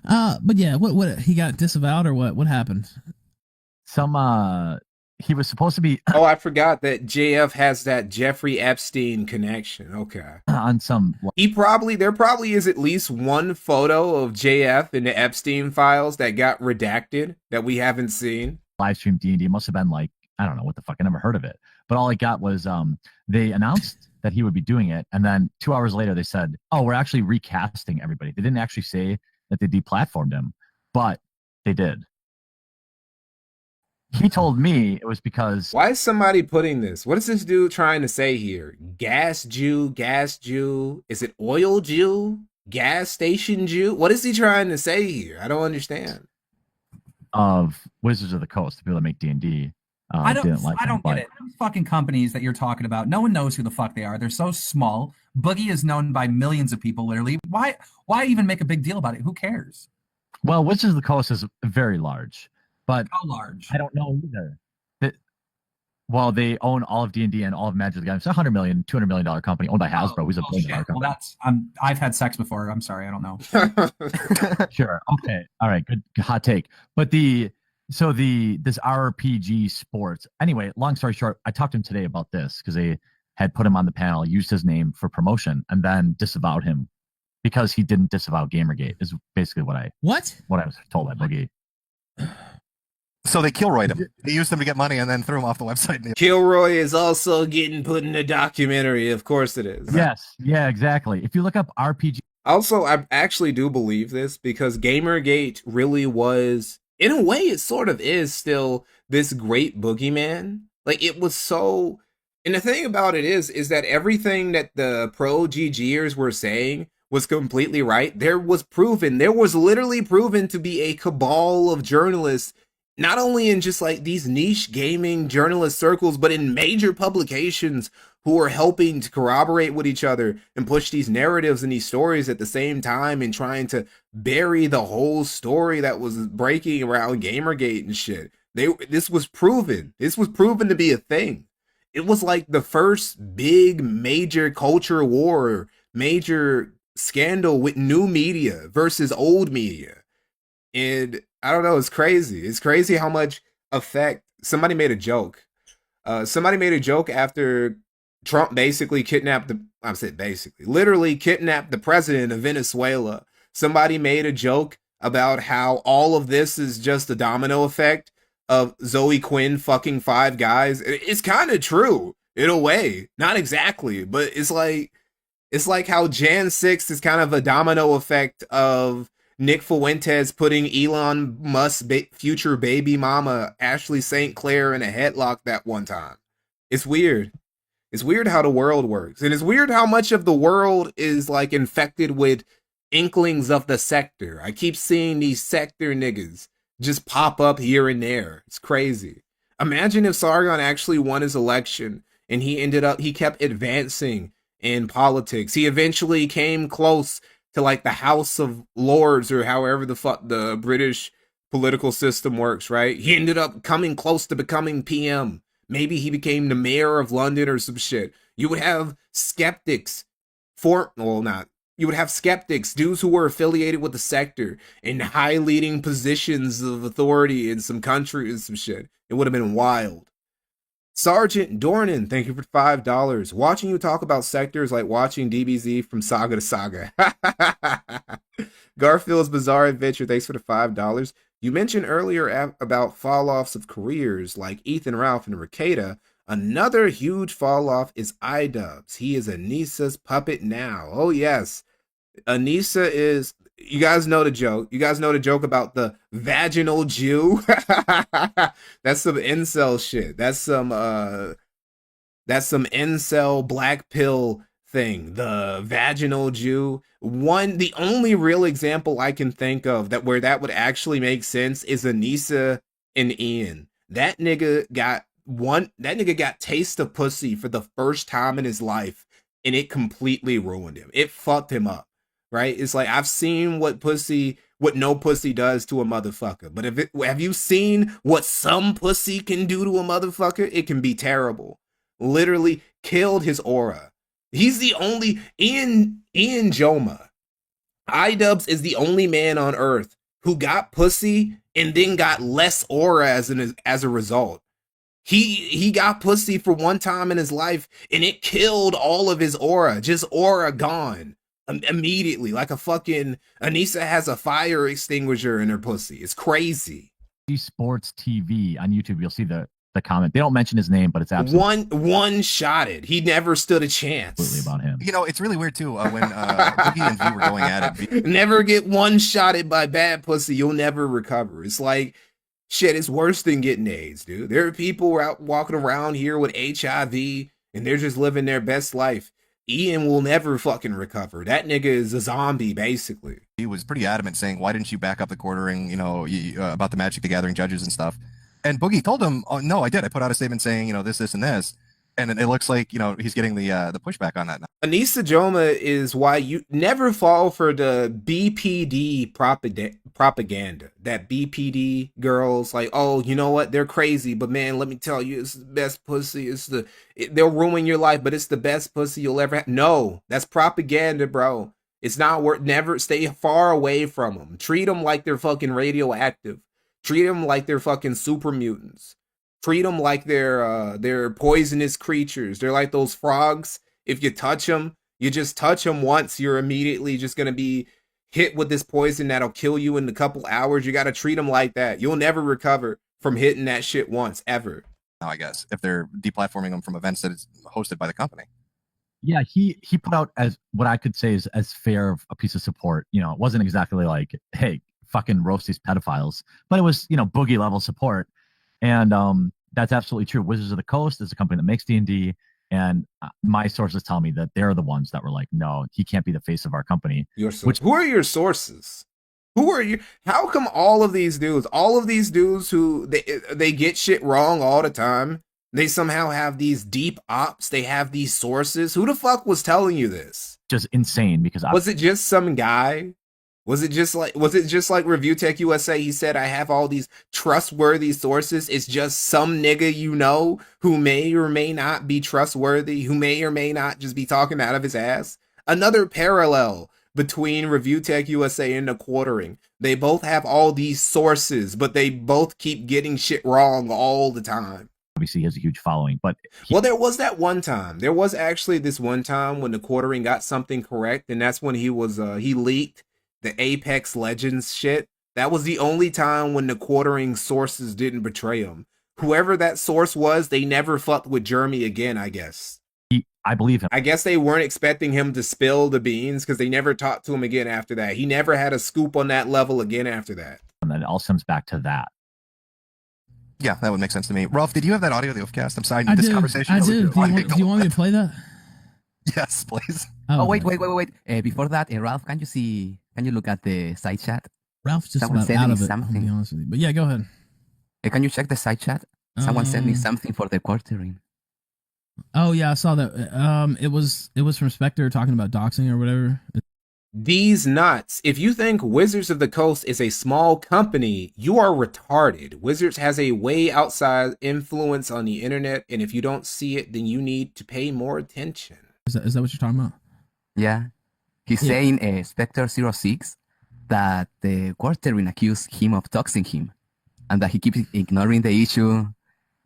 go. But yeah, what he got disavowed or what happened? He was supposed to be. Oh, I forgot that JF has that Jeffrey Epstein connection. Okay. On some. There probably is at least one photo of JF in the Epstein files that got redacted that we haven't seen. Live stream D&D. It must have been like, I don't know what the fuck. I never heard of it. But all I got was they announced that he would be doing it. And then 2 hours later, they said, oh, we're actually recasting everybody. They didn't actually say that they deplatformed him, but they did. He told me it was because... Why is somebody putting this? What is this dude trying to say here? Gas Jew? Is it oil Jew? Gas station Jew? What is he trying to say here? I don't understand. Of Wizards of the Coast, the people that make D&D. I don't get it. Those fucking companies that you're talking about, no one knows who the fuck they are. They're so small. Boogie is known by millions of people, literally. Why even make a big deal about it? Who cares? Well, Wizards of the Coast is very large. But how large? I don't know either. They own all of D&D and all of Magic the Gathering. It's a $100 million, $200 million company owned by Hasbro, who's a billion-dollar company. Well, I've had sex before. I'm sorry, I don't know. Sure. Okay. All right. Good hot take. But this RPG sports. Anyway, long story short, I talked to him today about this because they had put him on the panel, used his name for promotion, and then disavowed him because he didn't disavow Gamergate. Is basically what I was told by Boogie. So they Kilroyed him. They used him to get money and then threw him off the website. Kilroy is also getting put in a documentary. Of course it is. Yes. Yeah, exactly. If you look up RPG. Also, I actually do believe this because Gamergate really was, in a way, it sort of is still this great boogeyman. Like, it was so... And the thing about it is that everything that the pro GGers were saying was completely right. There was literally proven to be a cabal of journalists, not only in just like these niche gaming journalist circles, but in major publications who are helping to corroborate with each other and push these narratives and these stories at the same time and trying to bury the whole story that was breaking around Gamergate and shit. This was proven to be a thing. It was like the first big major culture war, major scandal with new media versus old media. And I don't know, it's crazy. It's crazy how much effect somebody made a joke. Somebody made a joke after Trump basically literally kidnapped the president of Venezuela. Somebody made a joke about how all of this is just a domino effect of Zoe Quinn fucking 5 guys. It's kind of true in a way, not exactly, but it's like how Jan 6 is kind of a domino effect of Nick Fuentes putting Elon Musk's future baby mama Ashley St. Clair in a headlock that one time. It's weird. It's weird how the world works, and it's weird how much of the world is like infected with inklings of the sector. I keep seeing these sector niggas just pop up here and there. It's crazy. Imagine if Sargon actually won his election and he kept advancing in politics. He eventually came close to like the House of Lords or however the fuck the British political system works, right? He ended up coming close to becoming PM. Maybe he became the mayor of London or some shit. You would have skeptics you would have skeptics, dudes who were affiliated with the sector in high leading positions of authority in some country and some shit. It would have been wild. Sergeant Dornan, thank you for $5. Watching you talk about sectors like watching DBZ from Saga to Saga. Garfield's Bizarre Adventure, thanks for the $5. You mentioned earlier about fall-offs of careers like Ethan Ralph and Ricada. Another huge fall-off is iDubbbz. He is Anissa's puppet now. Oh, yes. Anissa is... You guys know the joke. You guys know the joke about the vaginal Jew? That's some incel shit. That's some incel black pill thing. The vaginal Jew. The only real example I can think of where that would actually make sense is Anissa and Ian. That nigga got taste of pussy for the first time in his life, and it completely ruined him. It fucked him up. Right? It's like, I've seen what no pussy does to a motherfucker. But have you seen what some pussy can do to a motherfucker? It can be terrible. Literally killed his aura. He's the only Ian Joma. iDubbbz is the only man on earth who got pussy and then got less aura as a result. He got pussy for one time in his life and it killed all of his aura. Just aura gone. Immediately, like a fucking Anissa has a fire extinguisher in her pussy. It's crazy. Sports TV on YouTube, you'll see the comment. They don't mention his name, but it's absolutely one-shotted. He never stood a chance. Absolutely about him. You know, it's really weird too when Boogie and V were going at it. Never get one-shotted by bad pussy. You'll never recover. It's like shit. It's worse than getting AIDS, dude. There are people out walking around here with HIV and they're just living their best life. Ian will never fucking recover. That nigga is a zombie, basically. He was pretty adamant saying, why didn't you back up the quartering, about the Magic the Gathering judges and stuff? And Boogie told him, oh, no, I did. I put out a statement saying, this, and this. And it looks like, he's getting the pushback on that now. Anissa Joma is why you never fall for the BPD propaganda. That BPD girls like, oh, you know what? They're crazy, but man, let me tell you, it's the best pussy. They'll ruin your life, but it's the best pussy you'll ever have. No, that's propaganda, bro. It's not worth. Never stay far away from them. Treat them like they're fucking radioactive. Treat them like they're fucking super mutants. Treat them like they're poisonous creatures. They're like those frogs. If you touch them, you just touch them once, you're immediately just going to be hit with this poison that'll kill you in a couple hours. You got to treat them like that. You'll never recover from hitting that shit once, ever. Now, I guess, if they're deplatforming them from events that is hosted by the company. Yeah, he put out as what I could say is as fair of a piece of support. You know, it wasn't exactly like, hey, fucking roast these pedophiles, but it was, you know, boogie level support. And that's absolutely true. Wizards of the Coast is a company that makes D&D, and my sources tell me that they're the ones that were like, no, he can't be the face of our company. Who are your sources? Who are you? How come all of these dudes who they get shit wrong all the time, they somehow have these deep ops, they have these sources? Who the fuck was telling you this? Just insane, because was it just some guy? Was it just like Review Tech USA? He said, I have all these trustworthy sources. It's just some nigga you know who may or may not be trustworthy, who may or may not just be talking out of his ass. Another parallel between Review Tech USA and the Quartering. They both have all these sources, but they both keep getting shit wrong all the time. Obviously, he has a huge following, but well, there was that one time. There was actually this one time when the Quartering got something correct, and that's when he leaked the Apex Legends shit. That was the only time when the Quartering sources didn't betray him. Whoever that source was, they never fucked with Jeremy again, I guess. I believe him. I guess they weren't expecting him to spill the beans because they never talked to him again after that. He never had a scoop on that level again after that. And then it all stems back to that. Yeah, that would make sense to me. Ralph, did you have that audio of the Oofcast? I'm sorry, I this do. conversation. I do. Do you want me to play that? Yes, please. Oh, wait. Before that, Ralph, can you look at the side chat? Ralph's just about out of it, I'll be honest with you. But yeah, go ahead. Can you check the side chat? Someone sent me something for the Quartering. Oh yeah, I saw that. It was from Spectre talking about doxing or whatever. These nuts. If you think Wizards of the Coast is a small company, you are retarded. Wizards has a way outside influence on the internet, and if you don't see it, then you need to pay more attention. Is that what you're talking about? Yeah. He's saying Spectre 06 that the Quartering accused him of doxing him, and that he keeps ignoring the issue,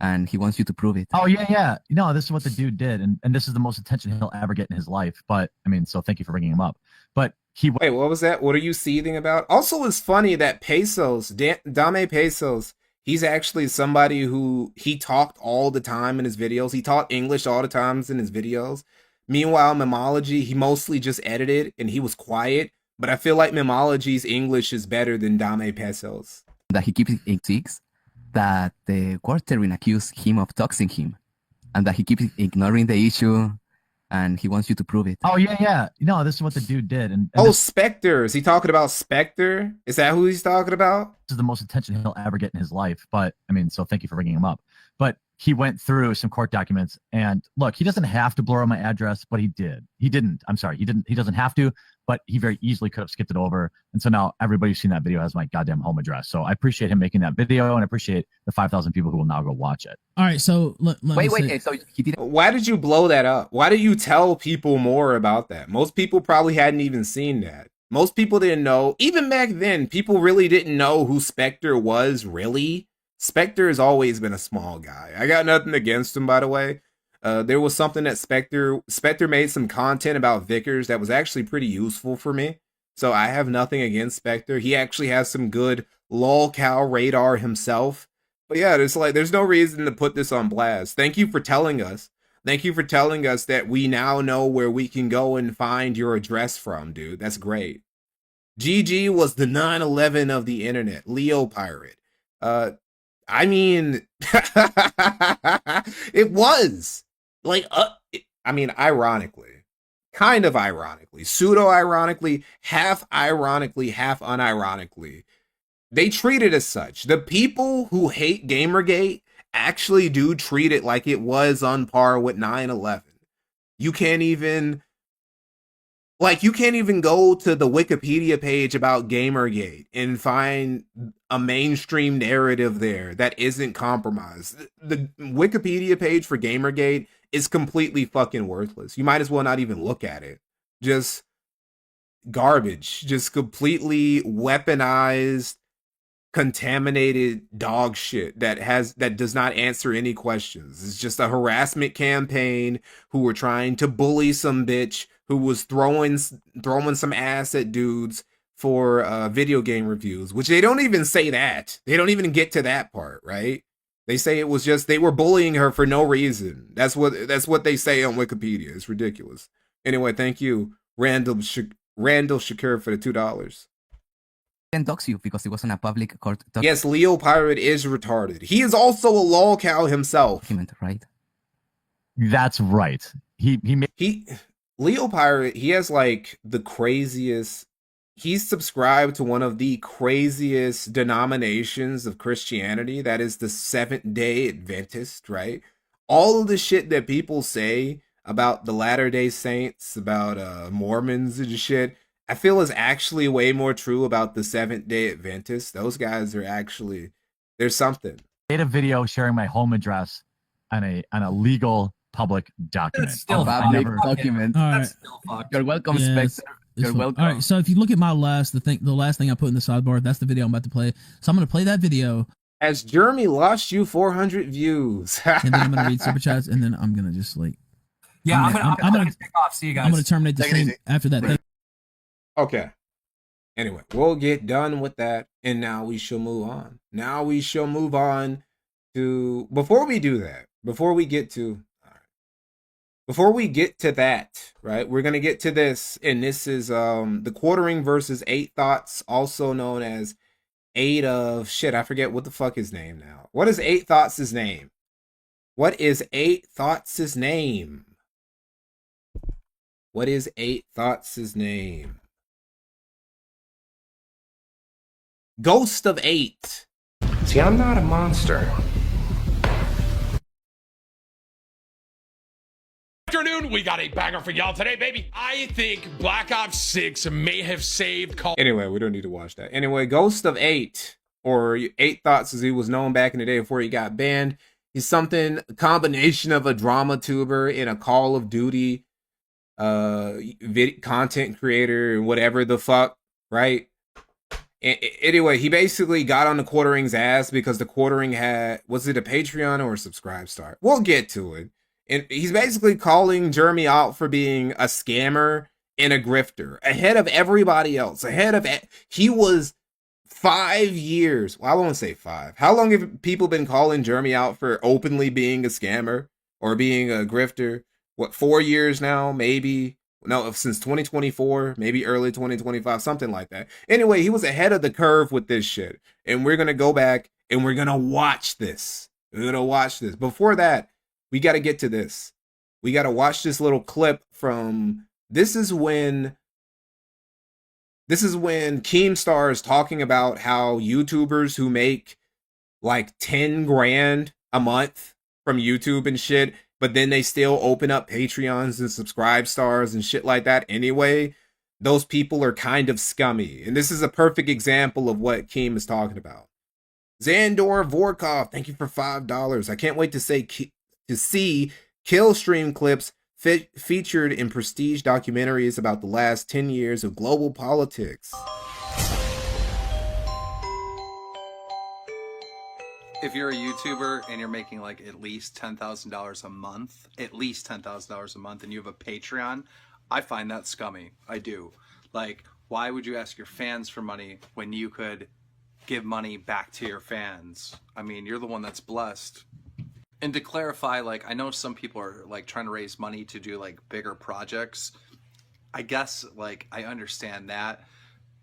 and he wants you to prove it. Oh, yeah. No, this is what the dude did, and this is the most attention he'll ever get in his life. But, I mean, so thank you for bringing him up. But Wait, what was that? What are you seething about? Also, it's funny that Pesos, Dame Pesos, he's actually somebody who, he talked all the time in his videos. He taught English all the times in his videos. Meanwhile, Memology, he mostly just edited, and he was quiet. But I feel like Memology's English is better than Dame Pesos. That he keeps that the Quartering accused him of doxing him, and that he keeps ignoring the issue, and he wants you to prove it. Oh, yeah. No, this is what the dude did. And Spectre. Is he talking about Spectre? Is that who he's talking about? This is the most attention he'll ever get in his life. But, I mean, so thank you for bringing him up. But he went through some court documents, and look, he doesn't have to blur out my address, but he did. He doesn't have to, but he very easily could have skipped it over. And so now everybody who's seen that video has my goddamn home address. So I appreciate him making that video, and I appreciate the 5,000 people who will now go watch it. All right, so wait. So he didn't. Why did you blow that up? Why did you tell people more about that? Most people probably hadn't even seen that. Most people didn't know. Even back then, people really didn't know who Spectre was, really. Spectre has always been a small guy. I got nothing against him, by the way. There was something that Spectre made some content about Vickers that was actually pretty useful for me. So I have nothing against Spectre. He actually has some good lolcow radar himself. But yeah, there's no reason to put this on blast. Thank you for telling us. Thank you for telling us that we now know where we can go and find your address from, dude. That's great. GG was the 9/11 of the internet. Leo Pirate. I mean, it was like, ironically, kind of ironically, pseudo-ironically, half unironically, they treat it as such. The people who hate Gamergate actually do treat it like it was on par with 9/11. You can't even go to the Wikipedia page about Gamergate and find a mainstream narrative there that isn't compromised. The Wikipedia page for Gamergate is completely fucking worthless. You might as well not even look at it. Just garbage. Just completely weaponized, contaminated dog shit that does not answer any questions. It's just a harassment campaign who were trying to bully some bitch who was throwing some ass at dudes for video game reviews, which they don't even say that. They don't even get to that part, right? They say it was just they were bullying her for no reason. That's what they say on Wikipedia. It's ridiculous. Anyway, thank you, Randall Shakur, for the $2. Can dox you because it wasn't a public court document. Yes, Leo Pirate is retarded. He is also a lol cow himself. Right? That's right. Leo Pirate, he has like the craziest. He's subscribed to one of the craziest denominations of Christianity. That is the Seventh-day Adventist, right? All of the shit that people say about the Latter-day Saints, about Mormons and shit, I feel is actually way more true about the Seventh-day Adventists. Those guys are actually, there's something. I made a video sharing my home address on a legal public document. That's still public document. All right. That's still fucked. You're welcome, Spectre. You're welcome. All right, so if you look at my the last thing I put in the sidebar, that's the video I'm about to play. So I'm going to play that video. As Jeremy lost you 400 views. And then I'm going to read super chats, and then I'm going to just like... Yeah, I'm going to take off. See you guys. I'm going to terminate the stream after that. Okay. Anyway, we'll get done with that, and now we shall move on. Before we do that, before we get to that, right, we're going to get to this, and this is the quartering versus 8 Thoughts, also known as 8 of... Shit, I forget what the fuck his name now. What is 8 Thoughts' name? What is 8 Thoughts' name? What is 8 Thoughts' name? Ghost of 8. See, I'm not a monster. Afternoon, we got a banger for y'all today, baby. I think Black Ops 6 may have saved Call. Anyway, we don't need to watch that. Anyway, Ghost of 8, or 8 Thoughts as he was known back in the day before he got banned. He's a combination of a drama tuber and a Call of Duty content creator and whatever the fuck, right? Anyway, he basically got on the quartering's ass because the quartering had, was it a Patreon or a Subscribe Star? We'll get to it. And he's basically calling Jeremy out for being a scammer and a grifter ahead of everybody else. He was 5 years. Well, I won't say 5. How long have people been calling Jeremy out for openly being a scammer or being a grifter? What, 4 years now? Maybe. No, since 2024, maybe early 2025, something like that. Anyway, he was ahead of the curve with this shit. And we're going to go back and we're going to watch this. Before that, we got to get to this. We got to watch this little clip from, this is when Keemstar is talking about how YouTubers who make like 10 grand a month from YouTube and shit, but then they still open up Patreons and Subscribe Stars and shit like that anyway, those people are kind of scummy. And this is a perfect example of what Keem is talking about. Zandor Vorkov, thank you for $5. I can't wait to see kill stream clips featured in prestige documentaries about the last 10 years of global politics. If you're a YouTuber and you're making like at least $10,000 a month, and you have a Patreon, I find that scummy. I do. Like, why would you ask your fans for money when you could give money back to your fans? I mean, you're the one that's blessed. And to clarify, like, I know some people are like trying to raise money to do like bigger projects. I guess like I understand that.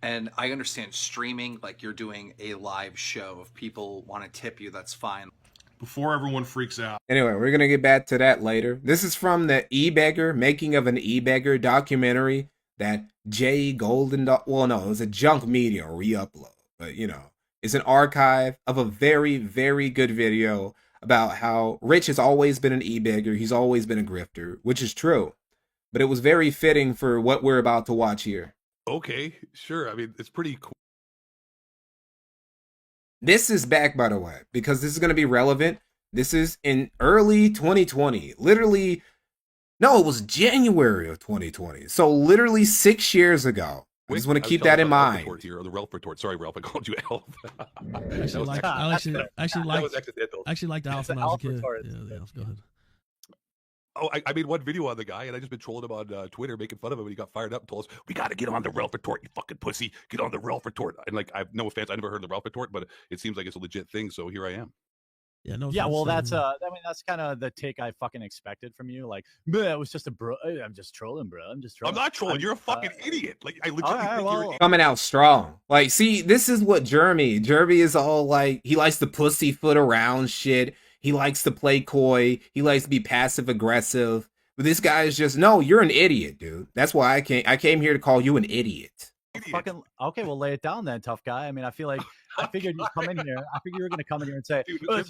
And I understand streaming, like you're doing a live show. If people want to tip you, that's fine. Before everyone freaks out. Anyway, we're going to get back to that later. This is from the E-Beggar, Making of an E-Beggar documentary that Jay Golden, well, no, it was a Junk Media REUPLOAD, but you know, it's an archive of a very, very good video about how Rich has always been an E-Beggar. He's always been a grifter, which is true, but it was very fitting for what we're about to watch here. Okay, sure. I mean, it's pretty cool. This is back, by the way, because this is going to be relevant. This is in early 2020. Literally, no, it was January of 2020. So literally 6 years ago. I just want to keep that in mind. Here, or the Ralph retort. Sorry, Ralph, I called you Elf. I actually like the Alpha when I was a kid. Yeah, the Alpha. Go ahead. Oh, I made one video on the guy, and I just been trolling him on Twitter, making fun of him, and he got fired up and told us, "We got to get on the Ralph retort, you fucking pussy. Get on the Ralph retort." And like, I've no offense, I never heard of the Ralph retort, but it seems like it's a legit thing. So here I am. Yeah, no. Yeah, well, that's I mean, that's kind of the take I fucking expected from you. Like, it was just a bro. I'm just trolling, bro. I'm just trolling. I'm not trolling. You're a fucking idiot. Like, I legitimately think you're coming out strong. Like, see, this is what Jeremy is all like. He likes to pussyfoot around shit. He likes to play coy. He likes to be passive aggressive. But this guy is just, no, you're an idiot, dude. That's why I came here to call you an idiot. Fucking okay, well, lay it down then, tough guy. I mean, I figured you'd come in here. I figured you were gonna come in here and say, Dude, I'm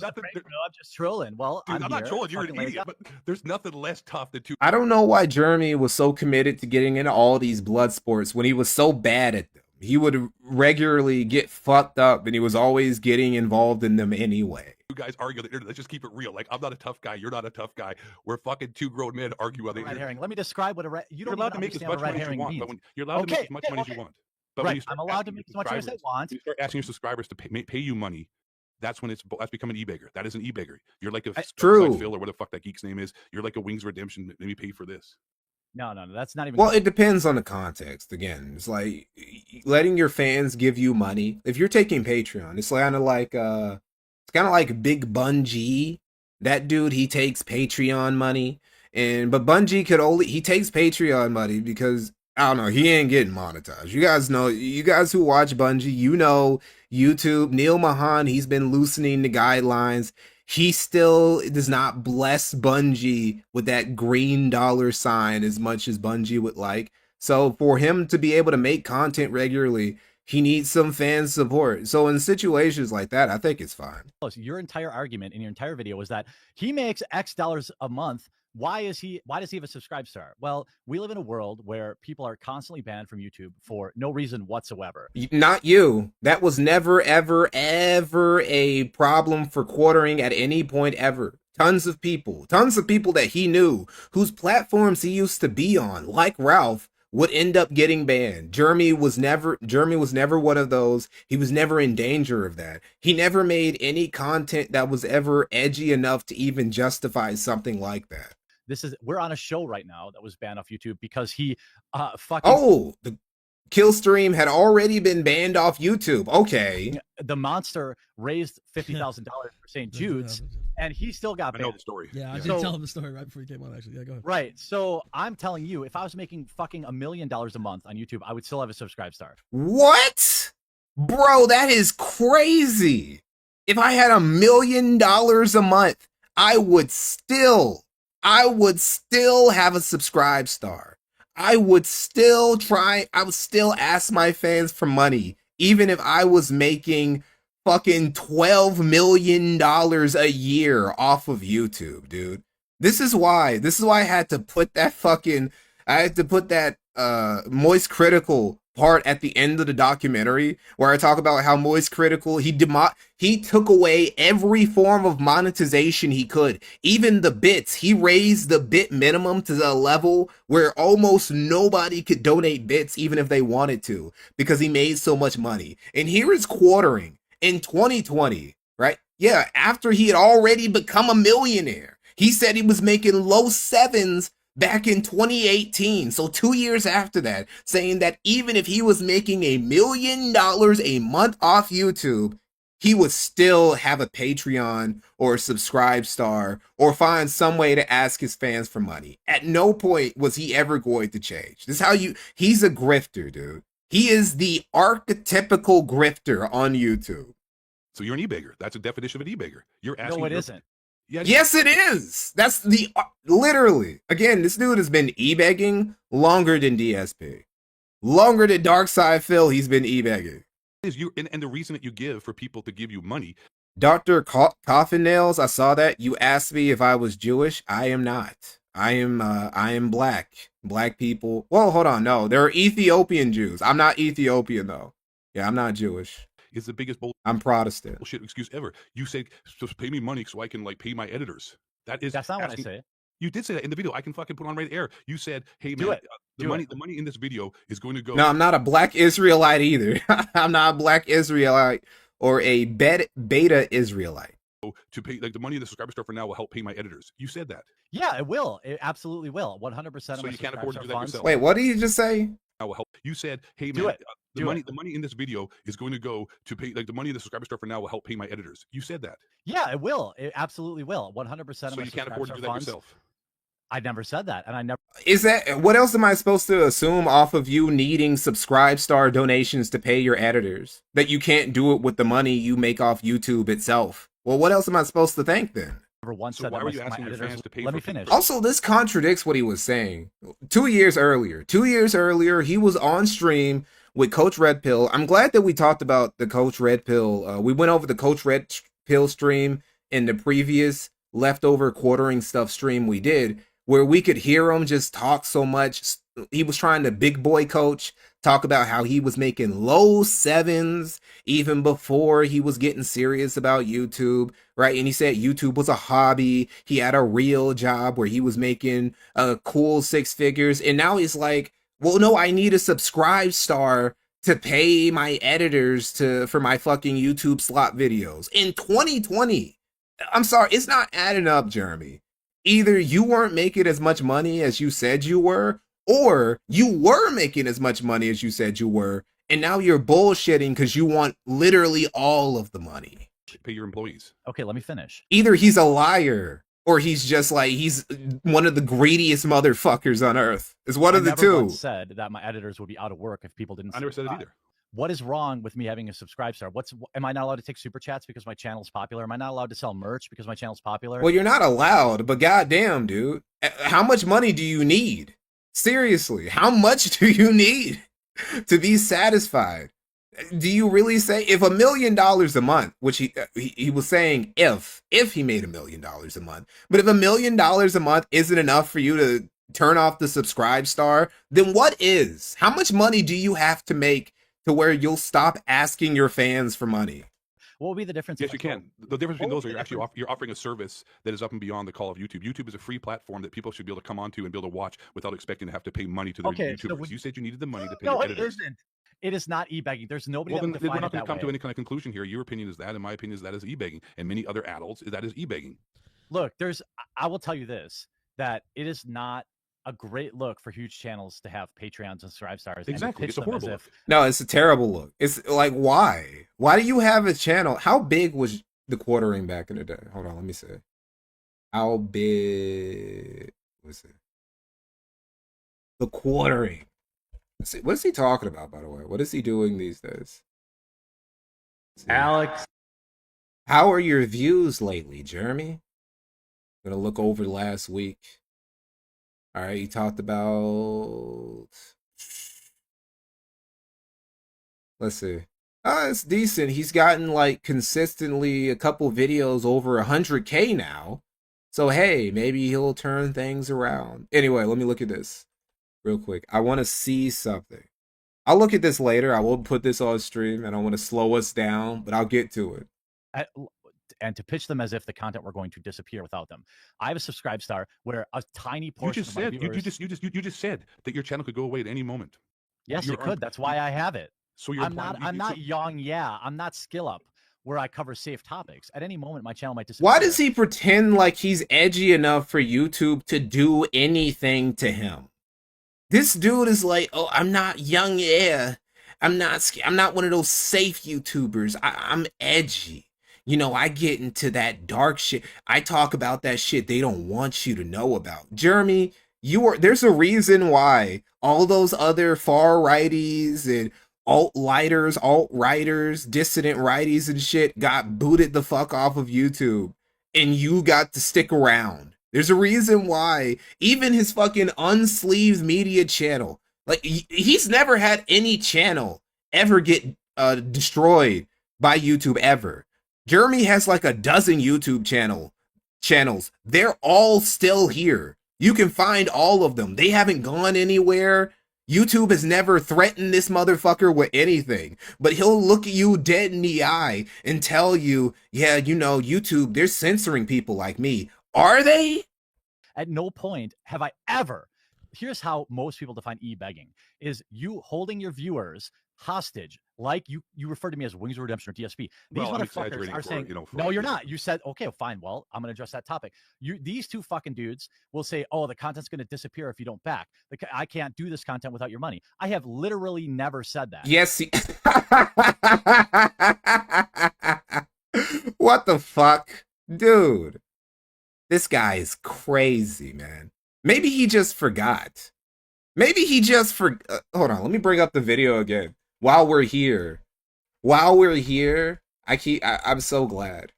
just trolling. Well, Dude, I'm not here. trolling. You're an Fucking lay it idiot. down. But there's nothing less tough than two. I don't know why Jeremy was so committed to getting into all these blood sports when he was so bad at them. He would regularly get fucked up, and he was always getting involved in them anyway. You guys argue on the internet. Let's just keep it real. Like, I'm not a tough guy. You're not a tough guy. We're fucking two grown men argue on the Red internet. herring. Let me describe what a red. You're allowed to make as much money as you want, but when you're allowed to make as much money as you want. But when you start I'm allowed to asking make your as much as I subscribers- want. when you start asking your subscribers to pay you money. That's when that's become an e-bagger. That is an e-bagger. You're like a True. Phil or what the fuck that geek's name is. You're like a Wings Redemption. Let me pay for this. No, that's not even. Well, it depends on the context. Again, it's like letting your fans give you money. If you're taking Patreon, it's kind of like Big Bungie. That dude, he takes Patreon money, but Bungie he takes Patreon money because I don't know, he ain't getting monetized. You guys who watch Bungie, you know YouTube. Neil Mahan, he's been loosening the guidelines. He still does not bless Bungie with that green dollar sign as much as Bungie would like. So for him to be able to make content regularly, he needs some fan support. So in situations like that, I think it's fine. Your entire argument in your entire video was that he makes X dollars a month. Why does he have a subscribe star? Well, we live in a world where people are constantly banned from YouTube for no reason whatsoever. Not you. That was never, ever, ever a problem for quartering at any point ever. Tons of people that he knew whose platforms he used to be on, like Ralph, would end up getting banned. Jeremy was never one of those. He was never in danger of that. He never made any content that was ever edgy enough to even justify something like that. We're on a show right now that was banned off YouTube because he the kill stream had already been banned off YouTube. Okay. The monster raised $50,000 for St. Jude's, and he still got banned. I know the story. Yeah, I did tell him the story right before he came on, actually. Yeah, go ahead. Right. So I'm telling you, if I was making fucking $1 million a month on YouTube, I would still have a subscribe star. What? Bro, that is crazy. If I had $1 million a month, I would still have a subscribe star. I would still ask my fans for money, even if I was making fucking $12 million a year off of YouTube, dude. This is why I had to put that Moist Critical part at the end of the documentary where I talk about how Moist Critical, he took away every form of monetization he could. Even the bits, he raised the bit minimum to the level where almost nobody could donate bits even if they wanted to, because he made so much money. And here is quartering in 2020, right? Yeah, after he had already become a millionaire. He said he was making low sevens back in 2018, so 2 years after that, saying that even if he was making $1 million a month off YouTube, he would still have a Patreon or a subscribe star or find some way to ask his fans for money. At no point was he ever going to change. This is how he's a grifter, dude. He is the archetypical grifter on YouTube. So you're an e-bagger. That's a definition of an e-bagger. You're asking. No, it isn't. Yes, it is. That's literally. Again, this dude has been e-begging longer than DSP. Longer than Darkside Phil, he's been e-begging. And the reason that you give for people to give you money. Dr. Coffin Nails, I saw that. You asked me if I was Jewish. I am not. I am black. Black people. Well, hold on. No, there are Ethiopian Jews. I'm not Ethiopian, though. Yeah, I'm not Jewish. Is the biggest bullshit. I'm Protestant. Bullshit excuse ever. You said, just pay me money so I can pay my editors. That's not what I say. You did say that in the video. I can fucking put on right air. You said, hey man, the money in this video is going to go. No, I'm not a black Israelite either. I'm not a black Israelite or a beta Israelite. to pay like the money in the subscriber store for now will help pay my editors. You said that. Yeah, it will. It absolutely will. 100%. So you can't afford to do that yourself. Wait, what did you just say? Will help. You said, "Hey Do man, it. the Do money it. the money in this video is going to go to pay like the money in the subscriber store for now will help pay my editors." You said that. Yeah, it will. It absolutely will. 100%. So you can't afford to do that yourself. I never said that, and I never. Is that what else am I supposed to assume off of you needing subscribe star donations to pay your editors? That you can't do it with the money you make off YouTube itself? Well, what else am I supposed to think then? Once So said why that were you my asking your editors- fans to pay Let for me finish. Also, this contradicts what he was saying 2 years earlier. 2 years earlier, he was on stream with Coach Red Pill. I'm glad that we talked about the Coach Red Pill. We went over the Coach Red Pill stream in the previous leftover quartering stuff stream we did, where we could hear him just talk so much. He was trying to big boy coach, talk about how he was making low sevens even before he was getting serious about YouTube, right? And he said YouTube was a hobby. He had a real job where he was making a cool 6 figures. And now he's like, well, no, I need a subscribe star to pay my editors for my fucking YouTube slot videos in 2020. I'm sorry, it's not adding up, Jeremy. Either you weren't making as much money as you said you were, or you were making as much money as you said you were, and now you're bullshitting because you want literally all of the money. Pay your employees. Okay, let me finish. Either he's a liar, or he's just like, he's one of the greediest motherfuckers on earth. It's one of the never two. once said that my editors would be out of work if people didn't. I never said it either. What is wrong with me having a subscribe star? Am I not allowed to take super chats because my channel's popular? Am I not allowed to sell merch because my channel's popular? Well, you're not allowed, but goddamn, dude, how much money do you need? Seriously, how much do you need to be satisfied? Do you really say if $1 million a month, which he was saying if he made $1 million a month, but if $1 million a month isn't enough for you to turn off the subscribe star, then what is? How much money do you have to make to where you'll stop asking your fans for money? What would be the difference? Yes, you can. The difference between those are you're offering a service that is up and beyond the call of YouTube. YouTube is a free platform that people should be able to come onto and be able to watch without expecting to have to pay money to their YouTubers. You said you needed the money to pay your editors. Isn't. It is not e-begging. There's nobody Well, that then would we're define not it going that to come way. to any kind of conclusion here. Your opinion is that, and my opinion is that is e-begging, and many other adults that is e-begging. Look, I will tell you this, that it is not a great look for huge channels to have Patreons and subscribe stars. Exactly. It's a horrible look. No, it's a terrible look. It's like, why? Why do you have a channel? How big was the quartering back in the day? Hold on, let me see. How big was it? The quartering. Let's see. What is he talking about, by the way? What is he doing these days? Alex. How are your views lately, Jeremy? I'm gonna look over last week. All right, he talked about. Let's see. It's decent. He's gotten like consistently a couple videos over 100K now. So hey, maybe he'll turn things around. Anyway, let me look at this real quick. I want to see something. I'll look at this later. I will put this on stream, and I want to slow us down, but I'll get to it. And to pitch them as if the content were going to disappear without them. I have a subscribe star where a tiny portion of my viewers... You just said that your channel could go away at any moment. Yes, it could. That's why I have it. So I'm not young. Yeah, I'm not skill up where I cover safe topics. At any moment, my channel might disappear. Why does he pretend like he's edgy enough for YouTube to do anything to him? This dude is like, oh, I'm not young. Yeah, I'm not one of those safe YouTubers. I'm edgy. You know, I get into that dark shit. I talk about that shit they don't want you to know about. Jeremy, there's a reason why all those other far righties and alt-writers, dissident righties and shit got booted the fuck off of YouTube, and you got to stick around. There's a reason why even his fucking unsleeved media channel, like he's never had any channel ever get destroyed by YouTube ever. Jeremy has like a dozen YouTube channels. They're all still here. You can find all of them. They haven't gone anywhere. YouTube has never threatened this motherfucker with anything, but he'll look at you dead in the eye and tell you, yeah, you know, YouTube, they're censoring people like me. Are they? At no point have I ever... Here's how most people define e-begging, is you holding your viewers hostage. Like you referred to me as Wings of Redemption or DSP. These Well, I'm motherfuckers exaggerating are for, saying, you know, for no, you're this. not. You said, okay, fine. Well, I'm going to address that topic. These two fucking dudes will say, oh, the content's going to disappear if you don't back. I can't do this content without your money. I have literally never said that. Yes. What the fuck? Dude. This guy is crazy, man. Maybe he just forgot. Maybe he just forgot. Hold on, let me bring up the video again. While we're here, I'm so glad.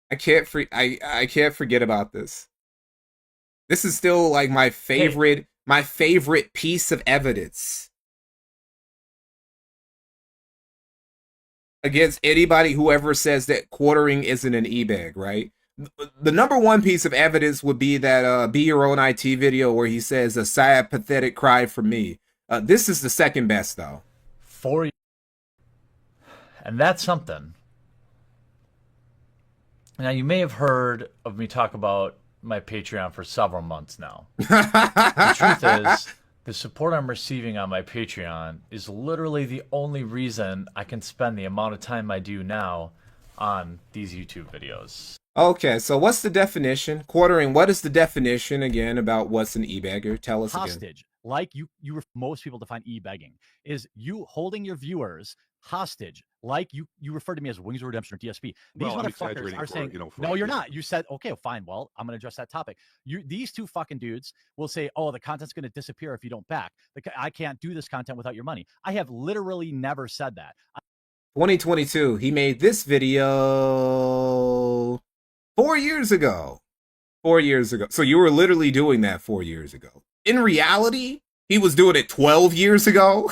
I can't forget about this. This is still like my favorite piece of evidence against anybody who ever says that quartering isn't an e-bag, right? The number one piece of evidence would be that Be Your Own IT video where he says a sad, pathetic cry for me. This is the second best, though. And that's something. Now, you may have heard of me talk about my Patreon for several months now. The truth is, the support I'm receiving on my Patreon is literally the only reason I can spend the amount of time I do now on these YouTube videos. Okay, so what's the definition? Quartering, what is the definition again about what's an e-bagger? Tell us Hostage. again. Like most people define e-begging, is you holding your viewers hostage. Like you refer to me as Wings of Redemption or DSP. These Well, I'm motherfuckers exaggerating are for, saying, you know, for no, you're this. not. You said, okay, fine. Well, I'm going to address that topic. These two fucking dudes will say, oh, the content's going to disappear if you don't back. I can't do this content without your money. I have literally never said that. 2022, he made this video 4 years ago. 4 years ago. So you were literally doing that 4 years ago. In reality, he was doing it 12 years ago.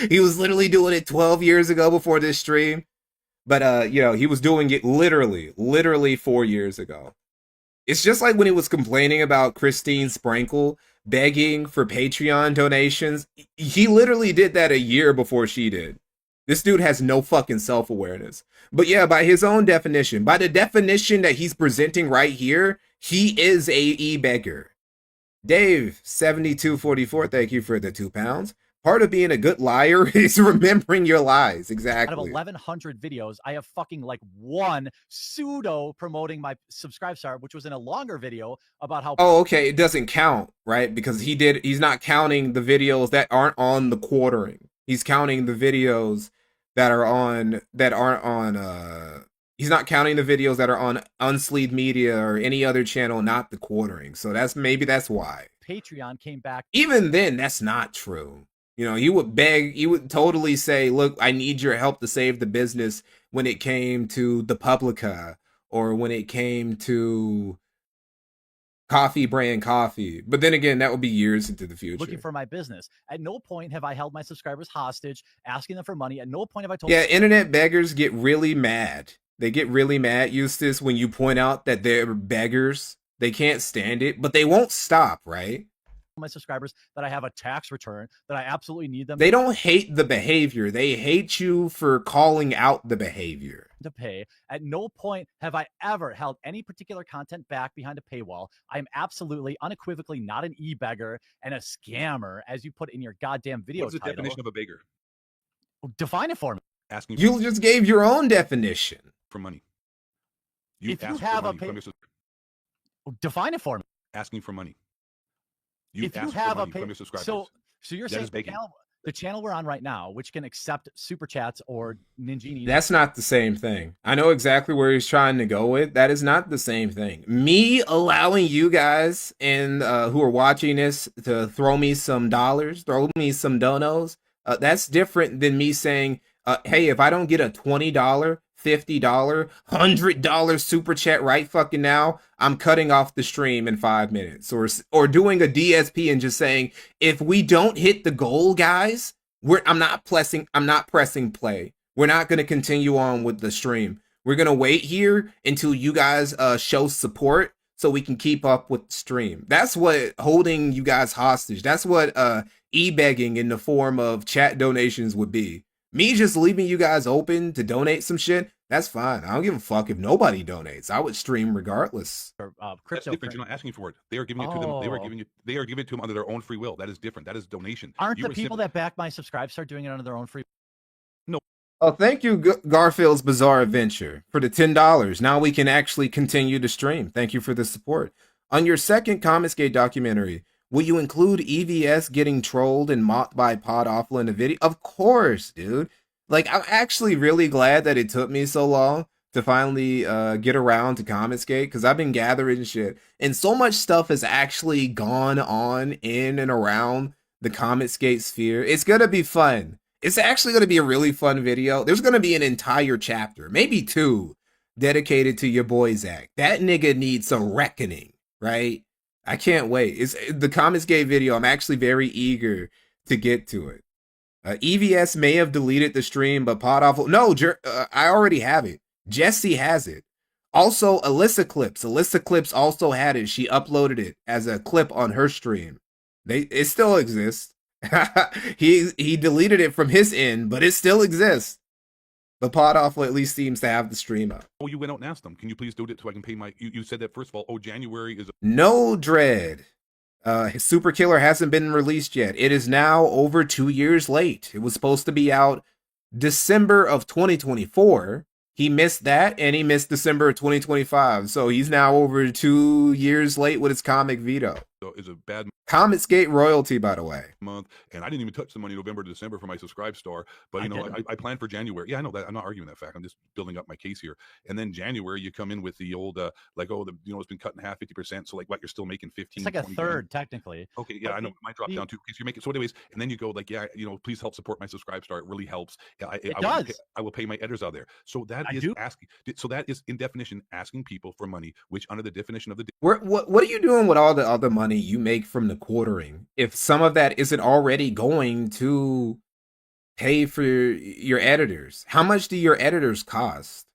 He was literally doing it 12 years ago before this stream. But, you know, he was doing it literally 4 years ago. It's just like when he was complaining about Christine Sprankle begging for Patreon donations. He literally did that a year before she did. This dude has no fucking self-awareness. But yeah, by his own definition, by the definition that he's presenting right here, he is a e-beggar. Dave, 7244, thank you for the £2. Part of being a good liar is remembering your lies. Exactly. Out of 1,100 videos, I have fucking like one pseudo promoting my Subscribe Star, which was in a longer video about how. Oh, okay. It doesn't count, right? Because he's not counting the videos that aren't on the quartering. He's counting the videos that aren't on he's not counting the videos that are on Unsleeved Media or any other channel, not the quartering. So that's why. Patreon came back. Even then, that's not true. You know, he would totally say, look, I need your help to save the business when it came to the Publica or when it came to Coffee Brand Coffee. But then again, that would be years into the future. Looking for my business. At no point have I held my subscribers hostage, asking them for money. At no point have I told Yeah, internet beggars get really mad. They get really mad, Eustace, when you point out that they're beggars. They can't stand it, but they won't stop, right? my subscribers that I have a tax return, that I absolutely need them. They don't hate the behavior. They hate you for calling out the behavior. To pay. At no point have I ever held any particular content back behind a paywall. I am absolutely, unequivocally not an e-beggar and a scammer, as you put in your goddamn video What's the title. definition of a beggar? Define it for me. Asking You just gave your own definition. for money. If you asked for have a money pay- from your sus- Define it for me. asking for money. You If you asked have for a money pay- from your subscribers. so you're That saying is begging. the channel we're on right now, which can accept super chats or Ninjini. That's not the same thing. I know exactly where he's trying to go with. That is not the same thing. Me allowing you guys and who are watching this to throw me some dollars, throw me some donos, that's different than me saying, hey, if I don't get a $20, $50, $100 super chat right fucking now, I'm cutting off the stream in 5 minutes. Or doing a DSP and just saying, if we don't hit the goal, guys, I'm not pressing play. We're not going to continue on with the stream. We're going to wait here until you guys show support so we can keep up with the stream. That's what holding you guys hostage. That's what e-begging in the form of chat donations would be. Me just leaving you guys open to donate some shit, That's fine. I don't give a fuck if nobody donates. I would stream regardless. That's different. You're not asking for it. They are giving it to them. They are giving it to them under their own free will. That is different. That is donation. Aren't the people that back my subscribe start doing it under their own free? No. Oh, thank you, Garfield's Bizarre Adventure, for the $10. Now we can actually continue to stream. Thank you for the support. On your second Comicsgate documentary, will you include EVS getting trolled and mocked by Pod Awful in the video? Of course, dude. Like, I'm actually really glad that it took me so long to finally get around to Comicsgate, because I've been gathering shit. And so much stuff has actually gone on in and around the Comicsgate sphere. It's going to be fun. It's actually going to be a really fun video. There's going to be an entire chapter, maybe 2, dedicated to your boy Zach. That nigga needs a reckoning, right? I can't wait. It's the Comicsgate video. I'm actually very eager to get to it. EVS may have deleted the stream, but Pod Awful... No, I already have it. Jesse has it. Also, Alyssa Clips also had it. She uploaded it as a clip on her stream. It still exists. he deleted it from his end, but it still exists. But Pod Awful at least seems to have the stream up. Oh, you went out and asked them. Can you please do it so I can pay my... You said that, first of all, oh, January is... No Dread. His Super Killer hasn't been released yet. It is now over 2 years late. It was supposed to be out December of 2024. He missed that, and he missed December of 2025. So he's now over 2 years late with his comic veto. Is a bad Comicsgate royalty, by the way. month, and I didn't even touch the money November to December for my subscribe star. But I planned for January. Yeah, I know that. I'm not arguing that fact. I'm just building up my case here. And then January, you come in with the old it's been cut in half, 50%. So like, what, you're still making 15. It's like a third, technically. Okay, yeah, I know. It might drop down too because you're making. So anyways, and then you go like, yeah, please help support my subscribe star. It really helps. I will pay my editors out there. So that is asking. So that is in definition asking people for money, which under the definition of the. What are you doing with all the other money you make from the quartering if some of that isn't already going to pay for your editors? How much do your editors cost?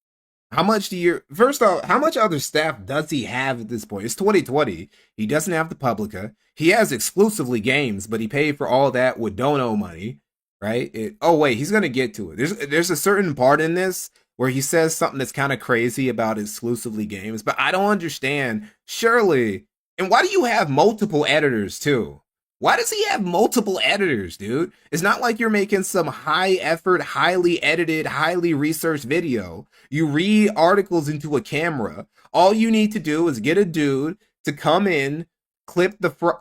How much first off, how much other staff does he have at this point? It's 2020. He doesn't have the Publica. He has exclusively games, but he paid for all that with dono money, right? He's going to get to it. There's a certain part in this where he says something that's kind of crazy about exclusively games, but I don't understand. Surely. And why do you have multiple editors too? Why does he have multiple editors, dude? It's not like you're making some high effort, highly edited, highly researched video. You read articles into a camera. All you need to do is get a dude to come in, clip the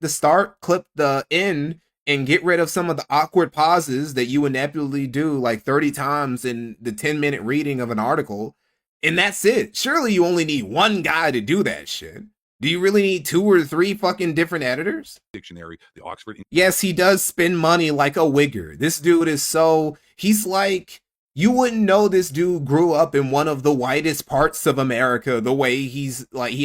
start, clip the end, and get rid of some of the awkward pauses that you inevitably do like 30 times in the 10-minute reading of an article. And that's it. Surely you only need one guy to do that shit. Do you really need 2 or 3 fucking different editors? Dictionary, the Oxford. Yes, he does spend money like a wigger. This dude is he's like, you wouldn't know this dude grew up in one of the whitest parts of America the way he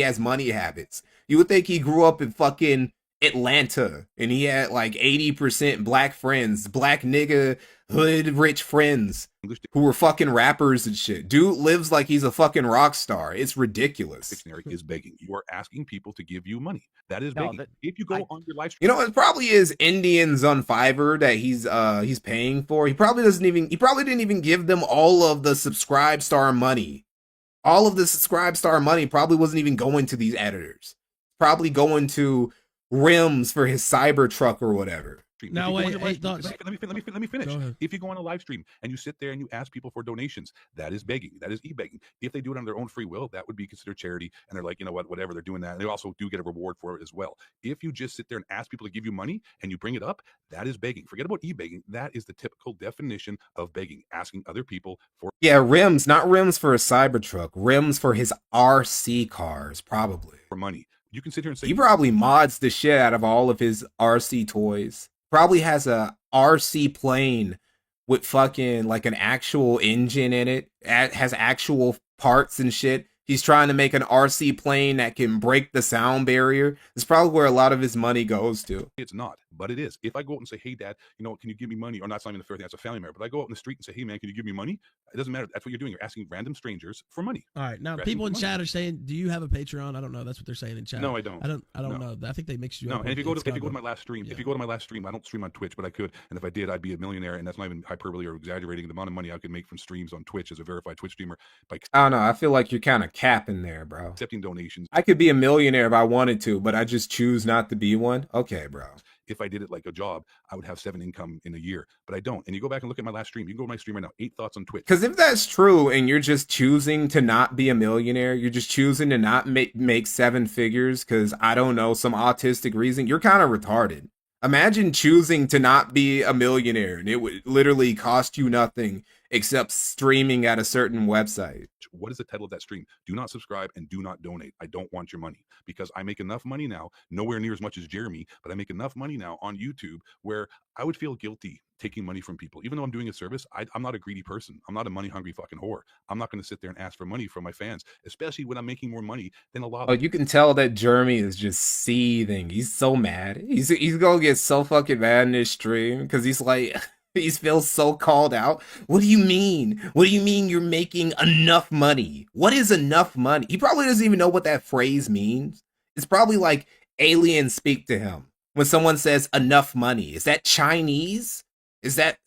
has money habits. You would think he grew up in fucking Atlanta and he had like 80% black friends, black nigga hood rich friends who were fucking rappers and shit. Dude lives like he's a fucking rock star. It's ridiculous. Dictionary is begging. You are asking people to give you money. That is begging. If you go on your live stream, it probably is Indians on Fiverr that he's paying for. He probably didn't even give them all of the subscribe star money. All of the subscribe star money probably wasn't even going to these editors. Probably going to rims for his Cybertruck or whatever. Now wait, let me finish. If you go on a live stream and you sit there and you ask people for donations, that is begging. That is e-begging. If they do it on their own free will, that would be considered charity. And they're like, you know what, whatever, they're doing that. And they also do get a reward for it as well. If you just sit there and ask people to give you money and you bring it up, that is begging. Forget about e-begging. That is the typical definition of begging, asking other people for. Yeah, rims, not rims for a Cybertruck, rims for his RC cars, probably. For money. You can sit here and say. He probably mods the shit out of all of his RC toys. Probably has a RC plane with fucking like an actual engine in it. Has actual parts and shit. He's trying to make an RC plane that can break the sound barrier. It's probably where a lot of his money goes to. It's not, but it is. If I go out and say, hey, Dad, you know, can you give me money? Or not, it's not even the fair thing. That's a family member. But I go out in the street and say, hey, man, can you give me money? It doesn't matter. That's what you're doing. You're asking random strangers for money. All right. Now, You're people in asking for chat are saying, do you have a Patreon? I don't know. That's what they're saying in chat. No, I don't. I don't No. know. I think they mix you No, up. and if you with go to Scott, my last stream, if you go to my last stream, I don't stream on Twitch, but I could. And if I did, I'd be a millionaire. And that's not even hyperbole or exaggerating. The amount of money I could make from streams on Twitch as a verified Twitch streamer by I don't know. I feel like you're kind of capping there, bro. accepting donations. I could be a millionaire if I wanted to, but I just choose not to be one. Okay, bro. If I did it like a job, I would have 7 income in a year, but I don't. And you go back and look at my last stream. You can go to my stream right now, 8 thoughts on Twitch. Because if that's true and you're just choosing to not be a millionaire, you're just choosing to not make 7 figures because, I don't know, some autistic reason, you're kind of retarded. Imagine choosing to not be a millionaire and it would literally cost you nothing except streaming at a certain website. What is the title of that stream? Do not subscribe and do not donate. I don't want your money because I make enough money now, nowhere near as much as Jeremy, but I make enough money now on YouTube where I would feel guilty taking money from people. Even though I'm doing a service, I'm not a greedy person. I'm not a money hungry fucking whore. I'm not going to sit there and ask for money from my fans, especially when I'm making more money than a lot Oh, of you can tell that Jeremy is just seething. He's so mad. He's gonna get so fucking mad in this stream because he's like, he feels so called out. What do you mean? What do you mean you're making enough money? What is enough money? He probably doesn't even know what that phrase means. It's probably like aliens speak to him when someone says enough money. Is that Chinese? Is that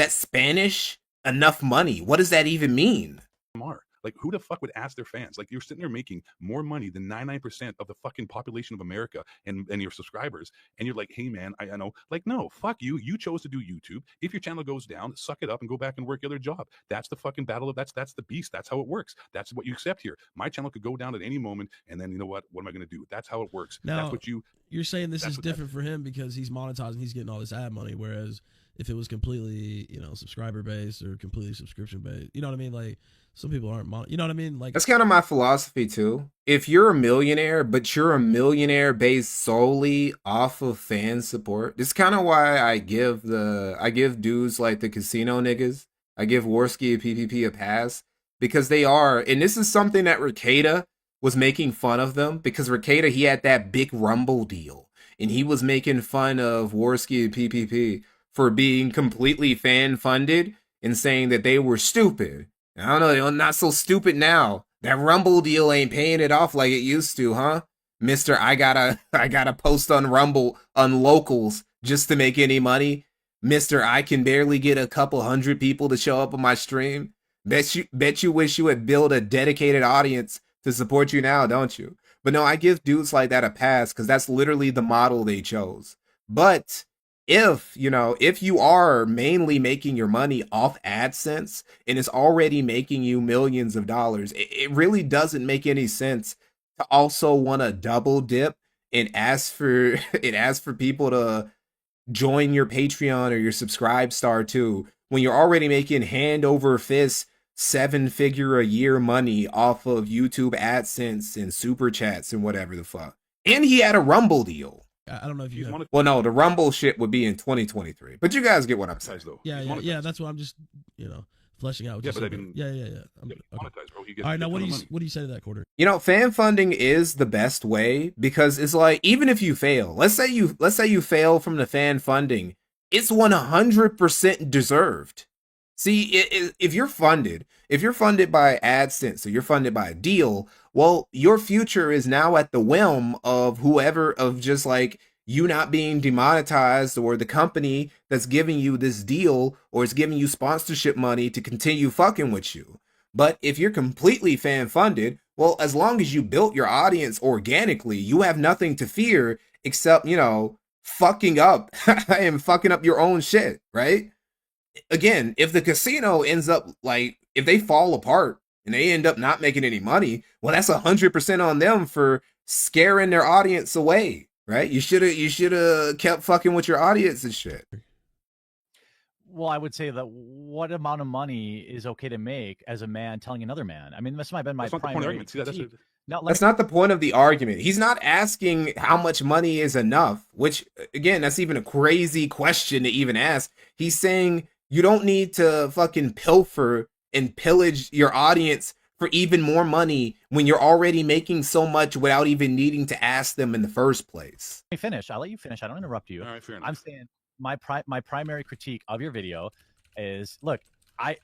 Spanish? Enough money. What does that even mean? are. Like, who the fuck would ask their fans? Like, you're sitting there making more money than 99% of the fucking population of America and your subscribers. And you're like, hey, man, I know. Like, no, fuck you. You chose to do YouTube. If your channel goes down, suck it up and go back and work your other job. That's the fucking battle of that's the beast. That's how it works. That's what you accept here. My channel could go down at any moment. And then, you know what? What am I going to do? That's how it works. Now, that's what you're saying this is different for him because he's monetizing, he's getting all this ad money. Whereas if it was completely, subscriber based or completely subscription based, you know what I mean? Like, some people aren't, you know what I mean? Like, that's kind of my philosophy too. If you're a millionaire, but you're a millionaire based solely off of fan support, this is kind of why I give dudes like the casino niggas, I give Worski and PPP a pass, because they are, and this is something that Rekieta was making fun of them, because Rekieta, he had that big Rumble deal, and he was making fun of Worski and PPP for being completely fan funded and saying that they were stupid. I don't know, they're not so stupid now. That Rumble deal ain't paying it off like it used to, huh? Mister, I gotta post on Rumble on locals just to make any money. Mister, I can barely get a couple hundred people to show up on my stream. Bet you wish you had built a dedicated audience to support you now, don't you? But no, I give dudes like that a pass because that's literally the model they chose. But if you are mainly making your money off AdSense and it's already making you millions of dollars, it really doesn't make any sense to also want to double dip and ask for people to join your Patreon or your Subscribe Star too, when you're already making hand over fist 7-figure a year money off of YouTube AdSense and super chats and whatever the fuck. And he had a Rumble deal. I don't know if you have... Well, no, the Rumble shit would be in 2023. But you guys get what I'm saying, though. Yeah. That's what I'm just, fleshing out. Yeah, but I mean, yeah. Okay. Monetize, bro. All right, now what do you say to that, Quarter? Fan funding is the best way because it's like, even if you fail, let's say you fail from the fan funding, it's 100% deserved. See, if you're funded by AdSense or you're funded by a deal, well, your future is now at the whim of whoever, of just like you not being demonetized or the company that's giving you this deal or is giving you sponsorship money to continue fucking with you. But if you're completely fan funded, well, as long as you built your audience organically, you have nothing to fear except, fucking up and fucking up your own shit, right? Again, if the casino ends up if they fall apart and they end up not making any money, well, that's 100% on them for scaring their audience away, right? You should have kept fucking with your audience and shit. Well, I would say that what amount of money is okay to make as a man telling another man? I mean, this might have been my primary critique. That's not the point of the argument. He's not asking how much money is enough, which, again, that's even a crazy question to even ask. He's saying you don't need to fucking pilfer and pillage your audience for even more money when you're already making so much without even needing to ask them in the first place? Let me finish. I'll let you finish. I don't interrupt you. All right, fair enough. I'm saying my primary critique of your video is, look,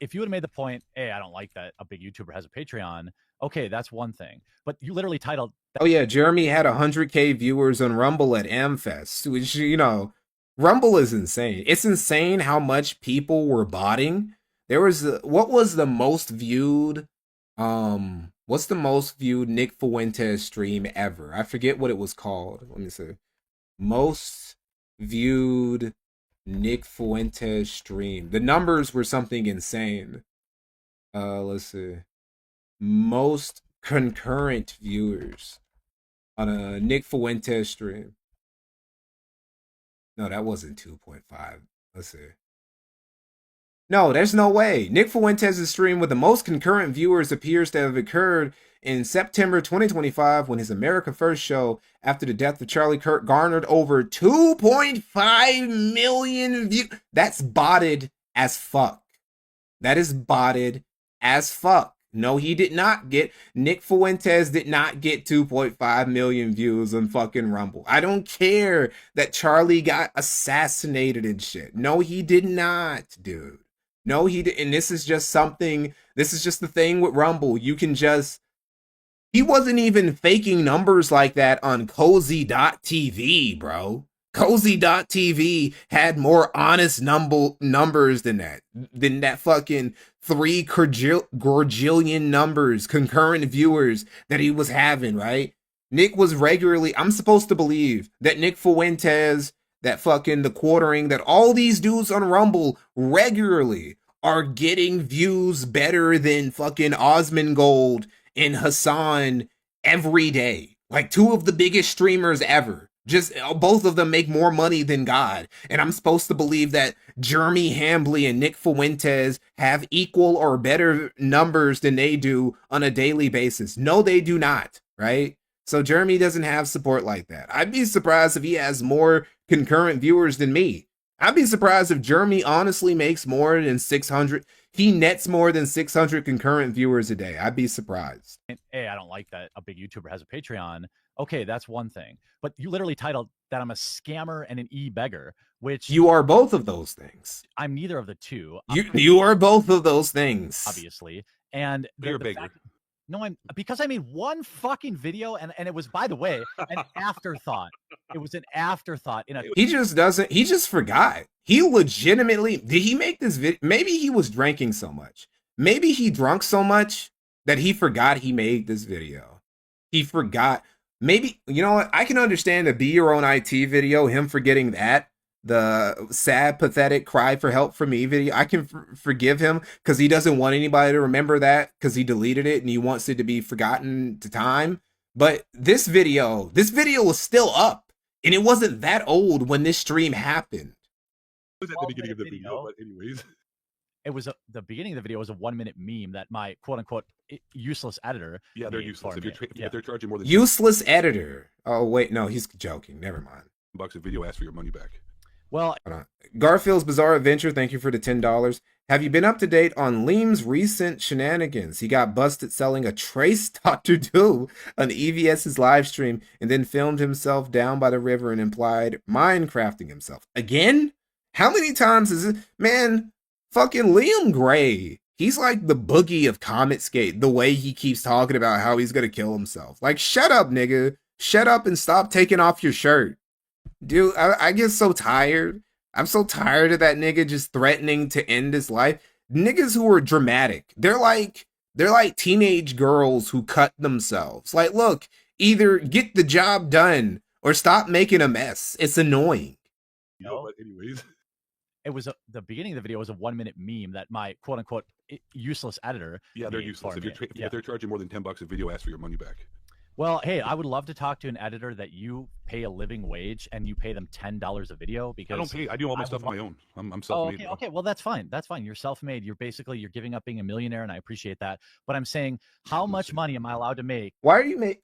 if you would have made the point, hey, I don't like that a big YouTuber has a Patreon. Okay, that's one thing. But you literally titled. Oh yeah, Jeremy had 100K viewers on Rumble at AmFest, which, you know, Rumble is insane. It's insane how much people were botting. There was what was the most viewed what's the most viewed Nick Fuentes stream ever? I forget what it was called. Let me see. Most viewed Nick Fuentes stream. The numbers were something insane. Let's see. Most concurrent viewers on a Nick Fuentes stream. No, that wasn't 2.5. Let's see. No, there's no way. Nick Fuentes' stream with the most concurrent viewers appears to have occurred in September 2025 when his America First show after the death of Charlie Kirk garnered over 2.5 million views. That's botted as fuck. That is botted as fuck. No, he did not get, Nick Fuentes did not get 2.5 million views on fucking Rumble. I don't care that Charlie got assassinated and shit. No, he did not, dude. No, he did. And this is just something, this is just the thing with Rumble. You can just, he wasn't even faking numbers like that on Cozy.tv, bro. Cozy.tv had more honest numbers than that fucking 3 gorgillion numbers, concurrent viewers that he was having, right? Nick was regularly, I'm supposed to believe that Nick Fuentes, that fucking the quartering, that all these dudes on Rumble regularly are getting views better than fucking Osmongold and Hassan every day. Like 2 of the biggest streamers ever. Just both of them make more money than God. And I'm supposed to believe that Jeremy Hambley and Nick Fuentes have equal or better numbers than they do on a daily basis. No, they do not, right? So Jeremy doesn't have support like that. I'd be surprised if he has more concurrent viewers than me. I'd be surprised if Jeremy honestly makes more than 600. He nets more than 600 concurrent viewers a day. I'd be surprised. Hey, I don't like that a big YouTuber has a Patreon. Okay, that's one thing. But you literally titled that I'm a scammer and an e-beggar, which... You are both of those things. I'm neither of the two. You are both of those things. Obviously. And you're a beggar. No, because I made one fucking video and it was, by the way, an afterthought. It was an afterthought. He just forgot. He legitimately, did he make this video? Maybe he was drinking so much. Maybe he drunk so much that he forgot he made this video. He forgot. Maybe, you know what? I can understand the Be Your Own IT video, him forgetting that. The sad, pathetic cry for help from me video. I can forgive him because he doesn't want anybody to remember that because he deleted it and he wants it to be forgotten to time. But this video was still up and it wasn't that old when this stream happened. It was at the beginning of the video, but anyways. It was the beginning of the video was a 1-minute meme that my quote unquote useless editor. Yeah, they're useless. If they're charging more than useless editor. Oh wait, no, he's joking. Never mind. $10 a video, ask for your money back. Well, Garfield's Bizarre Adventure, thank you for the $10. Have you been up to date on Liam's recent shenanigans? He got busted selling a Trace Dr. Do on EVS's live stream and then filmed himself down by the river and implied Minecrafting himself. Again? How many times is it? Man, fucking Liam Gray. He's like the Boogie of Cometscape, the way he keeps talking about how he's gonna kill himself. Like, shut up, nigga. Shut up and stop taking off your shirt. Dude, I get so tired. I'm so tired of that nigga just threatening to end his life. Niggas who are dramatic. They're like teenage girls who cut themselves. Like, look, either get the job done or stop making a mess. It's annoying. You know what? Anyways. It was the beginning of the video was a 1-minute meme that my quote unquote useless editor. Yeah, they're useless. If they're charging more than $10 a video, ask for your money back. Well, hey, I would love to talk to an editor that you pay a living wage and you pay them $10 a video because I don't pay. I do all my stuff on my own. I'm self-made. Okay. Well, that's fine. That's fine. You're self-made. You're giving up being a millionaire, and I appreciate that. But I'm saying, how much money am I allowed to make? Why are you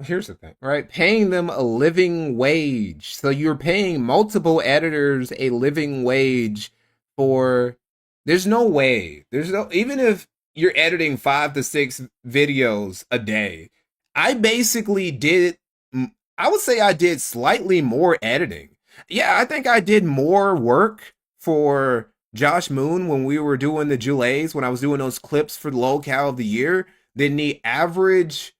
Here's the thing, right? Paying them a living wage. So you're paying multiple editors a living wage for. There's no way. Even if you're editing 5 to 6 videos a day. I basically did, I would say I did slightly more editing. Yeah, I think I did more work for Josh Moon when we were doing the Julays, when I was doing those clips for the locale of the year, than the average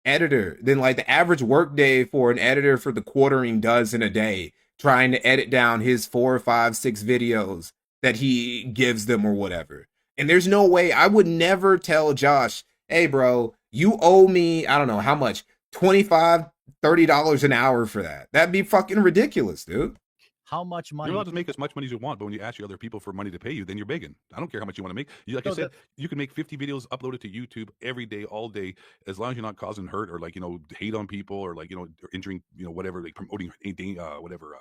editor, than like the average work day for an editor for the quartering does in a day, trying to edit down his 4, 5, 6 videos that he gives them or whatever. And there's no way, I would never tell Josh, hey bro, you owe me, I don't know how much, $25, $30 an hour for that. That'd be fucking ridiculous, dude. How much money? You're allowed to make as much money as you want, but when you ask your other people for money to pay you, then you're begging. I don't care how much you want to make. Like I said, you can make 50 videos, upload it to YouTube every day, all day, as long as you're not causing hurt or like, hate on people or like, or injuring, whatever, like promoting anything, whatever.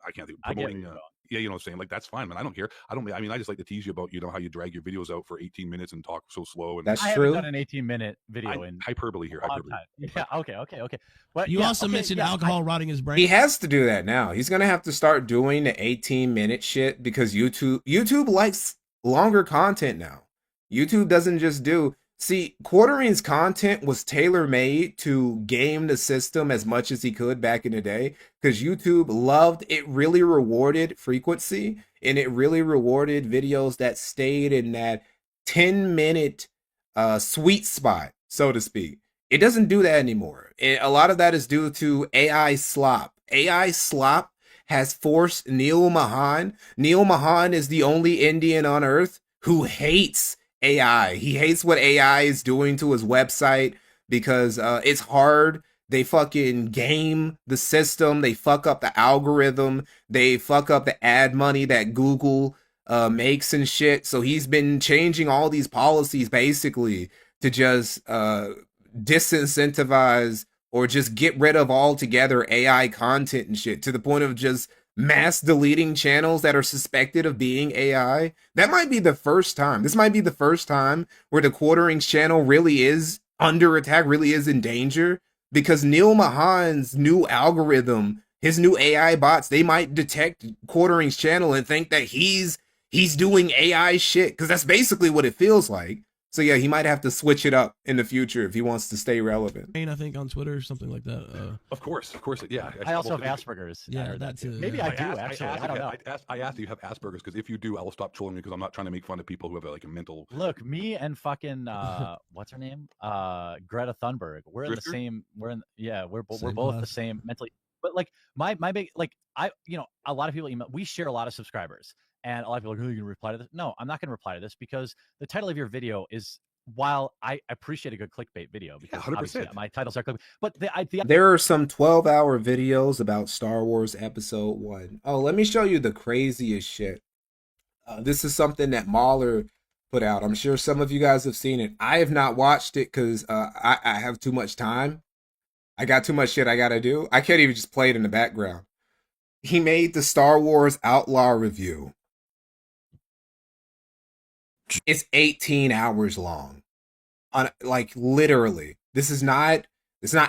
I can't think promoting. Yeah, you know what I'm saying? Like, that's fine, man. I don't care. I mean, I just like to tease you about, how you drag your videos out for 18 minutes and talk so slow. And I haven't done an 18-minute video in hyperbole here. Hyperbole. Yeah. Okay. But You also mentioned alcohol rotting his brain. He has to do that now. He's gonna have to start doing the 18-minute shit because YouTube likes longer content now. YouTube doesn't just do. See, Quartering's content was tailor-made to game the system as much as he could back in the day because YouTube loved it, really rewarded frequency, and it really rewarded videos that stayed in that 10-minute sweet spot, so to speak. It doesn't do that anymore. A lot of that is due to AI slop. AI slop has forced Neil Mahan. Neil Mahan is the only Indian on earth who hates AI. He hates what AI is doing to his website because it's hard. They fucking game the system. They fuck up the algorithm. They fuck up the ad money that Google makes and shit. So he's been changing all these policies basically to just disincentivize or just get rid of altogether AI content and shit, to the point of just mass deleting channels that are suspected of being AI. That might be the first time. This might be the first time where the Quartering's channel really is under attack, really is in danger, because Neil Mahan's new algorithm, his new AI bots, they might detect Quartering's channel and think that he's doing AI shit, because that's basically what it feels like. So yeah, he might have to switch it up in the future if he wants to stay relevant. I think on Twitter or something like that. Of course, yeah. I also have Asperger's. Yeah, that too. Maybe I do actually. I don't know. I asked if you have Asperger's because if you do, I will stop trolling you because I'm not trying to make fun of people who have like a mental. Look, me and fucking what's her name? Greta Thunberg. We're in the same. We're both the same mentally. But like my big a lot of people email. We share a lot of subscribers. And a lot of people are like, oh, you're going to reply to this? No, I'm not going to reply to this because the title of your video is, while I appreciate a good clickbait video, because 100%. Obviously my titles are clickbait, but there are some 12-hour videos about Star Wars Episode 1. Oh, let me show you the craziest shit. This is something that Mahler put out. I'm sure some of you guys have seen it. I have not watched it because I have too much time. I got too much shit I got to do. I can't even just play it in the background. He made the Star Wars Outlaw review. It's 18 hours long. Like literally. It's not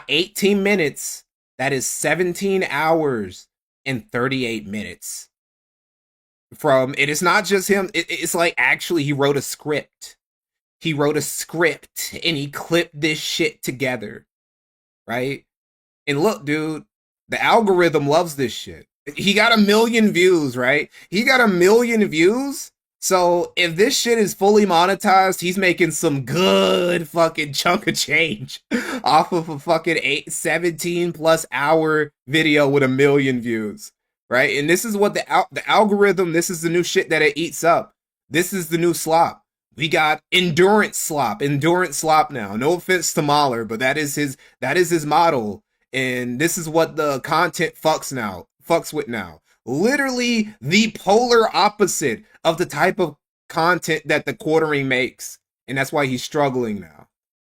18 minutes. That is 17 hours and 38 minutes. It is not just him. It's like actually he wrote a script. He wrote a script and he clipped this shit together. Right? And look, dude, the algorithm loves this shit. He got 1 million views, right? He got 1 million views. So if this shit is fully monetized, he's making some good fucking chunk of change off of a fucking 17 plus hour video with 1 million views, right? And this is what the algorithm, this is the new shit that it eats up. This is the new slop. We got endurance slop now. No offense to Mahler, but that is his model. And this is what the content fucks with now. Literally the polar opposite of the type of content that the Quartering makes. And that's why he's struggling now.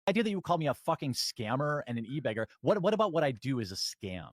The idea that you call me a fucking scammer and an e-beggar. What about what I do is a scam?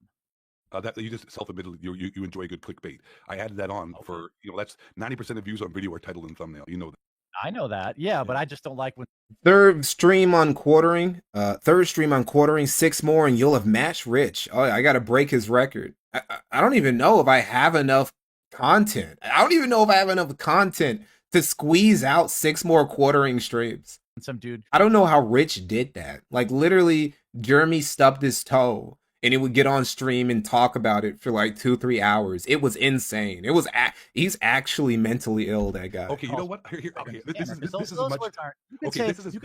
That you just self-admitted you enjoy a good clickbait. I added that on for, that's 90% of views on video are title and thumbnail. You know that. I know that. Yeah, but I just don't like when third stream on Quartering, 6 more and you'll have matched Rich. Oh, I got to break his record. I don't even know if I have enough content. I don't even know if I have enough content to squeeze out 6 more Quartering streams. some dude. I don't know how Rich did that. Like literally, Jeremy stubbed his toe and he would get on stream and talk about it for like 2-3 hours. It was insane. It was he's actually mentally ill, that guy. Okay, you know what? Here, okay, this is as much. Okay, this is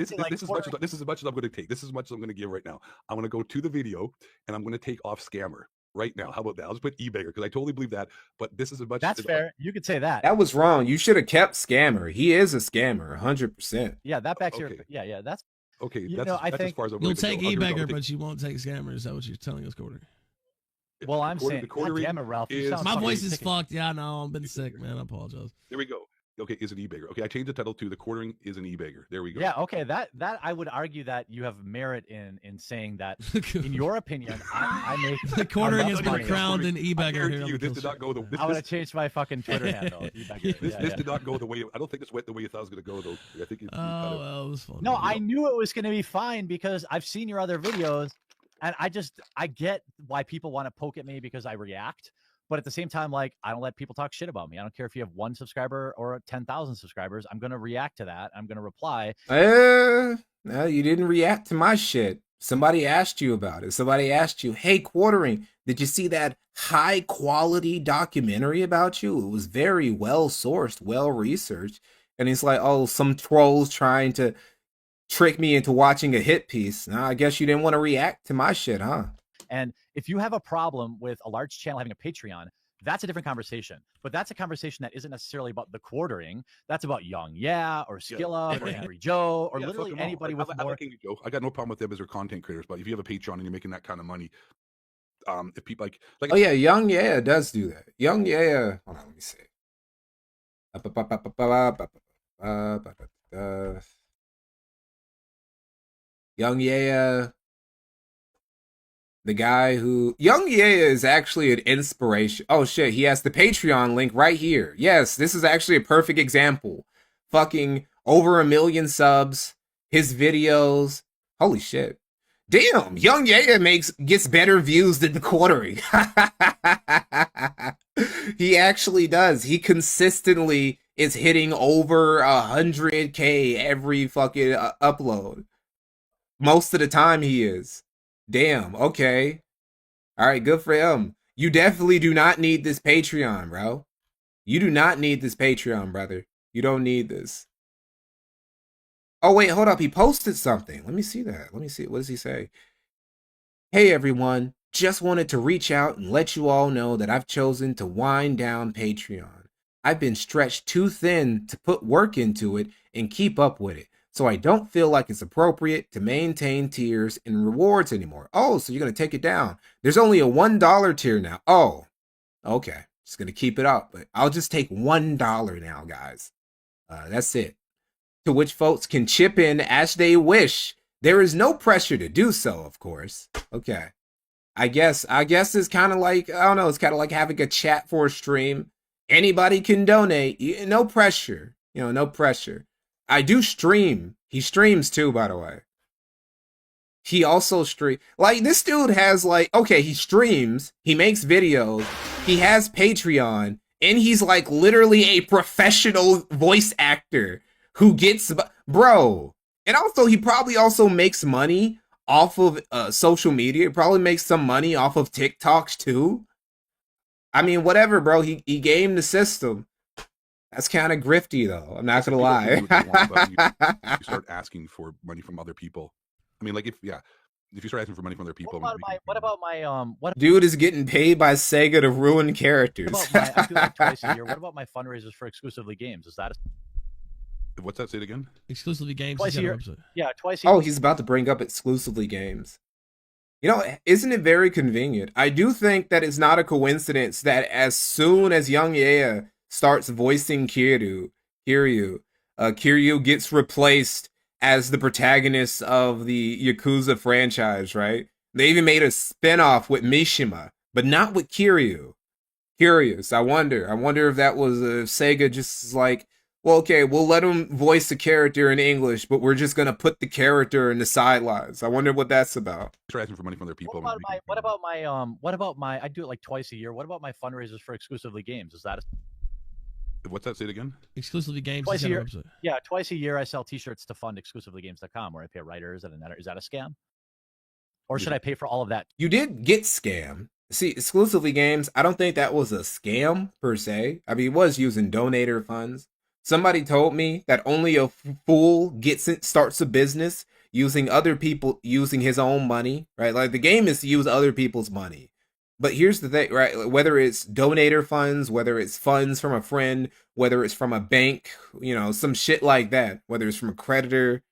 as much as I'm going to take. This is as much as I'm going to give right now. I'm going to go to the video and I'm going to take off scammer right now. How about that? I'll just put e-beggar because I totally believe that. But this is as much. That's fair. You could say that. That was wrong. You should have kept scammer. He is a scammer, 100%. Yeah, that backs your. Yeah, that's okay. You That's, know, I that's think as far as I'm You'll going to take go. e-beggar, but you won't take scammer. Is that what you're telling us, Quarter? Well, I'm saying, the God damn it, Ralph. You sound My fucking voice is sick. fucked. Yeah, I know. I've been sick, man. I apologize. There we go. Okay, is an e-beggar. Okay, I changed the title to the quartering is an e-beggar. There we go. Yeah, okay. That I would argue that you have merit in saying that. In your opinion, I make the quartering has been money. crowned an e-beggar here. You, this did not go the. I would have changed my fucking Twitter handle. This did not go the way. I don't think this went the way you thought it was going to go, though. I think. Well, it was fun. No, I knew it was going to be fine because I've seen your other videos, and I get why people want to poke at me because I react. But at the same time, like, I don't let people talk shit about me. I don't care if you have 1 subscriber or 10,000 subscribers. I'm going to react to that. I'm going to reply. No, you didn't react to my shit. Somebody asked you about it. Somebody asked you, hey, Quartering, did you see that high quality documentary about you? It was very well sourced, well researched. And he's like, oh, some trolls trying to trick me into watching a hit piece. Now, I guess you didn't want to react to my shit, huh? And if you have a problem with a large channel having a Patreon, that's a different conversation. But that's a conversation that isn't necessarily about the quartering. That's about Young Yeah or Skilla or Angry Joe or literally anybody with I more. like Angry Joe. I got no problem with them as their content creators. But if you have a Patreon and you're making that kind of money, if people like oh yeah, Young Yeah does do that. Young Yeah, hold on, let me see. Young Yeah. The guy who Young Yeah is actually an inspiration. Oh shit, he has the Patreon link right here. Yes, this is actually a perfect example. Fucking over 1 million subs, his videos. Holy shit. Damn, Young Yeah gets better views than the quartering. He actually does. He consistently is hitting over 100K every fucking upload. Most of the time he is. Damn, okay. All right, good for him. You definitely do not need this Patreon, bro. You do not need this Patreon, brother. You don't need this. Oh, wait, hold up. He posted something. Let me see that. Let me see. What does he say? Hey, everyone. Just wanted to reach out and let you all know that I've chosen to wind down Patreon. I've been stretched too thin to put work into it and keep up with it. So I don't feel like it's appropriate to maintain tiers and rewards anymore. Oh, so you're going to take it down. There's only a $1 tier now. Oh, okay. Just going to keep it up. But I'll just take $1 now, guys. That's it. To which folks can chip in as they wish. There is no pressure to do so, of course. Okay. I guess it's kind of like, I don't know, it's kind of like having a chat for a stream. Anybody can donate. No pressure. You know, no pressure. I do stream. He streams too, by the way. He also like, this dude has like, okay, he streams, he makes videos, he has Patreon, and he's like literally a professional voice actor who gets, bro. And also, he probably also makes money off of social media. He probably makes some money off of TikToks too. I mean, whatever, bro. He gamed the system. That's kind of grifty, though. I'm not gonna lie. You start asking for money from other people. I mean, like if you start asking for money from other people. What about my Dude is getting paid by Sega to ruin characters. I do that twice a year. What about my fundraisers for exclusively games? Is that what's that? Say it again. Exclusively games. Twice a year. Yeah, twice a year. Oh, he's about to bring up exclusively games. You know, isn't it very convenient? I do think that it's not a coincidence that as soon as Young Yeah starts voicing Kiryu gets replaced as the protagonist of the Yakuza franchise, right? They even made a spinoff with Mishima, but not with Kiryu. Curious. I wonder if that was Sega just like, well, okay, we'll let him voice the character in English, but we're just gonna put the character in the sidelines. I wonder what that's about. Start asking for money from other people. What about my I do it like twice a year. What about my fundraisers for exclusively games? Is that What's that? Say it again. Exclusively games. Twice a year. Website. Yeah, twice a year I sell T-shirts to fund exclusivelygames.com, where I pay writers and an editor. Is that a scam? Or should I pay for all of that? You did get scammed. See, exclusively games, I don't think that was a scam per se. I mean, he was using donator funds. Somebody told me that only a fool starts a business using other people, using his own money, right? Like the game is to use other people's money. But here's the thing, right? Whether it's donator funds, whether it's funds from a friend, whether it's from a bank, you know, some shit like that, whether it's from a creditor,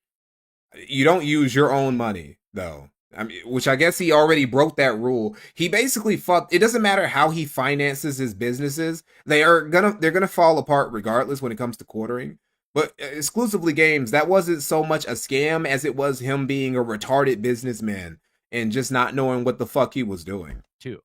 you don't use your own money though. I mean, which I guess he already broke that rule. He basically fucked. It doesn't matter how he finances his businesses; they're gonna fall apart regardless when it comes to quartering. But exclusively games, that wasn't so much a scam as it was him being a retarded businessman and just not knowing what the fuck he was doing. Too.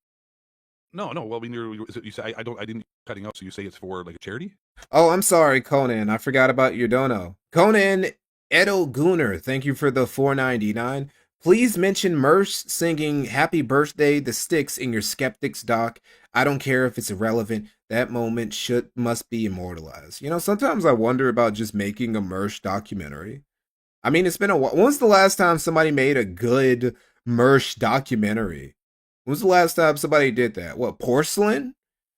No. Well, I mean, you say I didn't cutting out. So you say it's for like a charity? Oh, I'm sorry, Conan. I forgot about your dono. Conan Edo Gooner, thank you for the $4.99. Please mention Merce singing Happy Birthday the Sticks in your Skeptics doc. I don't care if it's irrelevant. That moment must be immortalized. You know, sometimes I wonder about just making a Merce documentary. I mean, it's been a while. When was the last time somebody made a good Merce documentary? When was the last time somebody did that? What, Porcelain?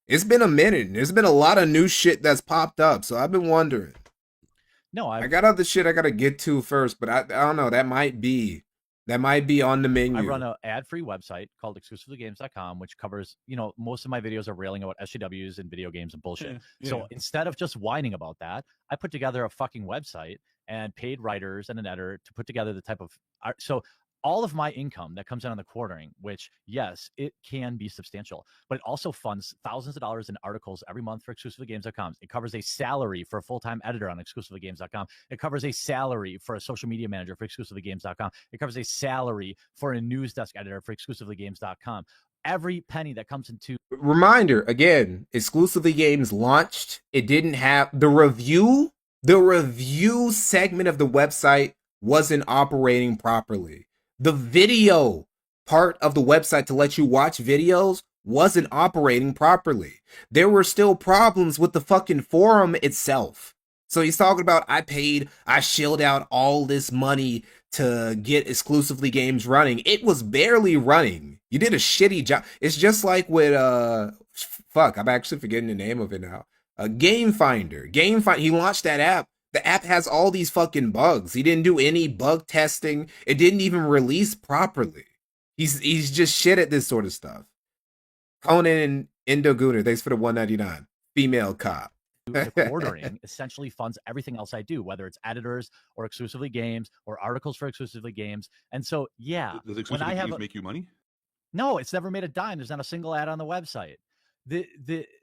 It's been a minute. There's been a lot of new shit that's popped up, so I've been wondering. No, I got other shit I gotta get to first, but I don't know. That might be on the menu. I run an ad-free website called exclusivelygames.com, which covers, you know, most of my videos are railing about SJWs and video games and bullshit. Yeah. So instead of just whining about that, I put together a fucking website and paid writers and an editor to put together the type of art. So all of my income that comes in on the quartering, which, yes, it can be substantial, but it also funds thousands of dollars in articles every month for exclusivelygames.com. It covers a salary for a full-time editor on exclusivelygames.com. It covers a salary for a social media manager for exclusivelygames.com. It covers a salary for a news desk editor for exclusivelygames.com. Every penny that comes into... Reminder, again, Exclusively Games launched. It didn't have the review segment of the website wasn't operating properly. The video part of the website to let you watch videos wasn't operating properly. There were still problems with the fucking forum itself. So he's talking about, I shelled out all this money to get Exclusively Games running. It was barely running. You did a shitty job. It's just like with, I'm actually forgetting the name of it now. Game Finder. He launched that app. The app has all these fucking bugs. He didn't do any bug testing. It didn't even release properly. He's just shit at this sort of stuff. Conan and Indo Gooner, thanks for the $1.99. Female cop. The quartering essentially funds everything else I do, whether it's editors or Exclusively Games or articles for Exclusively Games. And so, yeah. Does Exclusively Games make you money? No, it's never made a dime. There's not a single ad on the website.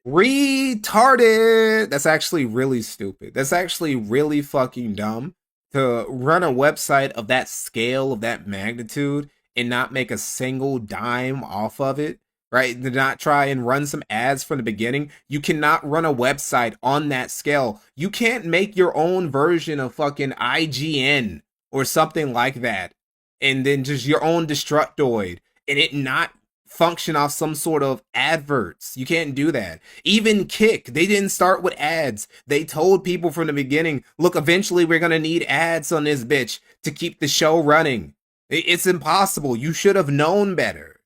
Retarded. That's actually really stupid. That's actually really fucking dumb to run a website of that scale, of that magnitude, and not make a single dime off of it, right? To not try and run some ads from the beginning. You cannot run a website on that scale. You can't make your own version of fucking IGN or something like that, and then just your own Destructoid, and it not function off some sort of adverts. You can't do that. Even Kick, they didn't start with ads. They told people from the beginning, look, eventually we're gonna need ads on this bitch to keep the show running. It's impossible. You should have known better.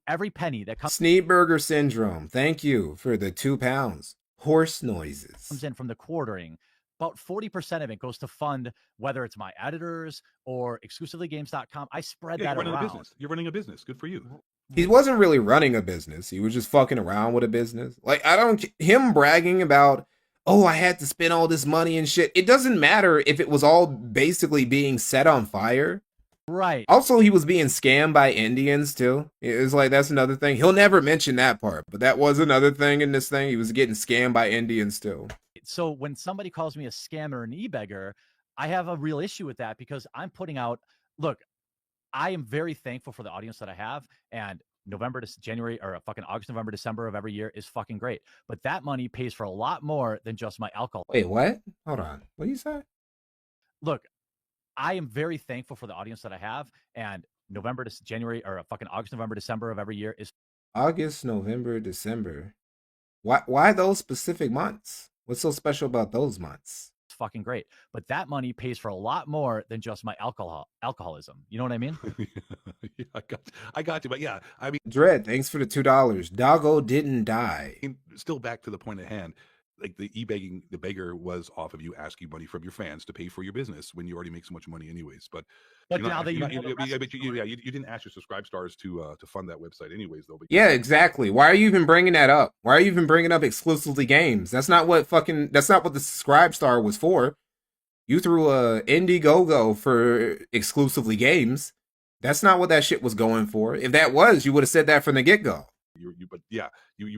Every penny that comes... Sneeburger Syndrome, thank you for the £2. Horse noises. Comes in from the quartering. About 40% of it goes to fund whether it's my editors or exclusivelygames.com. I spread that around. You're running a business. Good for you. He wasn't really running a business. He was just fucking around with a business. Like, him bragging about, oh, I had to spend all this money and shit. It doesn't matter if it was all basically being set on fire. Right. Also, he was being scammed by Indians too. It's like, that's another thing. He'll never mention that part, but that was another thing in this thing. He was getting scammed by Indians too. So when somebody calls me a scammer and e-beggar, I have a real issue with that because I'm putting out, look, I am very thankful for the audience that I have, and November to January or fucking August, November, December of every year is fucking great. But that money pays for a lot more than just my alcohol. Wait, what? Hold on. What do you say? Look, I am very thankful for the audience that I have, and November to January or fucking August, November, December of every year is August, November, December. Why those specific months? What's so special about those months? It's fucking great. But that money pays for a lot more than just my alcoholism. You know what I mean? Yeah, I got you. But yeah, I mean, Dread, thanks for the $2. Doggo didn't die. still back to the point at hand. Like the e-begging, the beggar was off of you asking money from your fans to pay for your business when you already make so much money anyways. But now that you didn't ask your subscribe stars to fund that website anyways, though. But Yeah, exactly. Why are you even bringing that up? Why are you even bringing up exclusively games? That's not what the subscribe star was for. You threw a Indiegogo for exclusively games. That's not what that shit was going for. If that was, you would have said that from the get-go. You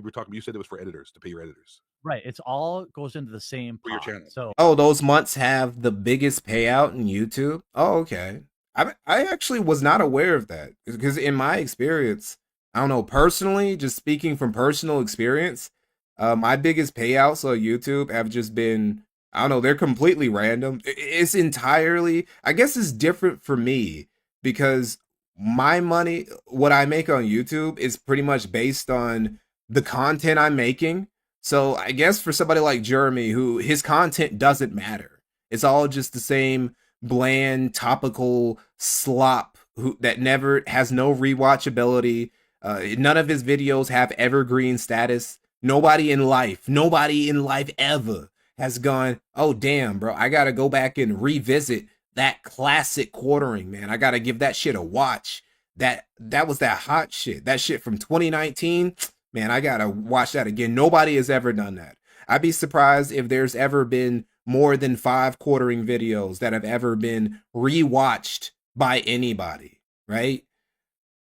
were talking. You said it was for editors to pay your editors. Right. It's all goes into the same pot. For your channel. So Oh, those months have the biggest payout in YouTube? Oh, okay. I actually was not aware of that because in my experience, I don't know, personally, just speaking from personal experience, my biggest payouts on YouTube have just been, I don't know, they're completely random. It's entirely, I guess it's different for me because my money, what I make on YouTube is pretty much based on the content I'm making. So I guess for somebody like Jeremy, who his content doesn't matter, it's all just the same bland, topical slop that never has no rewatchability. None of his videos have evergreen status. Nobody in life ever has gone, oh damn, bro, I gotta go back and revisit that classic quartering, man. I gotta give that shit a watch. That was that hot shit. That shit from 2019. Man, I gotta watch that again. Nobody has ever done that. I'd be surprised if there's ever been more than 5 quartering videos that have ever been rewatched by anybody, right?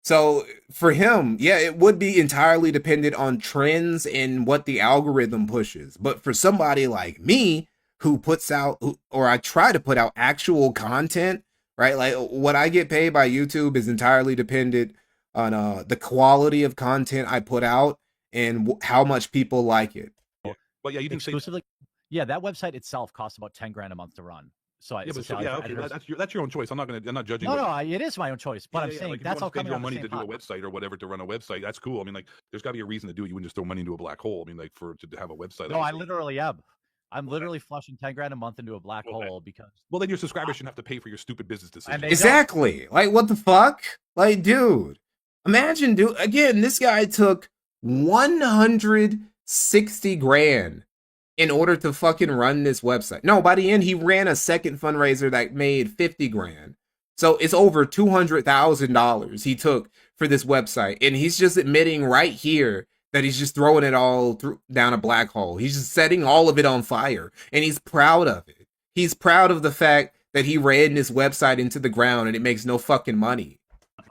So for him, yeah, it would be entirely dependent on trends and what the algorithm pushes. But for somebody like me who puts out, or I try to put out actual content, right? Like what I get paid by YouTube is entirely dependent on the quality of content I put out and how much people like it. But yeah, you didn't exclusively. Yeah, that website itself costs about $10,000 a month to run. So yeah, okay, that's your own choice. I'm not judging. No, it is my own choice. But I'm saying like, that's all coming out of the money same to do a website or whatever to run a website. That's cool. I mean, like, there's got to be a reason to do it. You wouldn't just throw money into a black hole. I mean, like to have a website. No, I literally am. I'm literally flushing $10,000 a month into a black hole because. Well, then your subscribers shouldn't have to pay for your stupid business decisions. Exactly. Like, what the fuck? Like, dude, imagine, dude. Again, this guy took $160,000 in order to fucking run this website. No, by the end, he ran a second fundraiser that made $50,000. So it's over $200,000 he took for this website, and he's just admitting right here that he's just throwing it all down a black hole. He's just setting all of it on fire, and he's proud of it. He's proud of the fact that he ran this website into the ground and it makes no fucking money.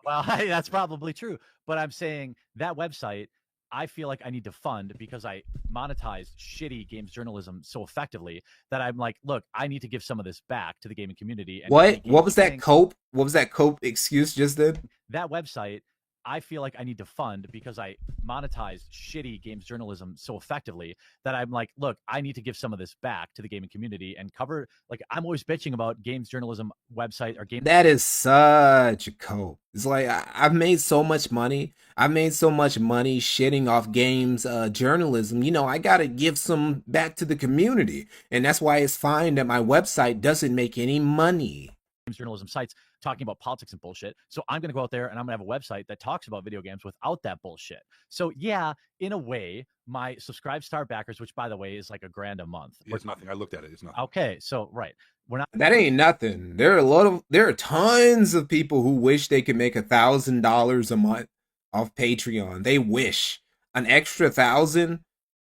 Well, that's probably true, but I'm saying that website, I feel like I need to fund because I monetized shitty games journalism so effectively that I'm like, look, I need to give some of this back to the gaming community. And what was that cope? What was that cope excuse just then? That website, I feel like I need to fund because I monetized shitty games journalism so effectively that I'm like, look, I need to give some of this back to the gaming community and cover. Like, I'm always bitching about games journalism website or game. That is such a cope. It's like I've made so much money. I've made so much money shitting off games journalism. You know, I gotta give some back to the community, and that's why it's fine that my website doesn't make any money. Journalism sites talking about politics and bullshit. So I'm going to go out there and I'm going to have a website that talks about video games without that bullshit. So yeah, in a way, my subscribe star backers, which by the way is like $1,000 a month. It's nothing. I looked at it. It's nothing. Okay, so right, we're not. That ain't nothing. There are tons of people who wish they could make $1,000 a month off Patreon. They wish an extra 1,000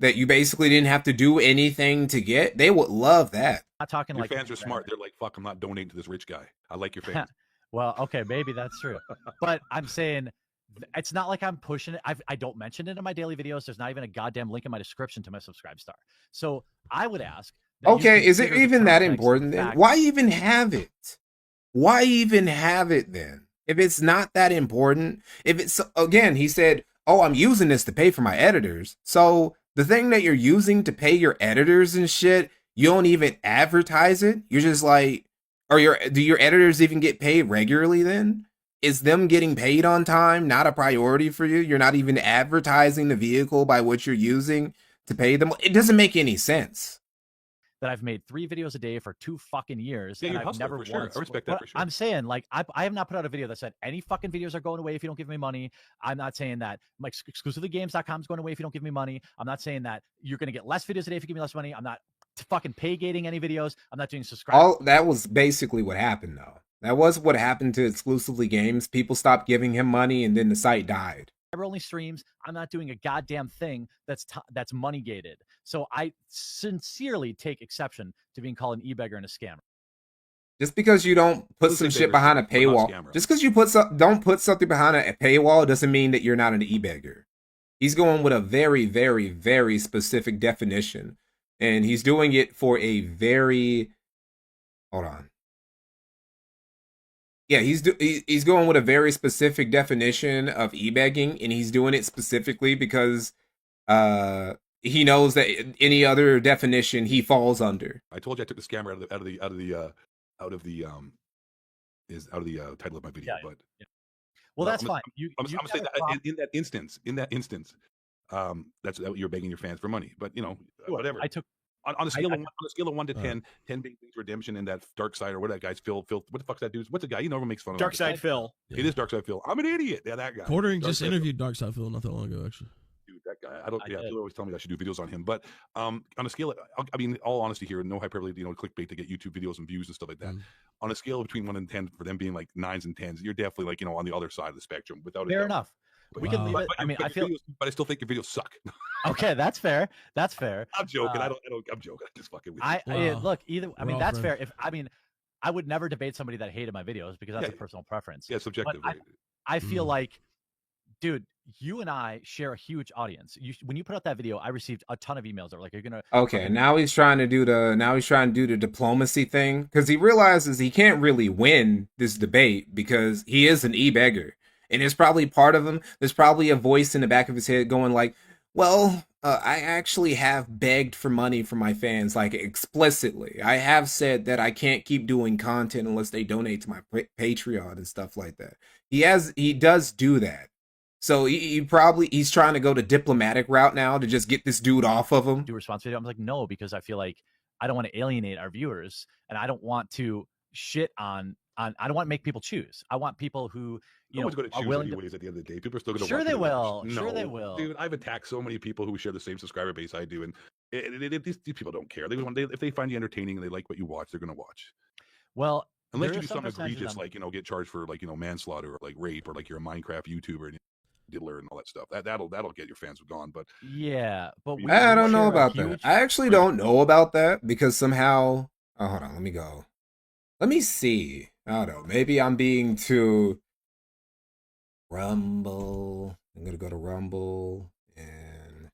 that you basically didn't have to do anything to get. They would love that. Not talking your like fans are smart. They're like, fuck, I'm not donating to this rich guy. I like your fans. Well, okay, maybe that's true. But I'm saying it's not like I'm pushing it. I don't mention it in my daily videos. There's not even a goddamn link in my description to my subscribe star. So I would ask. Okay, is it even that important then? Why even have it? Why even have it then? If it's not that important, if it's, again, he said, oh, I'm using this to pay for my editors. So the thing that you're using to pay your editors and shit, you don't even advertise it. You're just like, do your editors even get paid regularly then? Is them getting paid on time not a priority for you? You're not even advertising the vehicle by which you're using to pay them. It doesn't make any sense. that I've made 3 videos a day for 2 fucking years, Yeah, and you're a I've hustler, never for sure. once. I respect that But for sure. I'm saying, like, I have not put out a video that said any fucking videos are going away if you don't give me money. I'm not saying that like exclusivelygames.com is going away if you don't give me money. I'm not saying that you're going to get less videos a day if you give me less money. I'm not fucking pay gating any videos. I'm not doing subscribe. All that was basically what happened, though. That was what happened to Exclusively Games. People stopped giving him money, and then the site died. Only streams. I'm not doing a goddamn thing that's money gated. So I sincerely take exception to being called an e-beggar and a scammer. Just because you don't put some shit behind a paywall, just because you don't put something behind a paywall doesn't mean that you're not an e-beggar. He's going with a very, very, very specific definition, and he's doing it for a very. Hold on. Yeah, he's going with a very specific definition of e-begging, and he's doing it specifically because he knows that any other definition he falls under. I told you I took the scammer out of the title of my video, but well, that's fine. I'm saying that in that instance, that's you're begging your fans for money, but whatever. I took. On a scale of 1 to 10, 10 being redemption and that dark side or what that guy's Phil. What the fuck's that dude? What's the guy? Everyone makes fun of. Dark Side Phil. It is Dark Side Phil. I'm an idiot. Yeah, that guy. Quartering just interviewed Dark Side Phil not that long ago, actually. Dude, that guy. People always tell me I should do videos on him, but on a scale, I mean, all honesty here, no hyperbole, clickbait to get YouTube videos and views and stuff like that. On a scale between 1 and 10, for them being like 9s and 10s, you're definitely like on the other side of the spectrum. Without fair enough. We can leave it. I mean, I feel, but I still think your videos suck. Okay, that's fair. That's fair. I'm joking. I'm joking. I'm just fucking with you. Look, either. I mean, that's fair. I would never debate somebody that hated my videos because that's a personal preference. Yeah, subjective. But I feel like, dude, you and I share a huge audience. When you put out that video, I received a ton of emails that were like, "You're gonna." Okay, now he's trying to do the diplomacy thing because he realizes he can't really win this debate because he is an e-beggar. And it's probably part of him. There's probably a voice in the back of his head going like, well, I actually have begged for money from my fans, like explicitly. I have said that I can't keep doing content unless they donate to my Patreon and stuff like that. He does do that. So he's trying to go the diplomatic route now to just get this dude off of him. Do a response video. I'm like, no, because I feel like I don't want to alienate our viewers and I don't want to shit on I don't want to make people choose. I want people who going to choose anyways at the end of the day. People are still going to sure watch they videos. will. No, sure they will. Dude, I've attacked so many people who share the same subscriber base I do, and these people don't care. If they find you entertaining and they like what you watch, they're going to watch. Well, unless you do something egregious like get charged for manslaughter or like rape or like you're a Minecraft YouTuber and diddler and all that stuff. That'll get your fans gone. But yeah, but I don't know about that. I actually don't know about that because somehow. Oh, hold on. Let me go. Let me see. I don't know. Maybe I'm being too Rumble. I'm gonna go to Rumble and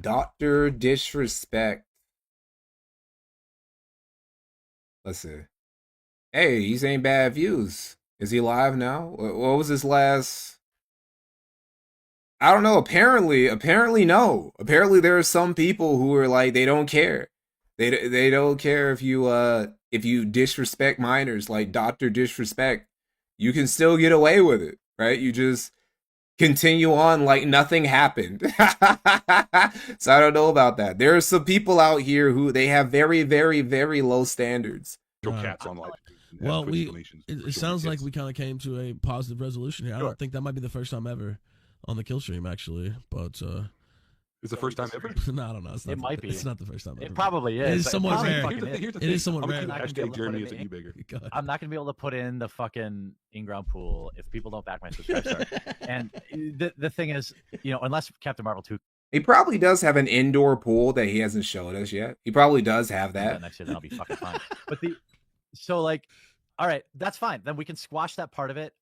Dr. Disrespect. Let's see. Hey, he's ain't bad views. Is he live now? What was his last? I don't know. Apparently no. Apparently there are some people who are like they don't care. They don't care if you disrespect minors like Dr. Disrespect. You can still get away with it, right? You just continue on like nothing happened. So I don't know about that. There are some people out here who they have very, very, very low standards. Cats on live. Well, it sounds like we kind of came to a positive resolution here. I don't think that might be the first time ever on the kill stream, actually, but it's the first time ever. No, I don't know. It might be. It's not the first time ever. It probably is. It is somewhat rare. Here's the it is somewhat rare. Hashtag Jeremy is an e-beggar. I'm not going to be able to put in the fucking in-ground pool if people don't back my subscribe start. And the thing is, unless Captain Marvel 2. He probably does have an indoor pool that he hasn't showed us yet. He probably does have that. Next year, then I'll be fucking fine. But all right, that's fine. Then we can squash that part of it.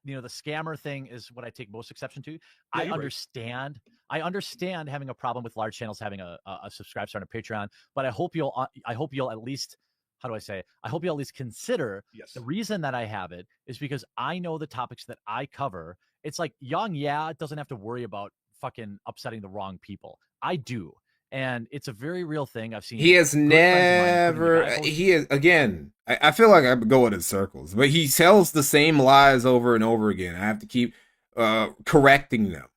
The scammer thing is what I take most exception to. I understand. Right. I understand having a problem with large channels having a subscribe start on Patreon, but I hope you'll at least, how do I say? I hope you'll at least consider. Yes. The reason that I have it is because I know the topics that I cover. It's like doesn't have to worry about fucking upsetting the wrong people. I do. And it's a very real thing. I've seen. He has never. He is again. I feel like I'm going in circles, but he tells the same lies over and over again. I have to keep correcting them,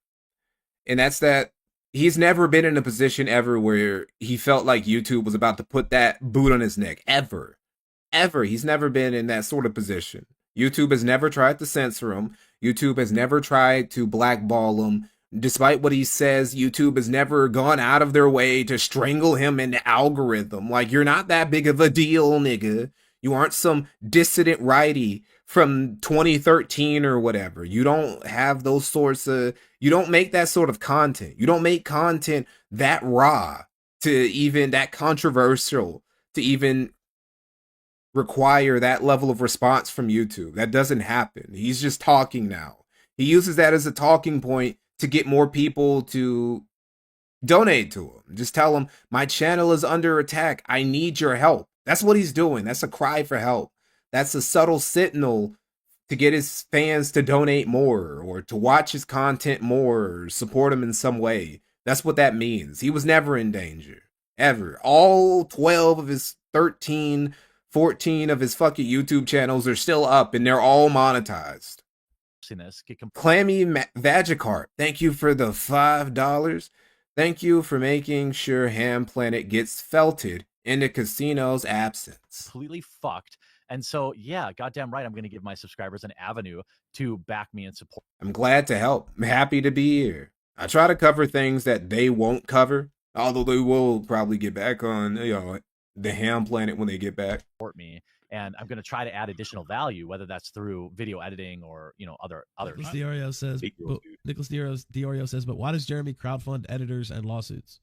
and that's that. he's never been in a position ever where he felt like YouTube was about to put that boot on his neck. Ever. He's never been in that sort of position. YouTube has never tried to censor him. YouTube has never tried to blackball him. Despite what he says, YouTube has never gone out of their way to strangle him in the algorithm. Like, you're not that big of a deal, nigga. You aren't some dissident righty from 2013 or whatever. You don't have those sorts of, you don't make that sort of content. You don't make content that raw, to even that controversial, to even require that level of response from YouTube. That doesn't happen. He's just talking now. He uses that as a talking point to get more people to donate to him. Just tell him, my channel is under attack. I need your help. That's what he's doing. That's a cry for help. That's a subtle signal to get his fans to donate more or to watch his content more or support him in some way. That's what that means. He was never in danger. Ever. All 12 of his 13, 14 of his fucking YouTube channels are still up and they're all monetized. Clammy Vagicarp, thank you for the $5. Thank you for making sure Ham Planet gets felted in the casino's absence. Completely fucked. And so, yeah, goddamn right, I'm going to give my subscribers an avenue to back me and support. I'm glad to help. I'm happy to be here. I try to cover things that they won't cover, although they will probably get back on, the Ham Planet when they get back. Support me, and I'm going to try to add additional value, whether that's through video editing or other. Nicholas Diorio says, but why does Jeremy crowdfund editors and lawsuits?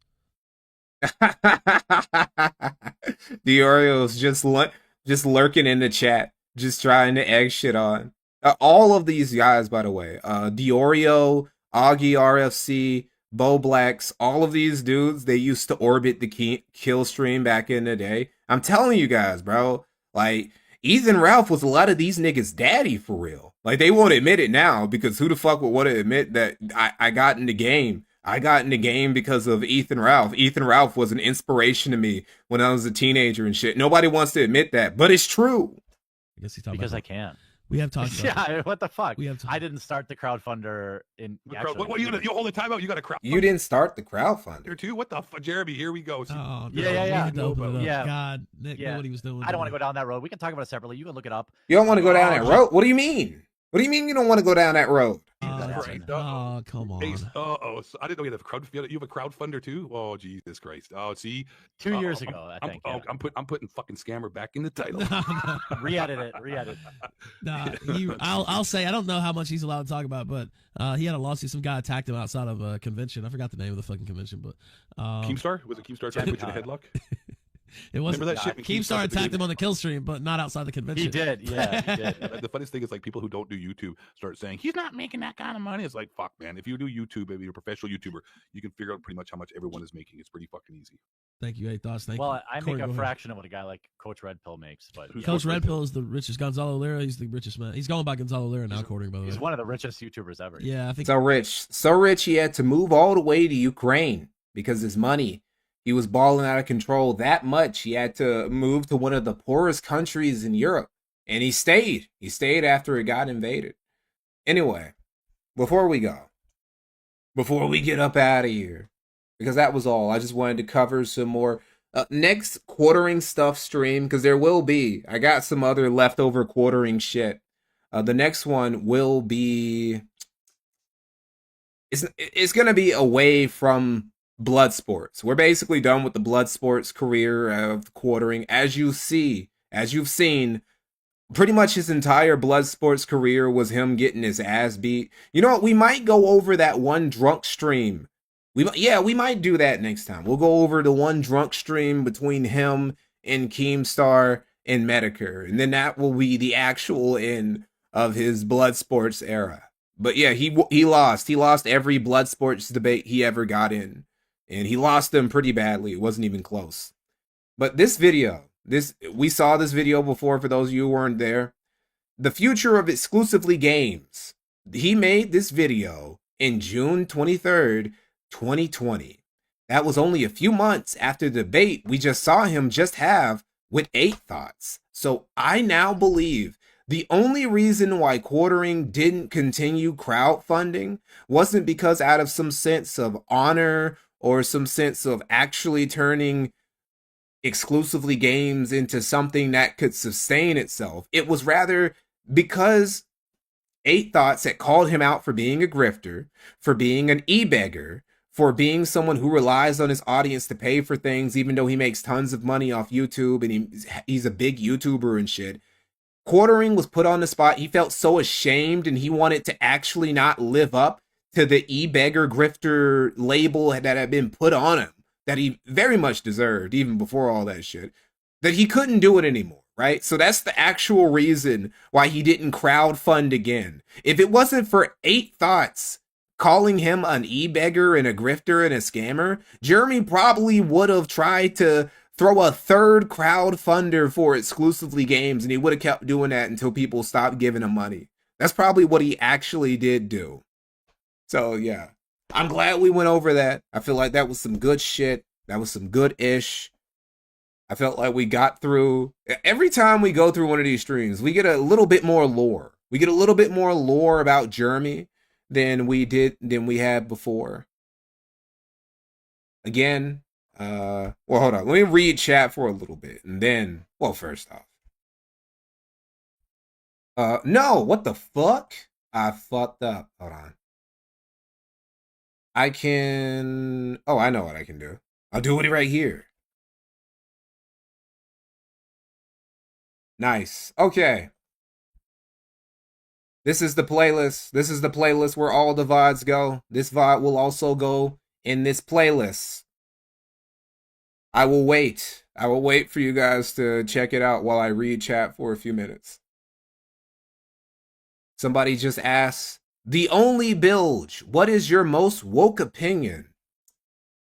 Diorio's just lurking in the chat, just trying to egg shit on. All of these guys, by the way, Diorio, Augie RFC, Bo Blacks, all of these dudes, they used to orbit the kill stream back in the day. I'm telling you guys, bro, like, Ethan Ralph was a lot of these niggas' daddy for real. Like, they won't admit it now because who the fuck would want to admit that I got in the game? I got in the game because of Ethan Ralph. Ethan Ralph was an inspiration to me when I was a teenager and shit. Nobody wants to admit that, but it's true. I guess he's talking because about I can. We have talked about Yeah, what the fuck? We have I didn't start the crowdfunder in. What are you gonna? You hold the time out. You got a crowd. You didn't start the crowdfunder. Too? What the fuck, Jeremy? Here we go. Oh, yeah. God, Nick, knew what he was doing. I don't want to go down that road. We can talk about it separately. You can look it up. You don't want to go down that road? What do you mean? What do you mean you don't want to go down that road? Oh, come on. So I didn't know you have a crowdfunder too. Oh, Jesus Christ. Oh, see, 2 years ago, I think. I'm putting fucking scammer back in the title. Re-edit it. Nah, I'll say I don't know how much he's allowed to talk about, but he had a lawsuit. Some guy attacked him outside of a convention. I forgot the name of the fucking convention, but Keemstar? Was it Keemstar trying to put you in a headlock? It wasn't. Remember that shit? Keemstar attacked him on the kill stream, but not outside the convention. He did, yeah, he did. The funniest thing is, like, people who don't do YouTube start saying he's not making that kind of money. It's like, fuck, man. If you do YouTube, if you're a professional YouTuber, you can figure out pretty much how much everyone is making. It's pretty fucking easy. Thank you, 8 thoughts. Thank you. Well, I Corey, make a go fraction of what a guy like Coach Red Pill makes, but Coach Red Pill is the richest. Gonzalo Lira, he's the richest man. He's going by Gonzalo Lira now, according by the way. He's one of the richest YouTubers ever. Yeah, I think so rich he had to move all the way to Ukraine because his money. He was balling out of control that much. He had to move to one of the poorest countries in Europe. And he stayed. He stayed after it got invaded. Anyway, before we get up out of here, because that was all. I just wanted to cover some more next quartering stuff stream, because there will be. I got some other leftover quartering shit. The next one will be... It's going to be away from blood sports. We're basically done with the blood sports career of quartering. As you've seen, pretty much his entire blood sports career was him getting his ass beat. You know what? We might go over that one drunk stream. We might do that next time. We'll go over the one drunk stream between him and Keemstar and Medicare, and then that will be the actual end of his blood sports era. But yeah, he lost. He lost every blood sports debate he ever got in. And he lost them pretty badly. It wasn't even close. But this video, we saw this video before for those of you who weren't there. The future of exclusively games. He made this video in June 23rd, 2020. That was only a few months after the debate we just saw him just have with 8 thoughts. So I now believe The only reason why Quartering didn't continue crowdfunding wasn't because out of some sense of honor or some sense of actually turning exclusively games into something that could sustain itself. It was rather because 8 Thoughts had called him out for being a grifter, for being an e-beggar, for being someone who relies on his audience to pay for things, even though he makes tons of money off YouTube and he's a big YouTuber and shit. Quartering was put on the spot. He felt so ashamed and he wanted to actually not live up to the e-beggar grifter label that had been put on him, that he very much deserved even before all that shit, that he couldn't do it anymore, right? So that's the actual reason why he didn't crowdfund again. If it wasn't for 8 Thoughts calling him an e-beggar and a grifter and a scammer, Jeremy probably would have tried to throw a third crowdfunder for exclusively games, and he would have kept doing that until people stopped giving him money. That's probably what he actually did do. So yeah, I'm glad we went over that. I feel like that was some good shit. That was some good-ish. I felt like we got through. Every time we go through one of these streams, we get a little bit more lore. We get a little bit more lore about Jeremy than we had before. Again, well, hold on. Let me read chat for a little bit, and then, well, first off, no, what the fuck? I fucked up. Hold on. I can. Oh, I know what I can do. I'll do it right here. Nice. Okay. This is the playlist. This is the playlist where all the VODs go. This VOD will also go in this playlist. I will wait. I will wait for you guys to check it out while I read chat for a few minutes. Somebody just asked, The Only Bilge, what is your most woke opinion?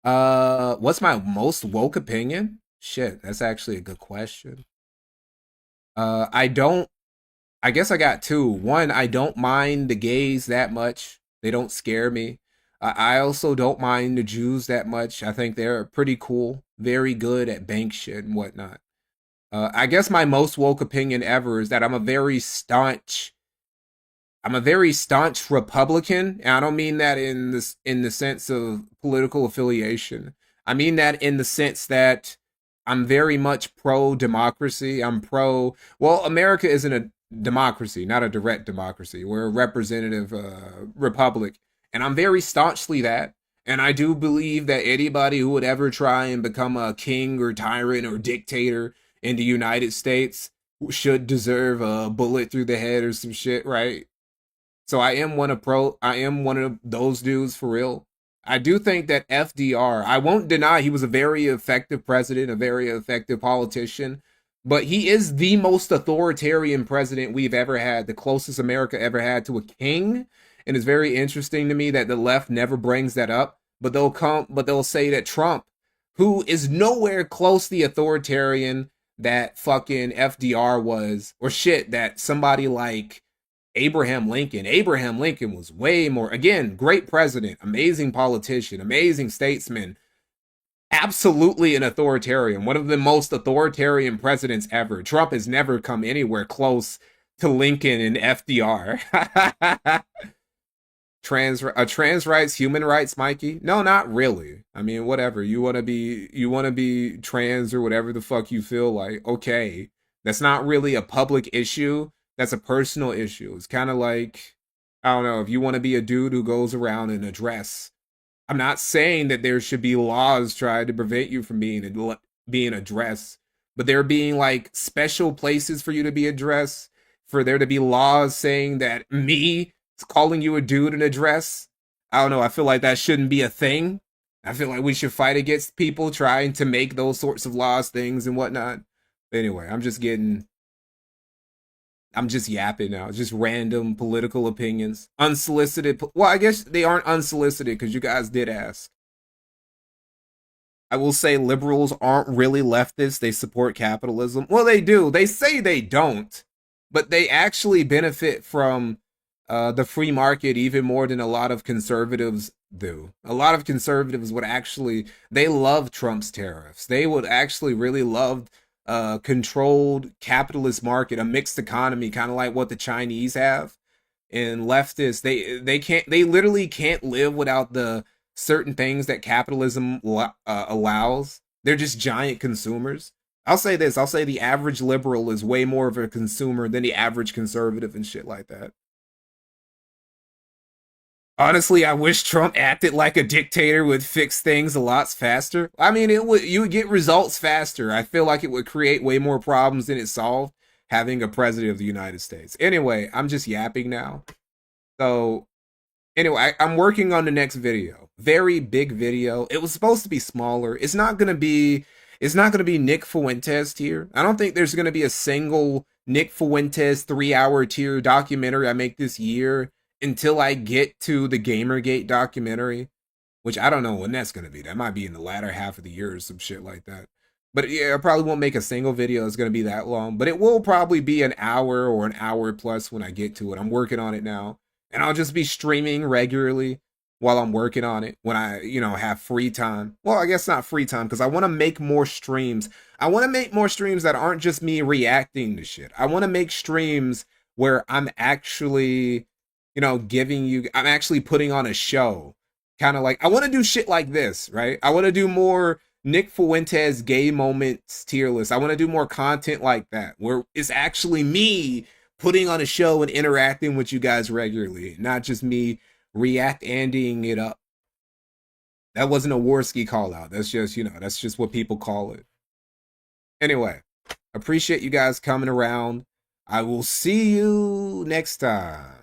What's my most woke opinion? Shit, that's actually a good question. I guess I got 2. 1, I don't mind the gays that much. They don't scare me. I also don't mind the Jews that much. I think they're pretty cool, very good at bank shit and whatnot. I guess my most woke opinion ever is that I'm a very staunch Republican, and I don't mean that in the sense of political affiliation. I mean that in the sense that I'm very much pro-democracy. Well, America isn't a democracy, not a direct democracy. We're a representative republic. And I'm very staunchly that. And I do believe that anybody who would ever try and become a king or tyrant or dictator in the United States should deserve a bullet through the head or some shit, right? So I am one of those dudes for real. I do think that FDR, I won't deny he was a very effective president, a very effective politician, but he is the most authoritarian president we've ever had, the closest America ever had to a king. And it's very interesting to me that the left never brings that up, but they'll say that Trump, who is nowhere close the authoritarian that fucking FDR was, or shit, that somebody like Abraham Lincoln was way more, again, great president, amazing politician, amazing statesman, absolutely an authoritarian, one of the most authoritarian presidents ever. Trump has never come anywhere close to Lincoln and FDR. Trans rights, human rights, Mikey? No, not really. I mean, whatever. You want to be trans or whatever the fuck you feel like. Okay. That's not really a public issue. That's a personal issue. It's kind of like, I don't know, if you want to be a dude who goes around in a dress. I'm not saying that there should be laws trying to prevent you from being a dress, but there being like special places for you to be a dress, for there to be laws saying that me calling you a dude in a dress, I don't know, I feel like that shouldn't be a thing. I feel like we should fight against people trying to make those sorts of laws things and whatnot. But anyway, I'm just yapping now. It's just random political opinions. Unsolicited. Well, I guess they aren't unsolicited because you guys did ask. I will say liberals aren't really leftists. They support capitalism. Well, they do. They say they don't, but they actually benefit from the free market even more than a lot of conservatives do. A lot of conservatives would actually, they love Trump's tariffs. They would actually really love controlled capitalist market, a mixed economy, kind of like what the Chinese have. And leftists, they literally can't live without the certain things that capitalism allows. They're just giant consumers. I'll say this, I'll say the average liberal is way more of a consumer than the average conservative and shit like that. Honestly, I wish Trump acted like a dictator, would fix things a lot faster. I mean, you would get results faster. I feel like it would create way more problems than it solved, having a president of the United States. Anyway, I'm just yapping now. So, anyway, I'm working on the next video. Very big video. It was supposed to be smaller. It's not gonna be Nick Fuentes tier. I don't think there's gonna be a single Nick Fuentes 3-hour tier documentary I make this year until I get to the Gamergate documentary, which I don't know when that's gonna be. That might be in the latter half of the year or some shit like that. But yeah, I probably won't make a single video that's going to be that long. But it will probably be an hour or an hour plus when I get to it. I'm working on it now. And I'll just be streaming regularly while I'm working on it when I, have free time. Well, I guess not free time because I want to make more streams. I want to make more streams that aren't just me reacting to shit. I want to make streams where I'm actually, I'm actually putting on a show. Kind of like, I want to do shit like this, right? I want to do more Nick Fuentes gay moments tier list. I want to do more content like that, where it's actually me putting on a show and interacting with you guys regularly, not just me react-anding it up. That wasn't a Warski call out. That's just, that's just what people call it. Anyway, appreciate you guys coming around. I will see you next time.